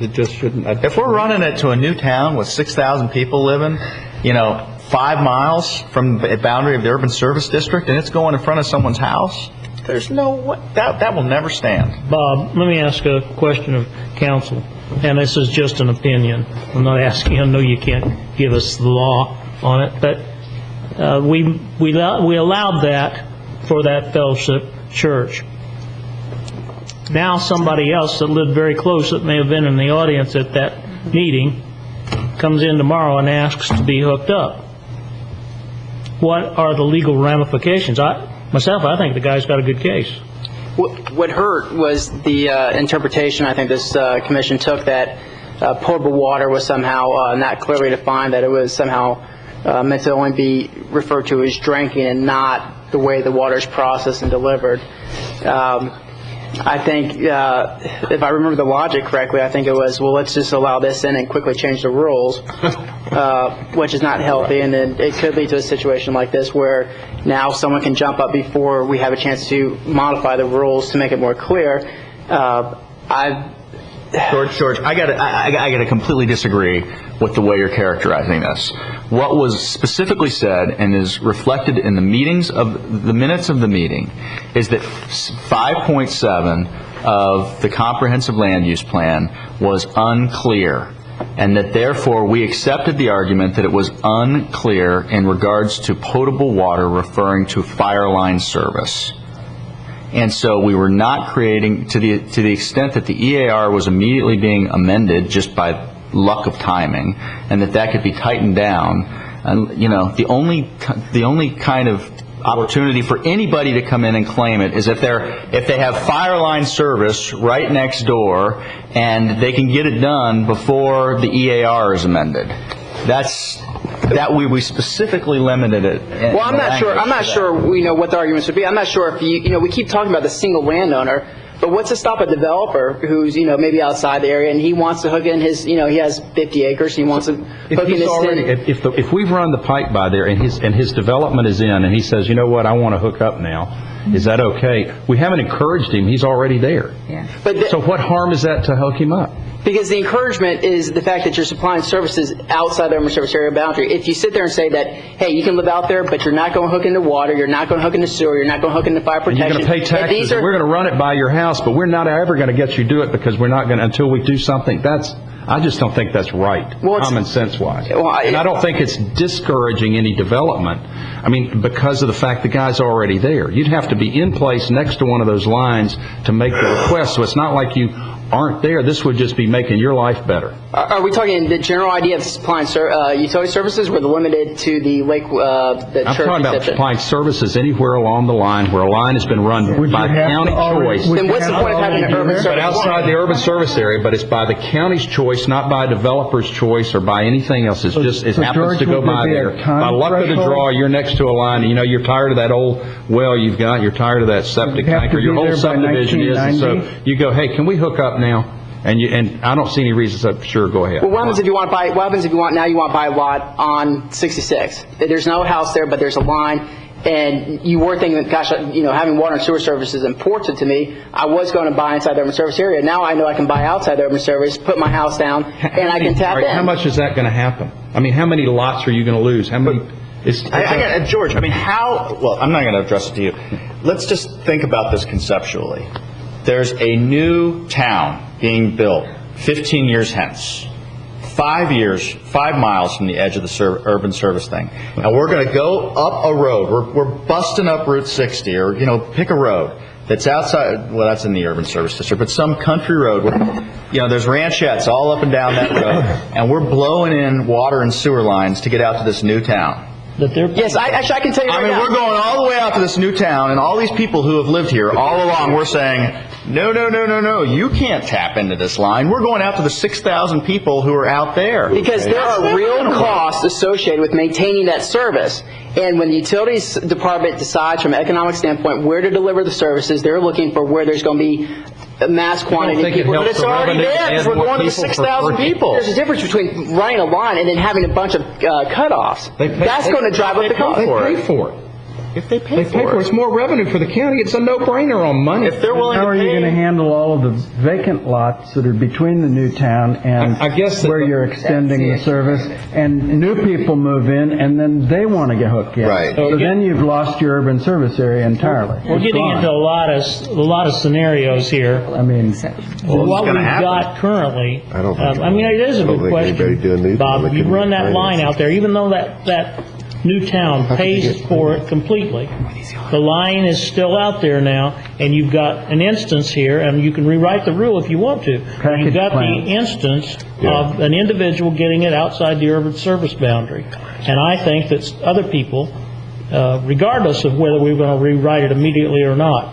it just shouldn't. If we're running it to a new town with 6,000 people living, 5 miles from the boundary of the urban service district, and it's going in front of someone's house, there's no way. That will never stand. Bob, let me ask a question of council, and this is just an opinion. I'm not asking, I know you can't give us the law on it, but we allowed that for that fellowship church. Now somebody else that lived very close, that may have been in the audience at that meeting, comes in tomorrow and asks to be hooked up. What are the legal ramifications? I think the guy's got a good case. What hurt was the interpretation I think this commission took, that potable water was somehow not clearly defined, that it was somehow meant to only be referred to as drinking and not the way the water is processed and delivered. I think, if I remember the logic correctly, I think it was, well, let's just allow this in and quickly change the rules, which is not healthy, and then it could lead to a situation like this where now someone can jump up before we have a chance to modify the rules to make it more clear. George, I gotta completely disagree with the way you're characterizing this. What was specifically said and is reflected in the minutes of the meeting is that 5.7 of the comprehensive land use plan was unclear, and that therefore we accepted the argument that it was unclear in regards to potable water referring to fire line service. And so we were not creating, to the extent that the EAR was immediately being amended just by luck of timing, and that could be tightened down. And the only kind of opportunity for anybody to come in and claim it is if they have fire line service right next door, and they can get it done before the EAR is amended. We specifically limited it. Well, I'm not sure what the arguments would be. I'm not sure if we keep talking about the single landowner, but what's to stop a developer who's maybe outside the area and he wants to hook in his he has 50 acres, he wants to hook in his if we've run the pipe by there and his development is in, and he says, you know what, I want to hook up now, is that okay? We haven't encouraged him, he's already there. Yeah. So what harm is that to hook him up? Because the encouragement is the fact that you're supplying services outside the urban service area boundary. If you sit there and say that, hey, you can live out there, but you're not going to hook into water, you're not going to hook into sewer, you're not going to hook into fire protection. And you're going to pay taxes, and we're going to run it by your house, but we're not ever going to get you to do it because we're not going to, until we do something. I just don't think that's right, common sense-wise. And I don't think it's discouraging any development. I mean, because of the fact the guy's already there. You'd have to be in place next to one of those lines to make the request, so it's not like you aren't there. This would just be making your life better. Are we talking the general idea of supplying utility services, or limited to the lake, the I'm church talking about exception? supplying services anywhere along the line where a line has been run by county choice. Then what's the point of having an urban service? But outside the urban service area, but it's by the county's choice, not by a developer's choice or by anything else. It happens to go by there. By luck of the draw, you're next to a line, and you're tired of that old well you've got, you're tired of that septic tank, or your whole subdivision is, and so you go, hey, can we hook up now? And I don't see any reasons. Sure, go ahead. Well, what happens if you want to buy a lot on 66? There's no house there, but there's a line, and you were thinking, gosh, having water and sewer service is important to me. I was going to buy inside the urban service area. Now I know I can buy outside the urban service, put my house down, and I can tap in. How much is that going to happen? I mean, how many lots are you going to lose? How many? George, I mean, well, I'm not going to address it to you. Let's just think about this conceptually. There's a new town being built 15 years hence. 5 years, 5 miles from the edge of the urban service thing, and we're going to go up a road. We're busting up Route 60, or pick a road that's outside. Well, that's in the urban service district, but some country road where there's ranchettes all up and down that road, and we're blowing in water and sewer lines to get out to this new town. Yes, I can tell you right now. We're going all the way out to this new town, and all these people who have lived here all along, we're saying, no, you can't tap into this line. We're going out to the 6,000 people who are out there. Because there are real costs associated with maintaining that service. And when the utilities department decides from an economic standpoint where to deliver the services, they're looking for where there's going to be a mass quantity of people. But it's already there because we're going to the 6,000 people. There's a difference between running a line and then having a bunch of cutoffs. That's going to drive up the cost. They pay for it. If they pay for it. It's more revenue for the county. It's a no-brainer on money. If they're willing How to are you pay. going to handle all of the vacant lots that are between the new town and I guess where you're extending the service, and new people move in, and then they want to get hooked in? Right. So then you've lost your urban service area entirely. We're getting into a lot of scenarios here. I mean, What we've got currently, I don't think it is a good anybody do a new question, Bob. one. You run that line out there, even though that new town pays for it completely, the line is still out there now, and you've got an instance here, and you can rewrite the rule if you want to. You've got the instance of an individual getting it outside the urban service boundary. And I think that other people, regardless of whether we're going to rewrite it immediately or not,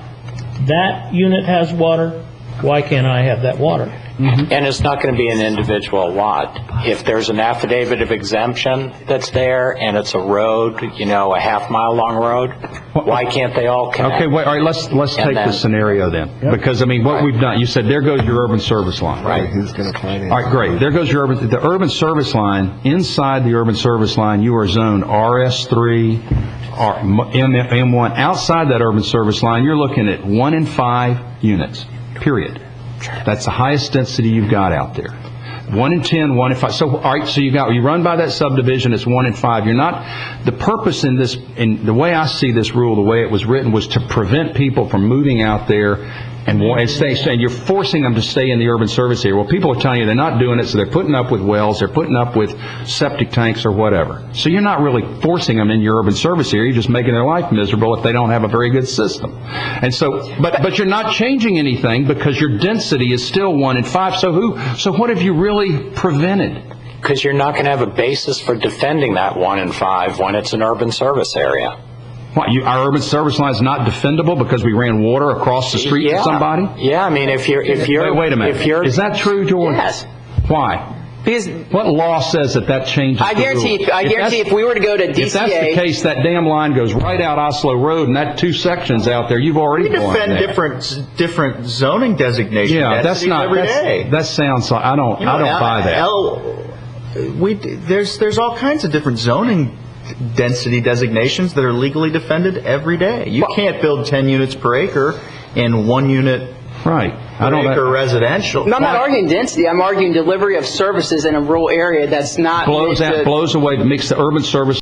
that unit has water, why can't I have that water? And it's not going to be an individual lot. If there's an affidavit of exemption that's there and it's a road, a half-mile long road, why can't they all connect? Okay, wait, all right, let's take the scenario then. Because, what we've done, you said there goes your urban service line. Right. Who's going to finance? All right, great. There goes your the urban service line. Inside the urban service line, you are zoned RS3, M1. Outside that urban service line, you're looking at 1 in 5 units, period. That's the highest density you've got out there. 1 in 10, 1 in 5. So, all right, so you run by that subdivision, it's 1 in 5. You're not, the purpose in this, in the way I see this rule, the way it was written, was to prevent people from moving out there and you're forcing them to stay in the urban service area. Well, people are telling you they're not doing it, so they're putting up with wells, they're putting up with septic tanks or whatever. So you're not really forcing them in your urban service area, you're just making their life miserable if they don't have a very good system. And so, but you're not changing anything because your density is still 1 in 5. So what have you really prevented? Because you're not going to have a basis for defending that 1 in 5 when it's an urban service area. What, our urban service line is not defendable because we ran water across the street to somebody? Yeah, if you're wait a minute. Is that true, George? Yes. Why? Because what law says that changes I guarantee if we were to go to DCA... If that's the case, that damn line goes right out Oslo Road, and that 2 sections out there, you've already gone there. We defend different zoning designations. Yeah, that's not... every day. That sounds like... I don't buy that. There's all kinds of different zoning density designations that are legally defended every day. You can't build 10 units per acre in 1 unit per acre residential. No, I'm not arguing density. I'm arguing delivery of services in a rural area that's not... Blows away, makes the urban service